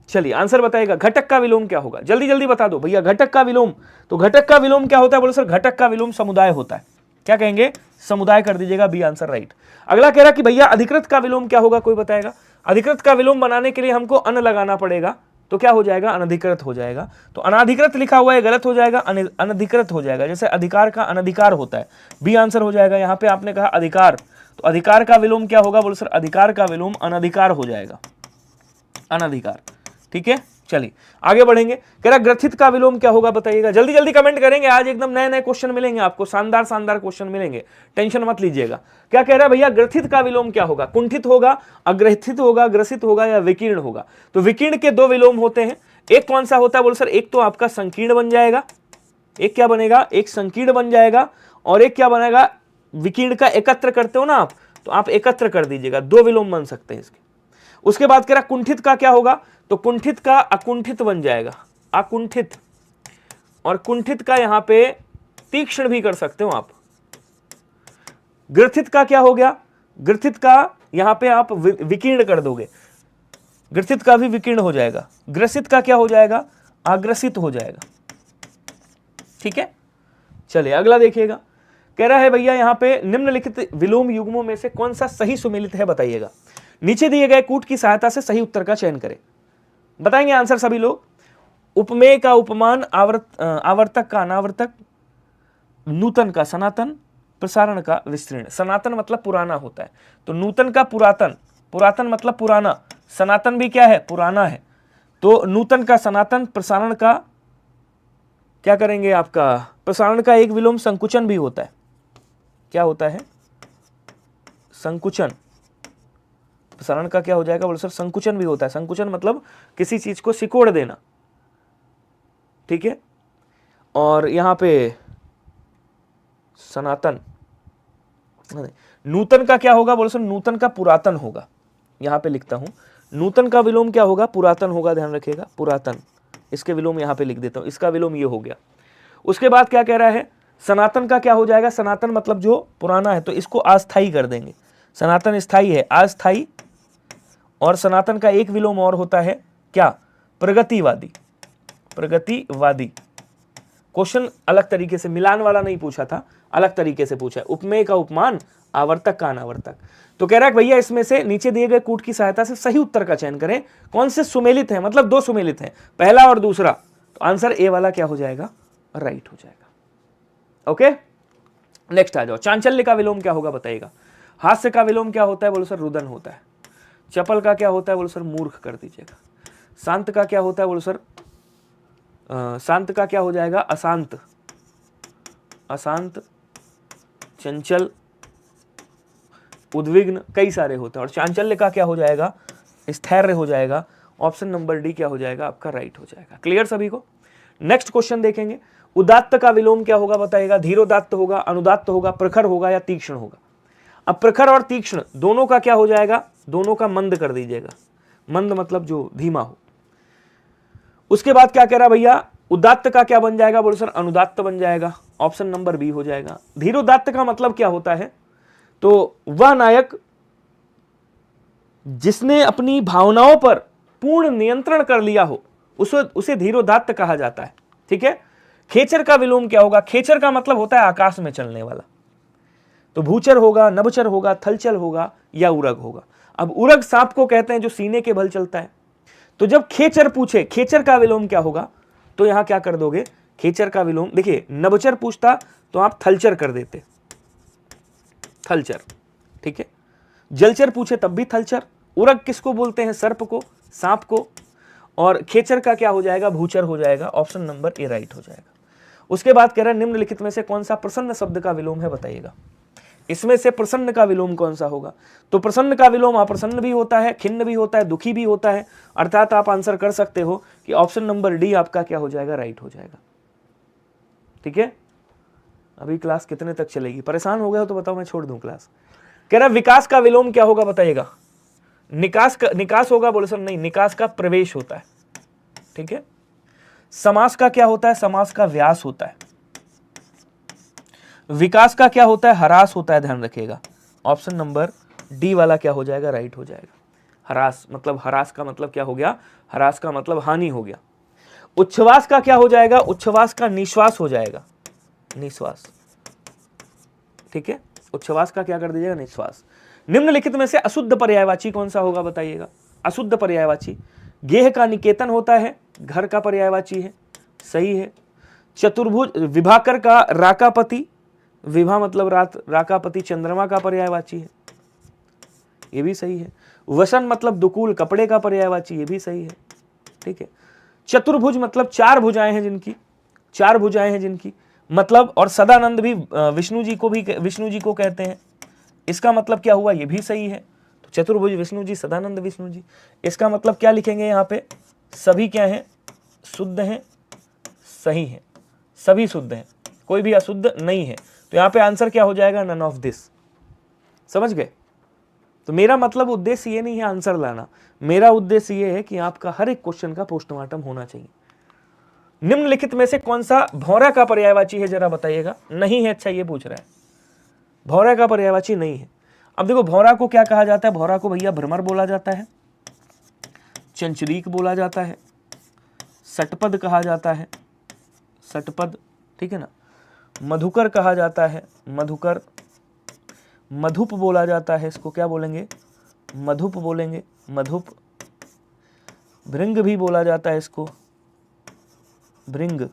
चलिए आंसर बताइएगा, घटक का विलोम क्या होगा? जल्दी जल्दी बता दो भैया। घटक का विलोम, तो घटक का विलोम क्या होता है? बोलो सर घटक का विलोम समुदाय होता है। क्या कहेंगे? समुदाय कर दीजिएगा, बी आंसर राइट। अगला कह रहा कि भैया अधिकृत का विलोम क्या होगा? कोई बताएगा? अधिकृत का विलोम बनाने के लिए हमको अन लगाना पड़ेगा, तो क्या हो जाएगा? अनधिकृत हो जाएगा। तो अनाधिकृत लिखा हुआ है, गलत हो जाएगा, अनधिकृत हो जाएगा। जैसे अधिकार का अनधिकार होता है, बी आंसर हो जाएगा। यहां पे आपने कहा अधिकार, तो अधिकार का विलोम क्या होगा? बोलो सर अधिकार का विलोम अनधिकार हो जाएगा, अनधिकार, ठीक है। चलिए आगे बढ़ेंगे। कह रहा ग्रथित का विलोम क्या होगा बताइएगा, जल्दी जल्दी कमेंट करेंगे। आज एकदम नए नए क्वेश्चन मिलेंगे आपको, शानदार शानदार क्वेश्चन मिलेंगे, टेंशन मत लीजिएगा। क्या कह रहा है भैया? ग्रथित का विलोम क्या होगा? कुंठित होगा, अग्रथित होगा, ग्रसित होगा, या विकीर्ण होगा? तो विकीर्ण के 2 विलोम होते हैं। एक कौन सा होता है? बोलो सर एक तो आपका संकीर्ण बन जाएगा, एक क्या बनेगा? एक संकीर्ण बन जाएगा, और एक क्या बनेगा? विकीर्ण का एकत्र करते हो ना आप, तो आप एकत्र कर दीजिएगा, 2 विलोम बन सकते हैं इसके। उसके बाद कह रहा कुंठित का क्या होगा? तो कुंठित का अकुंठित बन जाएगा, अकुंठित, और कुंठित का यहां पे तीक्ष्ण भी कर सकते हो आप। ग्रथित का क्या हो गया, ग्रथित का यहां पे आप विकीर्ण कर दोगे, ग्रथित का भी विकीर्ण हो जाएगा। ग्रसित का क्या हो जाएगा, आग्रसित हो जाएगा। ठीक है, चलिए अगला देखिएगा। कह रहा है भैया यहां पे निम्नलिखित विलोम युग्मों में से कौन सा सही सुमेलित है बताइएगा। नीचे दिए गए कूट की सहायता से सही उत्तर का चयन करें। बताएंगे आंसर सभी लोग। उपमेय का उपमान, आवर्तक का अनावर्तक, नूतन का सनातन, प्रसारण का विस्तृण। सनातन मतलब पुराना होता है, तो नूतन का पुरातन, पुरातन मतलब पुराना, सनातन भी क्या है, पुराना है। तो नूतन का सनातन, प्रसारण का क्या करेंगे आपका, प्रसारण का एक विलोम संकुचन भी होता है। क्या होता है, संकुचन। प्रसारण का क्या हो जाएगा बोलो सर, संकुचन भी होता है। संकुचन मतलब किसी चीज को सिकोड़ देना। ठीक है, और यहां पे सनातन, नूतन का क्या होगा बोलो सर, नूतन का पुरातन होगा। यहां पे लिखता हूं, नूतन का विलोम क्या होगा, पुरातन होगा, ध्यान रखिएगा, पुरातन। इसके विलोम यहां पे लिख देता हूं, इसका विलोम ये हो गया। उसके बाद क्या कह रहा है, सनातन का क्या हो जाएगा, सनातन मतलब जो पुराना है, तो इसको अस्थाई कर देंगे। सनातन स्थाई है, अस्थाई। और सनातन का एक विलोम और होता है क्या, प्रगतिवादी। प्रगतिवादी। क्वेश्चन अलग तरीके से, मिलान वाला नहीं पूछा था, अलग तरीके से पूछा है। उपमेय का उपमान, आवर्तक का अनावर्तक। तो कह रहा है भैया इसमें से नीचे दिए गए कूट की सहायता से सही उत्तर का चयन करें। कौन से सुमेलित है, मतलब दो सुमेलित है, पहला और दूसरा। तो आंसर ए वाला क्या हो जाएगा, राइट हो जाएगा। ओके, नेक्स्ट आ जाओ। चांचल्य का विलोम क्या होगा बताइएगा। हास्य का विलोम क्या होता है बोलो सर, रुदन होता है। चपल का क्या होता है बोलो सर, मूर्ख कर दीजिएगा। शांत का क्या होता है बोलो सर, शांत का क्या हो जाएगा, अशांत। अशांत, चंचल, उद्विग्न, कई सारे होते हैं। और चांचल्य का क्या हो जाएगा, स्थैर्य हो जाएगा। ऑप्शन नंबर डी क्या हो जाएगा आपका, राइट हो जाएगा। क्लियर सभी को। नेक्स्ट क्वेश्चन देखेंगे। उदात्त का विलोम क्या होगा बताइएगा। धीरोदात्त होगा, अनुदात्त होगा, प्रखर होगा या तीक्ष्ण होगा। अब प्रखर और तीक्ष्ण दोनों का क्या हो जाएगा, दोनों का मंद कर दीजिएगा। मंद मतलब जो धीमा हो। उसके बाद क्या कह रहा भैया, उदात्त का क्या बन जाएगा बोलो सर, अनुदात्त बन जाएगा। ऑप्शन नंबर बी हो जाएगा। धीरोदात्त का मतलब क्या होता है, तो वह नायक जिसने अपनी भावनाओं पर पूर्ण नियंत्रण कर लिया हो, उसे धीरोदात्त कहा जाता है। ठीक है। खेचर का विलोम क्या होगा, खेचर का मतलब होता है आकाश में चलने वाला। तो भूचर होगा, नभचर होगा, थलचल होगा या उरग होगा। अब उरग सांप को कहते हैं जो सीने के बल चलता है। तो जब खेचर पूछे खेचर का विलोम क्या होगा, तो यहां क्या कर दोगे, खेचर का विलोम, देखिए नभचर पूछता तो आप थलचर कर देते, थलचर। ठीक है। जलचर पूछे तब भी थलचर। उरग किसको बोलते हैं, सर्प को, सांप को। और खेचर का क्या हो जाएगा, भूचर हो जाएगा। ऑप्शन नंबर ए राइट हो जाएगा। उसके बाद कह रहा है निम्नलिखित में से कौन सा प्रसन्न शब्द का विलोम है बताइएगा। इसमें से प्रसन्न का विलोम कौन सा होगा। तो प्रसन्न का विलोम अप्रसन्न भी होता है, खिन्न भी होता है, दुखी भी होता है। अर्थात आप आंसर कर सकते हो कि ऑप्शन नंबर डी आपका क्या हो जाएगा, राइट हो जाएगा। ठीक है। अभी क्लास कितने तक चलेगी, परेशान हो गए हो तो बताओ, मैं छोड़ दूं क्लास। कह रहा विकास का विलोम क्या होगा बताइएगा। निकास होगा बोले सर, नहीं, निकास का प्रवेश होता है। ठीक है। समास का क्या होता है, समास का व्यास होता है। विकास का क्या होता है, हरास होता है, ध्यान रखिएगा। ऑप्शन नंबर डी वाला क्या हो जाएगा, राइट हो जाएगा। हरास मतलब, हरास का मतलब क्या हो गया, हरास का मतलब हानि हो गया। उच्छ्वास का क्या हो जाएगा, उच्छ्वास का निश्वास हो जाएगा, निश्वास। ठीक है। उच्छ्वास का क्या कर दीजिएगा, निश्वास। निम्नलिखित में से अशुद्ध पर्यायवाची कौन सा होगा बताइएगा। अशुद्ध पर्यायवाची, गेह का निकेतन होता है, घर का पर्यायवाची है, सही है। चतुर्भुज, विभाकर का राकापति, विभा मतलब रात, राकापति चंद्रमा का पर्यायवाची है, ये भी सही है। वसन मतलब दुकूल, कपड़े का पर्यायवाची, ये भी सही है। ठीक है। चतुर्भुज मतलब चार भुजाएं हैं जिनकी, चार भुजाएं हैं जिनकी मतलब, और सदानंद भी विष्णु जी को कहते हैं, इसका मतलब क्या हुआ, ये भी सही है। तो चतुर्भुज विष्णु जी, सदानंद विष्णु जी, इसका मतलब क्या लिखेंगे यहाँ पे, सभी क्या हैं, शुद्ध हैं, सही है, सभी शुद्ध हैं, कोई भी अशुद्ध नहीं है। तो यहाँ पे आंसर क्या हो जाएगा, नन ऑफ दिस। समझ गए। तो मेरा मतलब उद्देश्य ये नहीं है आंसर लाना, मेरा उद्देश्य ये है कि आपका हर एक क्वेश्चन का पोस्टमार्टम होना चाहिए। निम्नलिखित में से कौन सा भौरा का पर्यायवाची है, जरा बताइएगा। नहीं है, अच्छा ये पूछ रहा है, भौरा का पर्यायवाची नहीं है। अब देखो भौरा को क्या कहा जाता है, भौरा को भैया भ्रमर बोला जाता है, चंचरीक बोला जाता है, सटपद कहा जाता है, सटपद, ठीक है ना, मधुकर कहा जाता है, मधुकर, मधुप बोला जाता है, इसको क्या बोलेंगे, मधुप बोलेंगे, मधुप, भृंग भी बोला जाता है इसको, भृंग,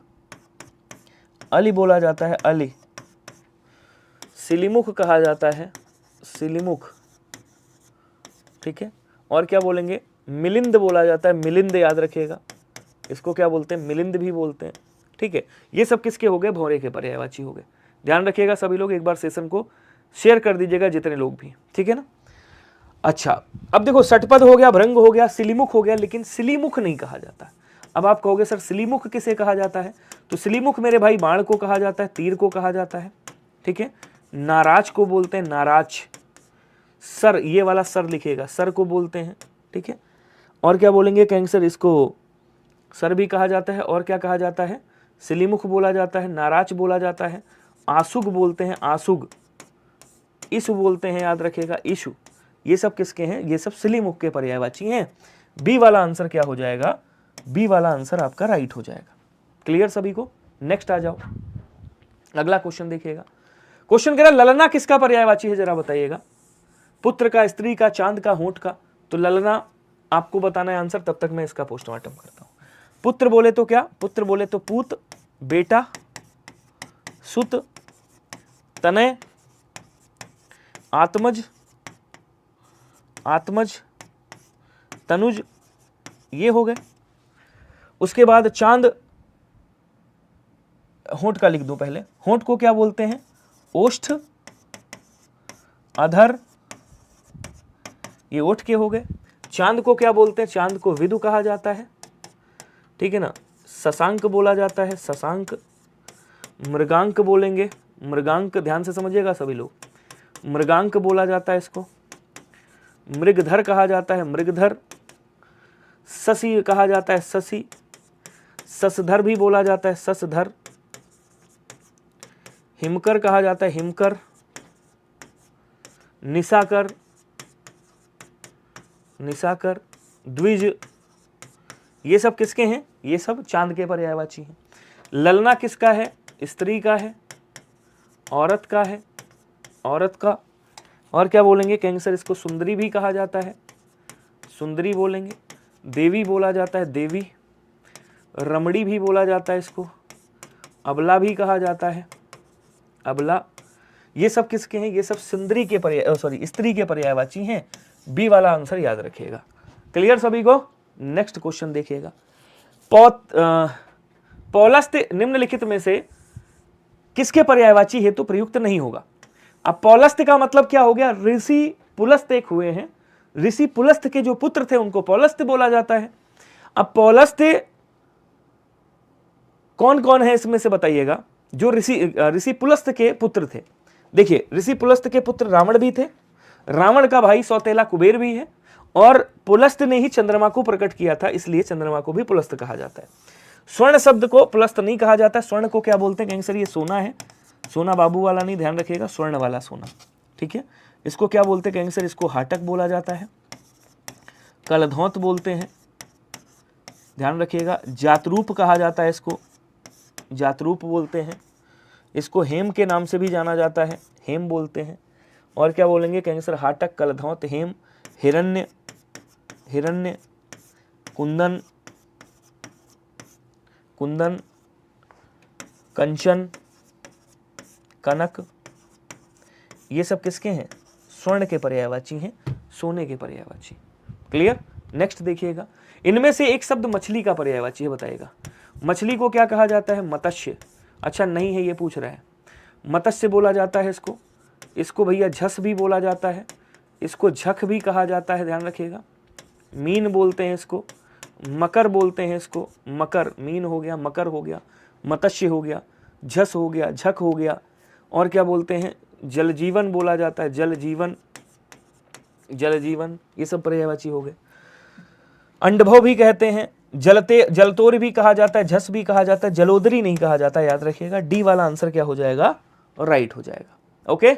अली बोला जाता है, अली, सिलीमुख कहा जाता है, सिलीमुख, ठीक है, और क्या बोलेंगे, मिलिंद बोला जाता है, मिलिंद याद रखिएगा, इसको क्या बोलते हैं, मिलिंद भी बोलते हैं, ठीक है। ये सब किसके हो गए, भौरे के पर्यायवाची हो गए। ध्यान रखिएगा सभी लोग, एक बार सेशन को शेयर कर दीजिएगा जितने लोग भी, ठीक है ना। अच्छा, अब देखो सटपद हो गया, भृंग हो गया, सिलीमुख हो गया, लेकिन सिलीमुख नहीं कहा जाता। अब आप कहोगे सर सिलीमुख किसे कहा जाता है, तो सिलीमुख मेरे भाई बाण को कहा जाता है, तीर को कहा जाता है, ठीक है। नाराज को बोलते हैं, नाराज, सर, ये वाला सर लिखिएगा, सर को बोलते हैं, ठीक है। और क्या बोलेंगे, कैंसर, इसको सर भी कहा जाता है, और क्या कहा जाता है, सिलीमुख बोला जाता है, नाराज बोला जाता है, आसुग बोलते हैं, आसुग, ईशु बोलते हैं, याद रखिएगा, ईशु। ये सब किसके हैं, ये सब सिलीमुख के पर्यायवाची हैं। बी वाला आंसर क्या हो जाएगा, बी वाला आंसर आपका राइट हो जाएगा। क्लियर सभी को। नेक्स्ट आ जाओ, अगला क्वेश्चन देखिएगा। क्वेश्चन कह रहा ललना किसका पर्यायवाची है, जरा बताइएगा। पुत्र का, स्त्री का, चांद का, होंठ का। तो ललना आपको बताना है आंसर, तब तक मैं इसका पोस्टमार्टम करता हूं। पुत्र बोले तो क्या, पुत्र बोले तो पूत, बेटा, सुत, तनय, आत्मज, आत्मज, तनुज, ये हो गए। उसके बाद चांद, होंठ का लिख दूं पहले, होंठ को क्या बोलते हैं, ओष्ठ, अधर, ये ओठ के हो गए। चांद को क्या बोलते हैं, चांद को विदु कहा जाता है, ठीक है ना। शशांक बोला जाता है, शशांक। मृगांक बोलेंगे, मृगांक, ध्यान से समझिएगा सभी लोग, मृगांक बोला जाता है इसको। मृगधर कहा जाता है, मृगधर। शशि कहा जाता है, शशि। शशधर भी बोला जाता है, शशधर। हिमकर कहा जाता है, हिमकर। निशाकर, निशाकर। द्विज, ये सब किसके हैं, ये सब चांद के पर्यायवाची हैं। ललना किसका है, स्त्री का है, औरत का है, औरत का। और क्या बोलेंगे, कैंसर, इसको सुंदरी भी कहा जाता है, सुंदरी बोलेंगे। देवी बोला जाता है, देवी। रमणी भी बोला जाता है इसको। अबला भी कहा जाता है, अबला। ये सब किसके हैं, ये सब सुंदरी के स्त्री के पर्यायवाची हैं। बी वाला आंसर याद रखिएगा। क्लियर सभी को। नेक्स्ट क्वेश्चन देखिएगा। पौलस्त्य निम्नलिखित में से किसके पर्यायवाची हेतु प्रयुक्त नहीं होगा। अब पौलस्त्य का मतलब क्या हो गया, ऋषि पुलस्त एक हुए हैं, ऋषि पुलस्त के जो पुत्र थे उनको पौलस्त्य बोला जाता है। अब पौलस्त्य कौन कौन है इसमें से बताइएगा, जो ऋषि पुलस्त के पुत्र थे। देखिए, ऋषि पुलस्त के पुत्र रावण भी थे, रावण का भाई सौतेला कुबेर भी है, और पुलस्त ने ही चंद्रमा को प्रकट किया था, इसलिए चंद्रमा को भी पुलस्त कहा जाता है। स्वर्ण शब्द को पुलस्त नहीं कहा जाता। स्वर्ण को क्या बोलते हैं कैंसर, ये सोना है, सोना बाबू वाला नहीं, ध्यान रखिएगा, स्वर्ण वाला सोना, ठीक है। इसको क्या बोलते हैं कैंसर, इसको हाटक बोला जाता है, कलधौत बोलते हैं, ध्यान रखिएगा। जातरूप कहा जाता है इसको, जातरूप बोलते हैं। इसको हेम के नाम से भी जाना जाता है, हेम बोलते हैं। और क्या बोलेंगे कैंसर, हाटक, कलधौत, हेम, हिरण्य, हिरण्य, कुंदन, कुंदन, कंचन, कनक। ये सब किसके हैं, स्वर्ण के पर्यायवाची हैं, सोने के पर्यायवाची। क्लियर। नेक्स्ट देखिएगा, इनमें से एक शब्द मछली का पर्यायवाची है, बताइएगा। मछली को क्या कहा जाता है, मत्स्य। अच्छा नहीं है, ये पूछ रहा है। मत्स्य बोला जाता है इसको, इसको भैया झस भी बोला जाता है, इसको झक भी कहा जाता है, ध्यान रखिएगा। मीन बोलते हैं इसको, मकर बोलते हैं इसको, मकर, मीन हो गया, मकर हो गया, मत्स्य हो गया, झस हो गया, झक हो गया। और क्या बोलते हैं, जल जीवन बोला जाता है, जल जीवन, जल जीवन, ये सब पर्यायवाची हो गए। अंडभव भी कहते हैं, जलते जलतोर भी कहा जाता है, झस भी कहा जाता है, जलोदरी नहीं कहा जाता, याद रखिएगा। डी वाला आंसर क्या हो जाएगा, राइट हो जाएगा। ओके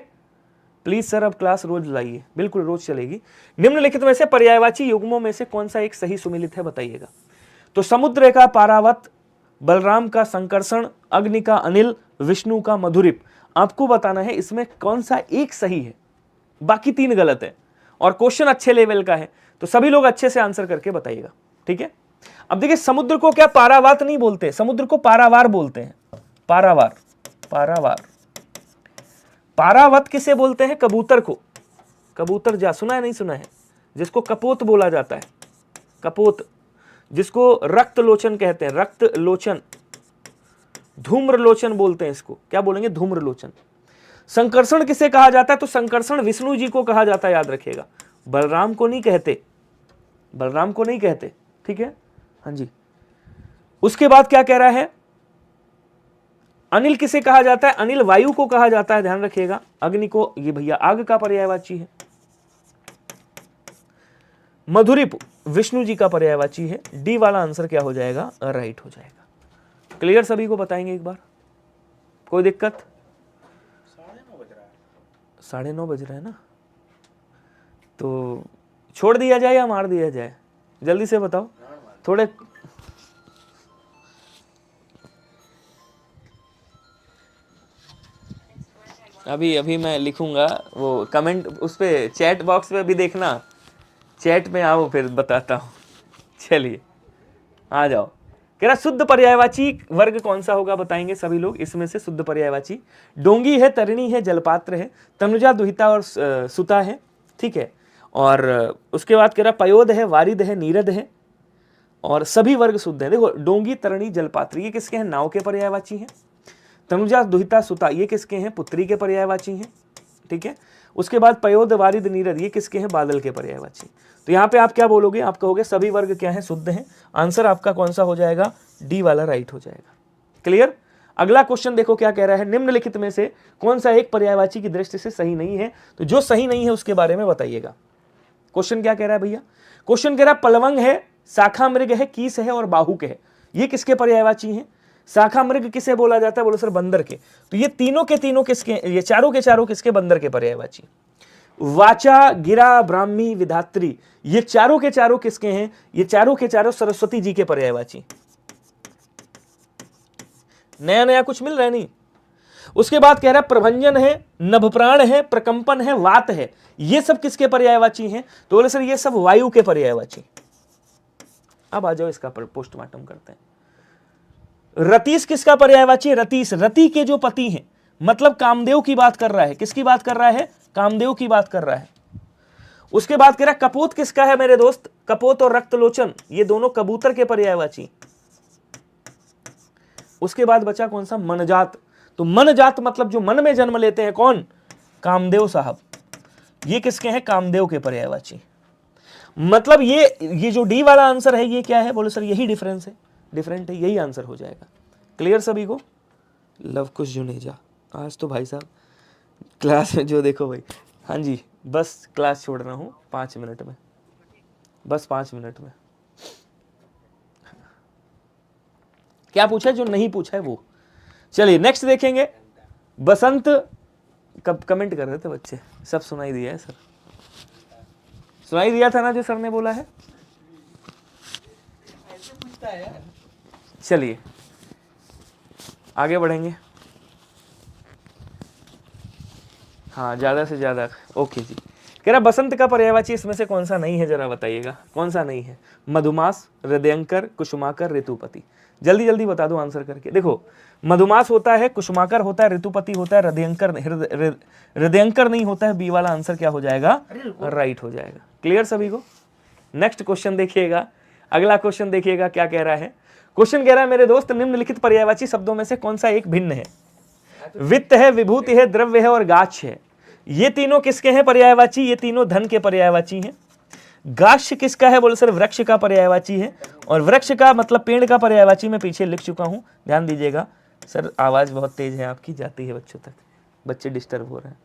प्लीज सर अब क्लास रोज लाइए, बिल्कुल रोज चलेगी। निम्नलिखित में से पर्यायवाची युग्मों में से कौन सा एक सही सुमेलित है बताइएगा। तो समुद्र का पारावत, बलराम का संकर्षण, अग्नि का अनिल, विष्णु का मधुरिप। आपको बताना है इसमें कौन सा एक सही है, बाकी 3 गलत है और क्वेश्चन अच्छे लेवल का है, तो सभी लोग अच्छे से आंसर करके बताइएगा, ठीक है। अब देखिए समुद्र को क्या पारावात नहीं बोलते, समुद्र को पारावार बोलते हैं। पारावार, पारावार। पारावत किसे बोलते हैं, कबूतर को। कबूतर जा, सुना है नहीं सुना है, जिसको कपोत बोला जाता है, कपोत, जिसको रक्त लोचन कहते हैं, रक्त लोचन, धूम्र लोचन बोलते हैं इसको, क्या बोलेंगे, धूम्र लोचन। संकर्षण किसे कहा जाता है, तो संकर्षण विष्णु जी को कहा जाता है, याद रखिएगा, बलराम को नहीं कहते, बलराम को नहीं कहते, ठीक है, हाँ जी। उसके बाद क्या कह रहा है, अनिल किसे कहा जाता है, अनिल वायु को कहा जाता है, ध्यान रखिएगा। अग्नि को, ये भैया आग का पर्यायवाची है। मधुरिप विष्णु जी का पर्यायवाची है। डी वाला आंसर क्या हो जाएगा, राइट हो जाएगा। क्लियर, सभी को बताएंगे एक बार, कोई दिक्कत। 9:30 बज रहा है ना, तो छोड़ दिया जाए या मार दिया जाए, जल्दी से बताओ थोड़े। अभी मैं लिखूंगा वो कमेंट, उस पे चैट बॉक्स पे भी देखना, चैट में आओ फिर बताता हूं। चलिए आ जाओ। कह रहा शुद्ध पर्यायवाची वर्ग कौन सा होगा बताएंगे सभी लोग, इसमें से शुद्ध पर्यायवाची। डोंगी है, तरणी है, जलपात्र है, तनुजा, दुहिता और सुता है, ठीक है। और उसके बाद कह रहा पयोद है, वारिद है, नीरद है, और सभी वर्ग शुद्ध है। देखो डोंगी, तरणी, जलपात्र ये किसके हैं, नाव के पर्यायवाची हैं। तनुजा, दुहिता, सुता ये किसके हैं, पुत्री के पर्यायवाची हैं, ठीक है। उसके बाद पयोद, वारिद, नीरद ये किसके हैं, बादल के पर्यायवाची। तो यहाँ पे आप क्या बोलोगे, आप कहोगे सभी वर्ग क्या है, शुद्ध हैं। आंसर आपका कौन सा हो जाएगा, डी वाला राइट हो जाएगा। क्लियर। अगला क्वेश्चन देखो क्या कह रहा है, निम्नलिखित में से कौन सा एक पर्यायवाची की दृष्टि से सही नहीं है, तो जो सही नहीं है उसके बारे में बताइएगा। क्वेश्चन क्या कह रहा है भैया, क्वेश्चन कह रहा है पलवंग है, शाखा मृग है, कीस है और बाहुक है, ये किसके पर्यायवाची हैं। शाखा मृग किसे बोला जाता है, बोलो सर बंदर के। तो ये तीनों के तीनों किसके, ये चारों के चारों किसके, बंदर के पर्यायवाची। वाचा, गिरा, ब्राह्मी, विधात्री ये चारों के चारों किसके हैं, ये चारों के चारों सरस्वती जी के पर्यायवाची। नया नया कुछ मिल रहा है नहीं। उसके बाद कह रहा है प्रभंजन है, नभप्राण है, प्रकंपन है, वात है, ये सब किसके पर्यायवाची हैं, तो बोले सर ये सब वायु के पर्यायवाची। अब आ जाओ इसका पोस्टमार्टम करते हैं। रतीश किसका पर्यायवाची है, रतीश रति के जो पति हैं, मतलब कामदेव की बात कर रहा है, किसकी बात कर रहा है, कामदेव की बात कर रहा है। उसके बाद कह रहा है कपोत किसका है मेरे दोस्त, कपोत और रक्तलोचन ये दोनों कबूतर के पर्यायवाची। उसके बाद बचा कौन सा, मनजात। तो मनजात मतलब जो मन में जन्म लेते हैं, कौन, कामदेव साहब, ये किसके हैं, कामदेव के पर्यायवाची। मतलब ये जो डी वाला आंसर है ये क्या है, बोलो सर यही डिफरेंस है, डिफरेंट है, यही आंसर हो जाएगा। क्लियर सभी को। लव कुश जुनेजा, आज तो भाई साहब क्लास में जो देखो भाई, हाँ जी बस क्लास छोड़ रहा हूँ 5 मिनट में, बस 5 मिनट में। क्या पूछा है, जो नहीं पूछा है वो। चलिए नेक्स्ट देखेंगे। बसंत, कब कमेंट कर रहे थे बच्चे, सब सुनाई दिया है सर, सुनाई दिया था ना जो सर ने बोला है। चलिए आगे बढ़ेंगे। हाँ ज्यादा से ज्यादा, ओके जी। कह रहा बसंत का पर्यायवाची इसमें से कौन सा नहीं है, जरा बताइएगा कौन सा नहीं है। मधुमास, हृदयंकर, कुसुमाकर, ऋतुपति। जल्दी जल्दी बता दो आंसर करके। देखो मधुमास होता है, कुसुमाकर होता है, ऋतुपति होता है, हृदयंकर नहीं होता है। बी वाला आंसर क्या हो जाएगा, राइट हो जाएगा। क्लियर सभी को। नेक्स्ट क्वेश्चन देखिएगा, अगला क्वेश्चन देखिएगा क्या कह रहा है। क्वेश्चन कह रहा है मेरे दोस्त निम्नलिखित पर्यायवाची शब्दों में से कौन सा एक भिन्न है। वित्त है, विभूति है, द्रव्य है और गाछ है, ये तीनों किसके हैं पर्यायवाची, ये तीनों धन के पर्यायवाची हैं। गाछ किसका है, बोले सर वृक्ष का पर्यायवाची है, और वृक्ष का मतलब पेड़ का पर्यायवाची मैं पीछे लिख चुका हूं, ध्यान दीजिएगा। सर आवाज बहुत तेज है आपकी, जाती है बच्चों तक, बच्चे डिस्टर्ब हो रहे हैं।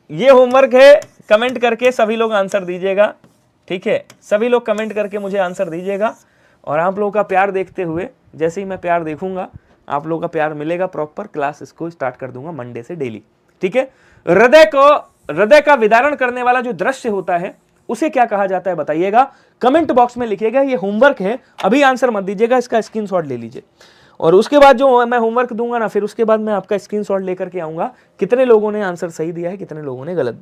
ये होमवर्क है, कमेंट करके सभी लोग आंसर दीजिएगा, ठीक है। सभी लोग कमेंट करके मुझे आंसर दीजिएगा, और आप लोगों का प्यार देखते हुए, जैसे ही मैं प्यार देखूंगा, आप लोगों का प्यार मिलेगा प्रॉपर, क्लास इसको स्टार्ट कर दूंगा मंडे से डेली, ठीक है। हृदय का विदारण करने वाला जो दृश्य होता है उसे क्या कहा जाता है बताइएगा, कमेंट बॉक्स में लिखिएगा। ये होमवर्क है, अभी आंसर मत दीजिएगा, इसका स्क्रीनशॉट ले लीजिए, और उसके बाद जो मैं होमवर्क दूंगा ना, फिर उसके बाद मैं आपका स्क्रीनशॉट लेकर के आऊंगा कितने लोगों ने आंसर सही दिया है, कितने लोगों ने गलत दिया।